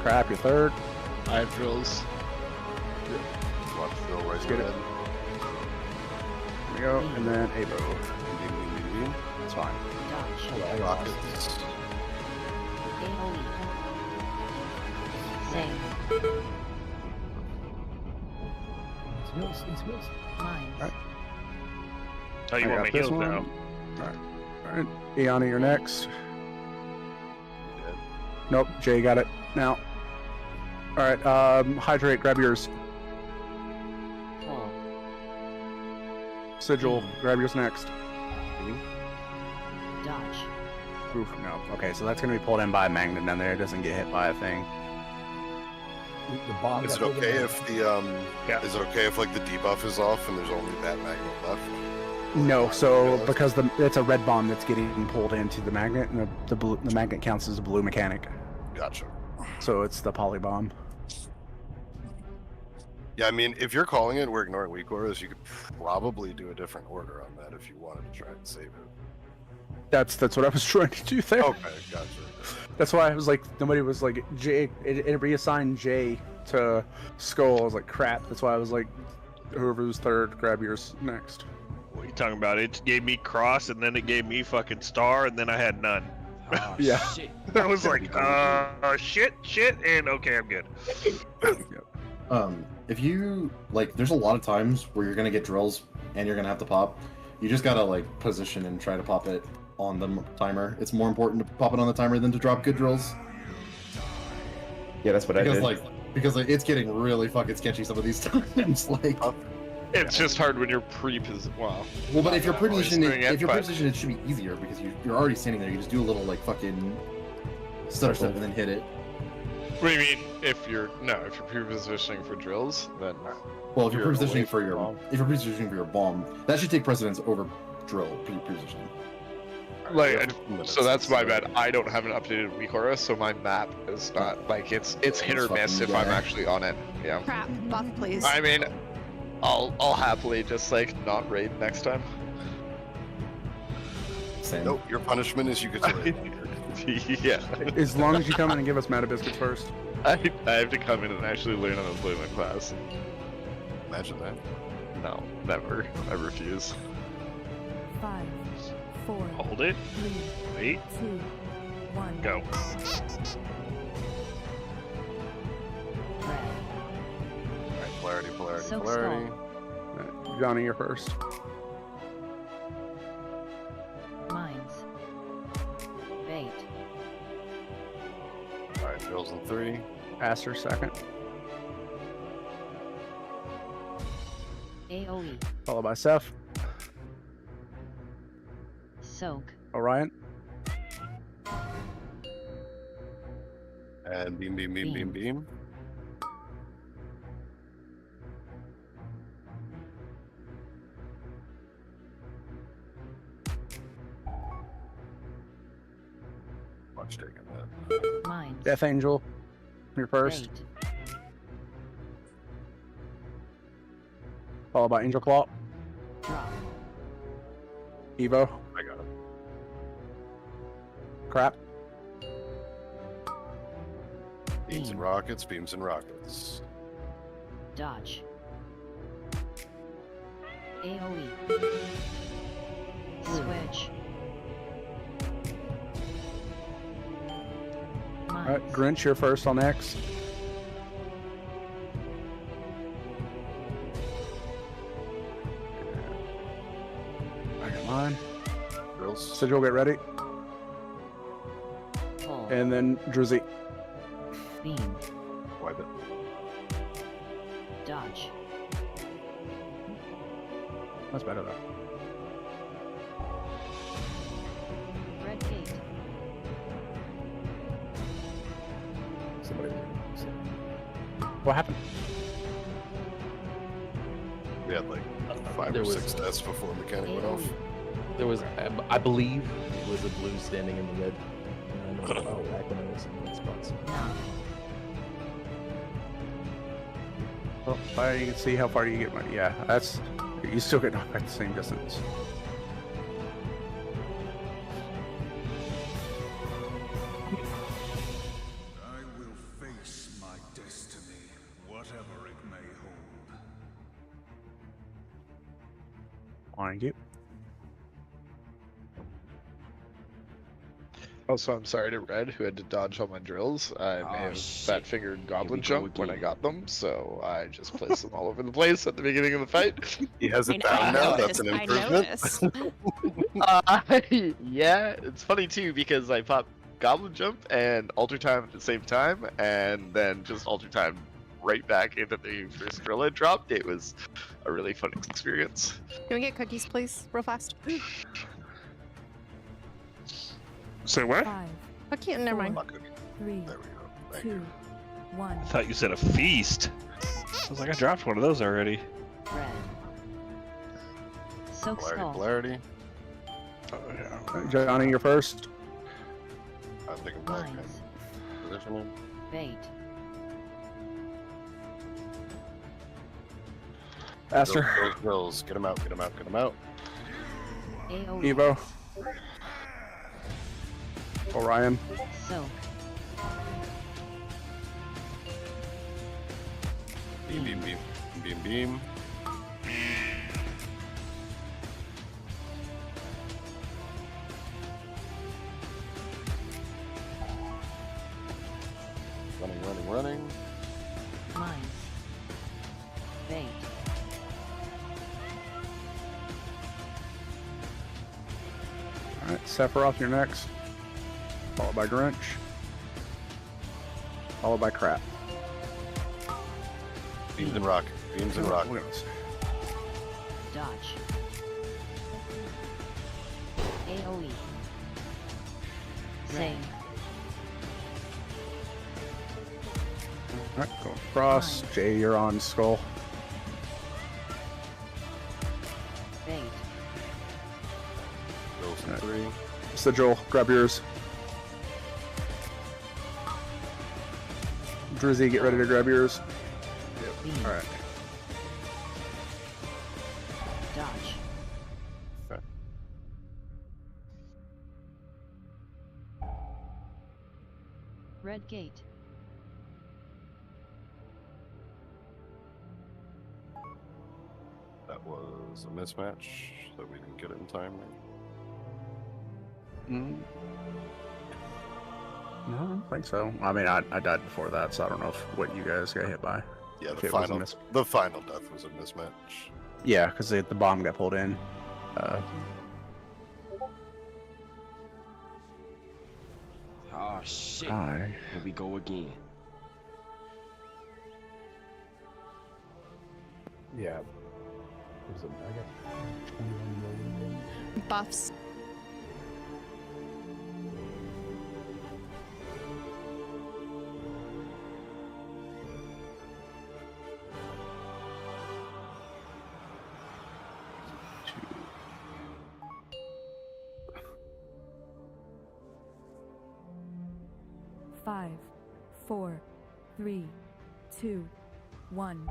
Crap, you're third. I have drills. Watch drill right Let's get it. ahead. Here we go, and then Abo. It's fine. Dodge. Rockets. AoE. Same. It's heals. Mines. Alright. Oh, you I want got me this healed one. now? Alright. Iana, you're next. Dead. Nope, Jay got it now. Alright, Hydrate, grab yours. Full. Sigil, grab yours next. Dodge. Oof, no. Okay, so that's gonna be pulled in by a magnet down there. It doesn't get hit by a thing. The bomb. Is it got pulled okay in. if the Is it okay if like the debuff is off and there's only that magnet left? No, so because it's a red bomb that's getting pulled into the magnet, and the magnet counts as a blue mechanic. Gotcha. So it's the poly bomb. Yeah, I mean, if you're calling it, we're ignoring weak auras. You could probably do a different order on that if you wanted to try and save it. That's what I was trying to do there. Okay, gotcha. That's why I was like, nobody was like J. It reassigned J to Skull. I was like, crap. That's why I was like, whoever's third, grab yours next. What are you talking about? It gave me cross, and then it gave me fucking star, and then I had none. Oh, Yeah. shit. I was like, shit, and okay, I'm good. If you like, there's a lot of times where you're gonna get drills and you're gonna have to pop. You just gotta like position and try to pop it on the timer. It's more important to pop it on the timer than to drop good drills. Yeah, that's what I did. Because it's getting really fucking sketchy some of these times. Like, It's just hard when you're pre-positioned. Well, but if you're pre-positioned, doing it, it should be easier because you're already standing there. You just do a little like fucking stuff and then hit it. What do you mean? If you're pre-positioning for drills, then Well, if you're away pre-positioning for from your bomb. bomb, that should take precedence over drill pre-positioning. Like, so that's my bad. I don't have an updated weak aura, so my map is not like it's hit or miss if I'm actually on it. Yeah. Crap, buff, please. I mean, I'll happily just like not raid next time. Same. Nope, your punishment is you get to raid. Yeah. As long as you come in and give us Meta Biscuits first. I have to come in and actually learn how to play my class. Imagine that. No, never. I refuse. 5, 4, Hold it. 3, Wait. 2, 1. Go. Alright, polarity. So Alright, Johnny, you're first. Mines. Bait. Alright, drills in 3. Aster second. AoE. Followed by Seth. Soak. Orion. And beam. Watch taking that. Mines. Death Angel. You're first. Bait. Followed by Angel Claw. Drop. Evo. I got it. Crap. Beams and rockets. Dodge. AoE. Switch. Alright, Grinch, you're first on X. I got mine. Drills. Sigil, get ready. Pull. And then Drizzy. Beam. Wipe it. Dodge. That's better though. Red gate. Somebody. What happened? We had like 5 There or was- 6 deaths before mechanic went off. There was, I believe, it was a blue standing in the mid. And I know back when I was in those spots. Well, fire, you can see how far you get money. Yeah, that's. You still get knocked back the same distance. Thank you. Also, I'm sorry to Red, who had to dodge all my drills. I may have fat fingered Goblin Jump when I got them, so I just placed them all over the place at the beginning of the fight. He has it down now. That's an improvement. Yeah, it's funny too because I popped Goblin Jump and Alter Time at the same time, and then just Alter Time right back into the first drill I dropped. It was a really fun experience. Can we get cookies, please, real fast? Say what? 5, Okay, never mind. 3, 2, 1. I thought you said a feast. I was like, I dropped one of those already. Red. Soak skull. Polarity. Oh, yeah. Johnny, you're first. I'm thinking back. Mines. Positioning. Bait. Aster. Drills. Get him out. Get him out. Get him out. AoE. Evo. Orion. Soak. Beam, beam, beam. Beam, beam. Running. Mines. Bait. Alright, Sephiroth, you're next. Followed by Grinch. Followed by Crap. Beams and rock. Beams and rock. Dodge. AoE. Sing. Alright, go across. Jay, you're on Skull. Bait. Drills in 3. Sigil, grab yours. Drizzy, get ready to grab yours. Beam. Alright. Dodge. Okay. Red gate. That was a mismatch, so we didn't get it in time. No, I don't think so. I mean, I died before that, so I don't know what you guys got hit by. Yeah, If the it was a final, miss- the final death was a mismatch. Yeah, because the bomb got pulled in. Oh shit. Hi. Here we go again. Yeah. What was it? I got 21 million. Buffs. Five, 4, 3, 2, 1.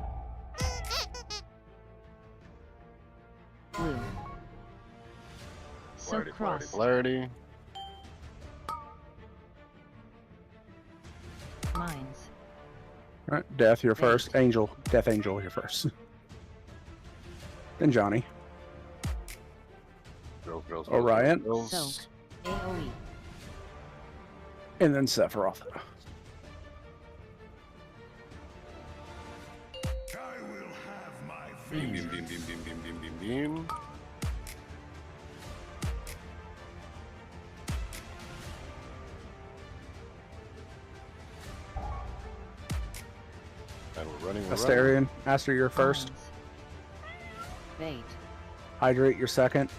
Blue. Soak cross. Polarity. Mines. Alright, Death, you're first. Angel, Death Angel, you're first. Then Johnny. Drills, Orion. Soak. AoE. And then Sephiroth. Beam, beam, beam, beam, beam, beam, beam, beam, beam. And we're running. Asterion, Aster, you're first. Bait. Hydrate, you're second.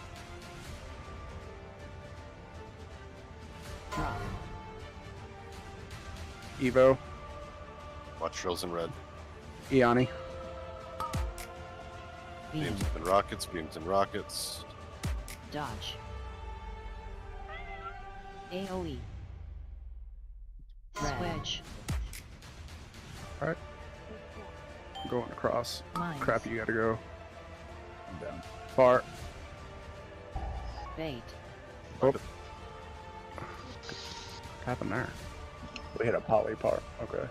Drop. Evo, Watch drills in red. Iani. Beam. Beams and rockets. Beams and rockets. Dodge. AoE. Switch. Alright. Going across. Mines. Crap, you gotta go. Down. Far. Bait. Oh. What happened there? We hit a poly part. Okay.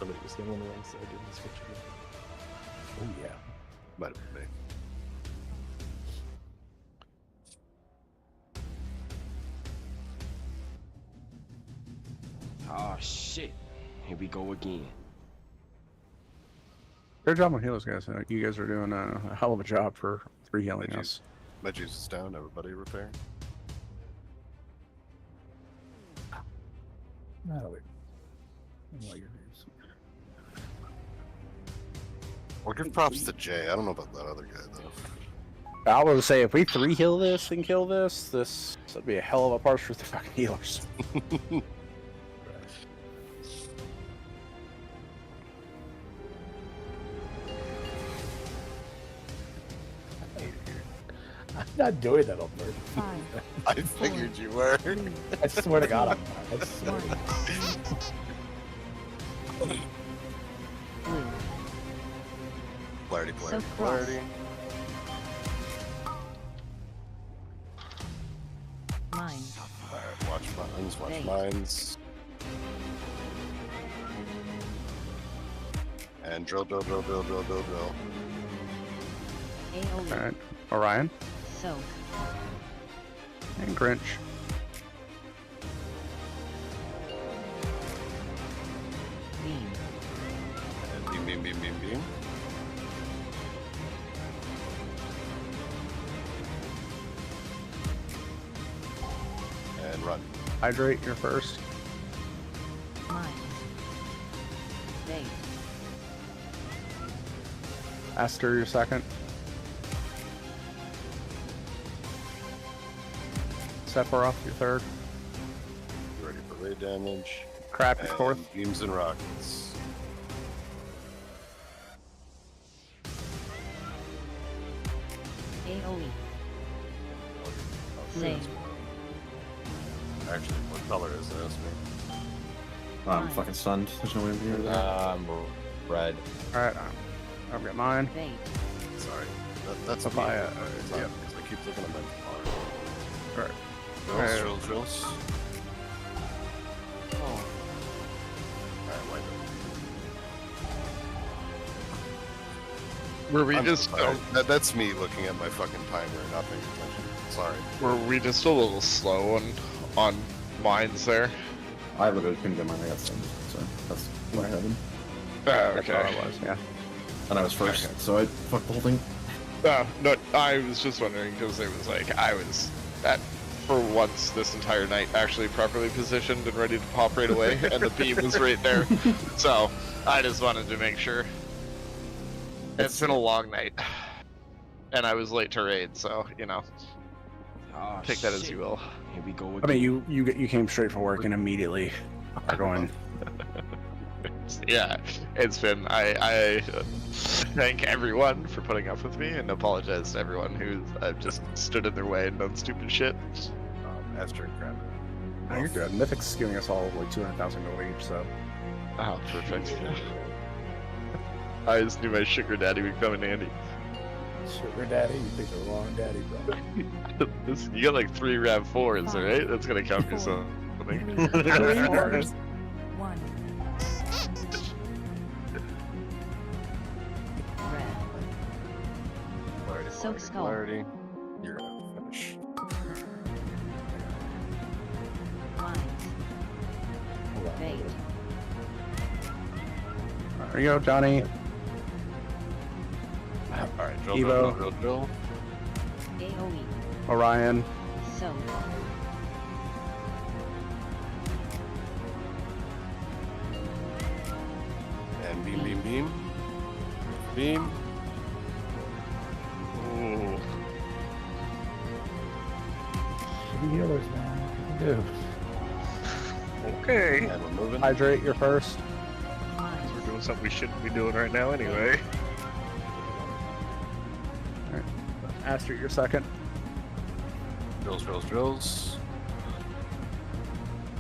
Somebody was getting on the wrong side during the switch again. Oh yeah. Might have been me. Oh shit. Here we go again. Great job on healers, guys. You guys are doing a hell of a job for 3 healing us. My juice is down. Everybody repair. No, wait. What your names? Well, give props to Jay. I don't know about that other guy though. I would say if we 3 heal this and kill this would be a hell of a parse for the fucking healers. I'm not doing that on purpose. 5, I figured you were. 3, I swear to God, I'm not. I swear to God. Blue. Polarity, So polarity, cross. polarity. Mine. Alright, watch mines, watch Hey. mines. And drill, drill, drill, drill, drill, drill, drill. AoE. Alright. Orion Soak. and Grinch. Beam. And beam, beam, beam, beam, beam. And run. Hydrate, you're first. Mine. Bait. Aster, you're second. Sephiroth, you're third. You ready for raid damage? Crap, you're And fourth. beams and rockets. AoE. Oh, Same. Actually, what color is this? I'm fucking stunned. There's no way to hear that. Red. Alright, I've got mine. Bait. Sorry. That's a Papaya, yeah. Because I keep looking at my bar. Alright. Drills, Alright. drills, drills. Four. Alright, wipe it. Were we I'm just sorry. That's me looking at my fucking timer and not paying attention. Sorry. were we just a little slow on mines there? I literally couldn't get mine. I got stunned. So that's what happened. Oh, That's all okay. it was, yeah. And I was first, so I fucked the whole thing. No, I was just wondering because it was like I was at for once this entire night actually properly positioned and ready to pop right away, and the beam was right there. So I just wanted to make sure. It's been a long night, and I was late to raid, so you know, Oh, take that as shit. you will. Here we go again. I mean, you came straight for work and immediately are going. Yeah, it's been. I thank everyone for putting up with me, and apologize to everyone who I've just stood in their way and done stupid shit. Aster and crap. No, you're good. Mythic's giving us all like 200,000 gold each, so. Oh, perfect. I just knew my sugar daddy would come in handy. Sugar daddy? You picked the wrong daddy, bro. You got like 3 RAV4s, alright? That's gonna count for something. 1. Red. Polarity, Soak polarity, skull. polarity. You're gonna finish. Mines. Bait. There you go, Johnny. Alright, drill, Evo. drill, drill, drill. AoE. Orion. Soak. And beam, beam, beam. Beam. Ooh. Shitty healers, man. What can you do? Okay. And we're moving. Hydrate, you're first. Mines. We're doing something we shouldn't be doing right now anyway. Aster, you're second. Drills, drills, drills.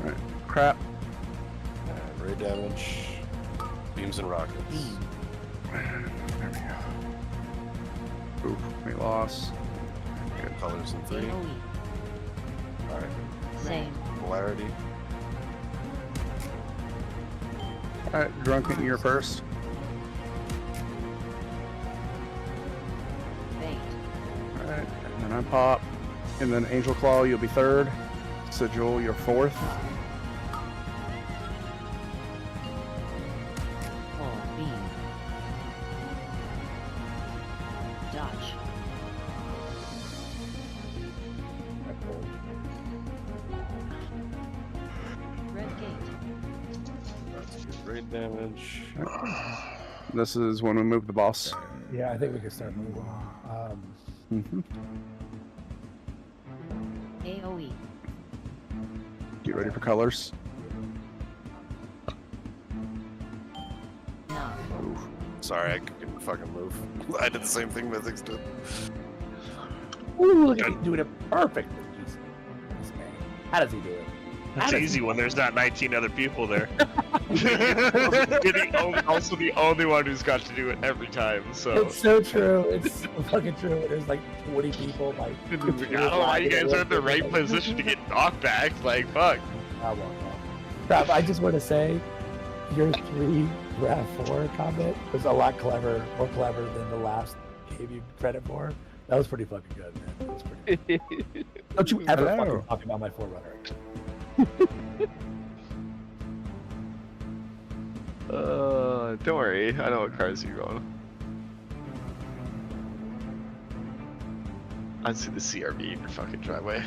Alright. Crap. And raid damage. Beams and rockets. There we go. Oof, we lost. Good colors in 3. AoE. Alright. Same. Polarity. Alright, Drunken, you're first. Bait. Alright, and then I pop. And then Angel Claw, you'll be third. Sigil, you're fourth. Full beam. Dodge. Red gate. That's great damage. This is when we move the boss. Yeah, I think we can start moving. AoE. Get ready for colors. Knock. Sorry, I couldn't fucking move. I did the same thing Mythics did. Ooh, look at him doing it perfectly. Jesus. This man. How does he do it? It's easy when there's not 19 other people there. You're also the only one who's got to do it every time, so. It's so true. It's so fucking true. There's like 20 people. Like, I don't know why you guys are in the right position to get knocked back. Like, fuck. I won't. Crap, I just want to say, your 3 RAV4 comment was a lot more clever than the last gave you credit for. That was pretty fucking good, man. That was pretty good. Don't you ever fucking talk about my Forerunner. Don't worry. I know what cars you're on. I see the CRV in your fucking driveway.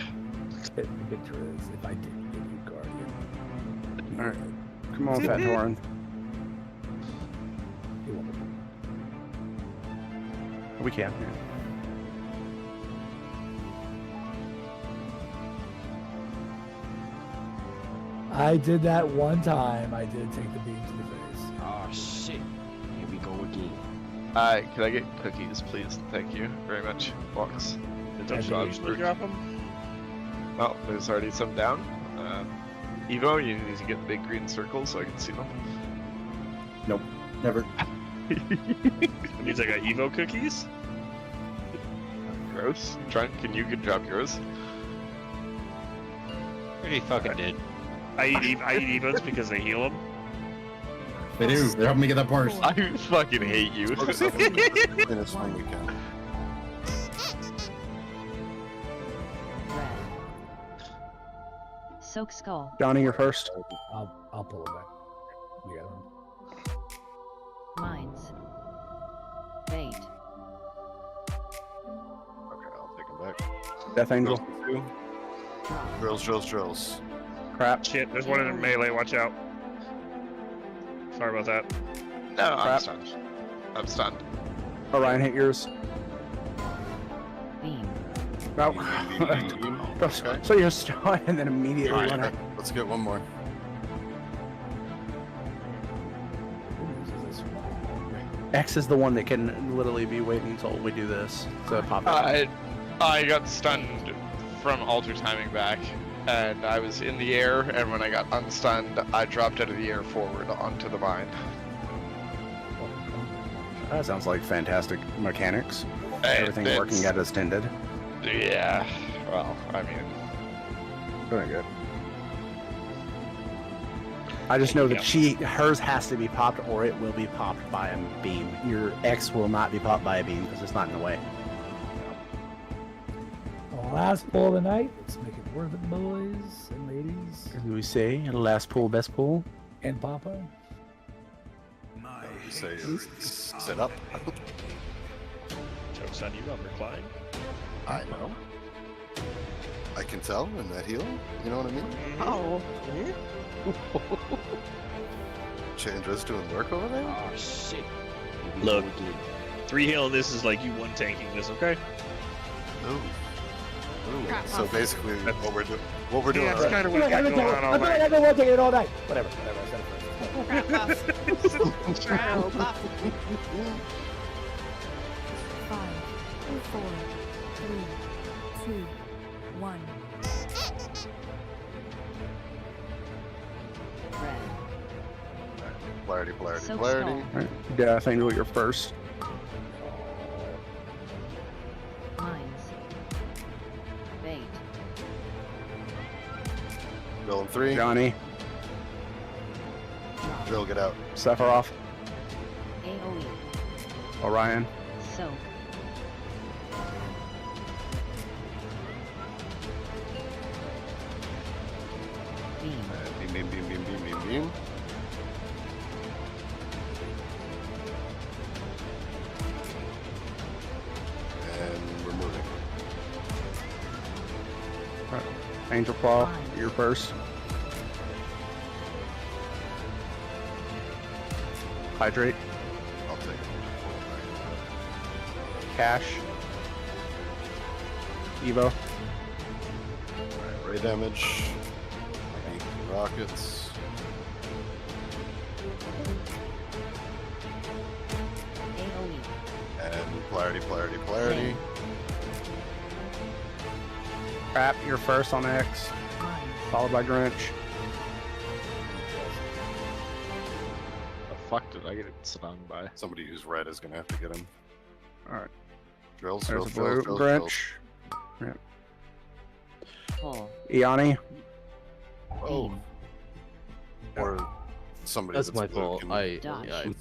The picture is if I didn't give you Guardian. Alright. Come on, Fat Doran. We can, yeah. I did that one time. I did take the beam to the face. Oh shit. Here we go again. Can I get cookies, please? Thank you very much. Box. Don't you usually drop them? Well, there's already some down. Evo, you need to get the big green circles so I can see them. Nope, never. It means I got Evo cookies? Gross. Trunk, can you drop yours? Pretty fucking did. I eat Evos because they heal them. They do. They're helping me get that parse. I fucking hate you. Focus on finish when we can. Red. Soak skull. Johnny, you're first. I'll pull it back. You got him. Mines. Bait. Okay, I'll take him back. Death Angel. Drills. Crap. Shit, there's one in the melee, watch out. Sorry about that. No, I'm Crap. stunned. I'm stunned. Orion, hit yours. Beam. No. Okay. So you're stunned and then immediately run out. Let's get one more. X is the one that can literally be waiting until we do this. So pop it. I got stunned from alter timing back, and I was in the air, and when I got unstunned, I dropped out of the air forward onto the mine. That sounds like fantastic mechanics. Everything working as intended. Yeah, well, I mean... Doing good. I just know that hers has to be popped or it will be popped by a beam. Your X will not be popped by a beam because it's not in the way. Last pull of the night. Let's make it worth it, boys and ladies. As we say, last pull, best pull. And Papa. Say, sit up. Joke's on you, I'm reclined. I know. I can tell in that heal. You know what I mean? Oh. Chandra's doing work over there? Oh shit. Look, 3 healing this is like you 1 tanking this, okay? Ooh. Crap, So basically, what we're doing. Yeah, that's kind of what we got going on all night. I've been wanting it all night. Whatever. I said it first. Crap puff. Trial puff. 5, 4, 3, 2, 1. Red. Polarity. Right. Death Angel, you're first. Mines. Bait. Going 3. Johnny. Drill, get out. Sephiroth, AoE. Orion, Soak. Beam. Beam, beam, beam, beam, beam, beam, beam. And we're moving. Angel Claw, you're first. Hydrate, I'll take it. Cash, Evo, Alright, ray damage. Rockets. AoE. And polarity. Crap, you're first on X, followed by Grinch. The fuck did I get stung by? Somebody who's red is gonna have to get him. Alright. Drills, There's drills, a blue drills, Grinch. drills. Pull. Iani, Oh. Or somebody That's my blue fault. can- I fucking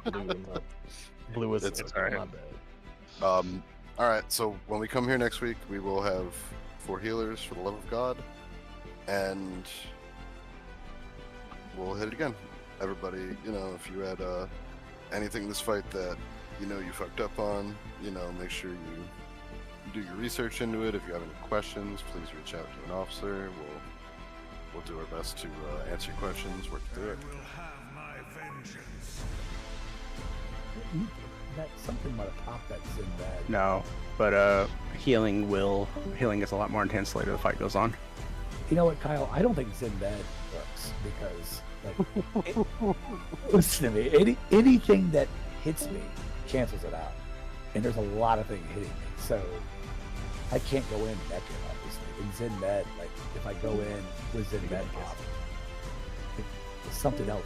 blew him up. Blue was It's my alright. bad. Alright, so when we come here next week, we will have 4 healers for the love of God. And we'll hit it again. Everybody, you know, if you had anything this fight that you know you fucked up on, you know, make sure you do your research into it. If you have any questions, please reach out to an officer. We'll do our best to answer your questions, work through it. That something might have popped that Zin bad. no, but healing gets a lot more intense later the fight goes on. You know what, Kyle? I don't think Zinbad works because, like, listen to me. Anything that hits me cancels it out, and there's a lot of things hitting me, so I can't go in naked, obviously. In Zinbad, like, if I go in with Zinbad pop, it's something else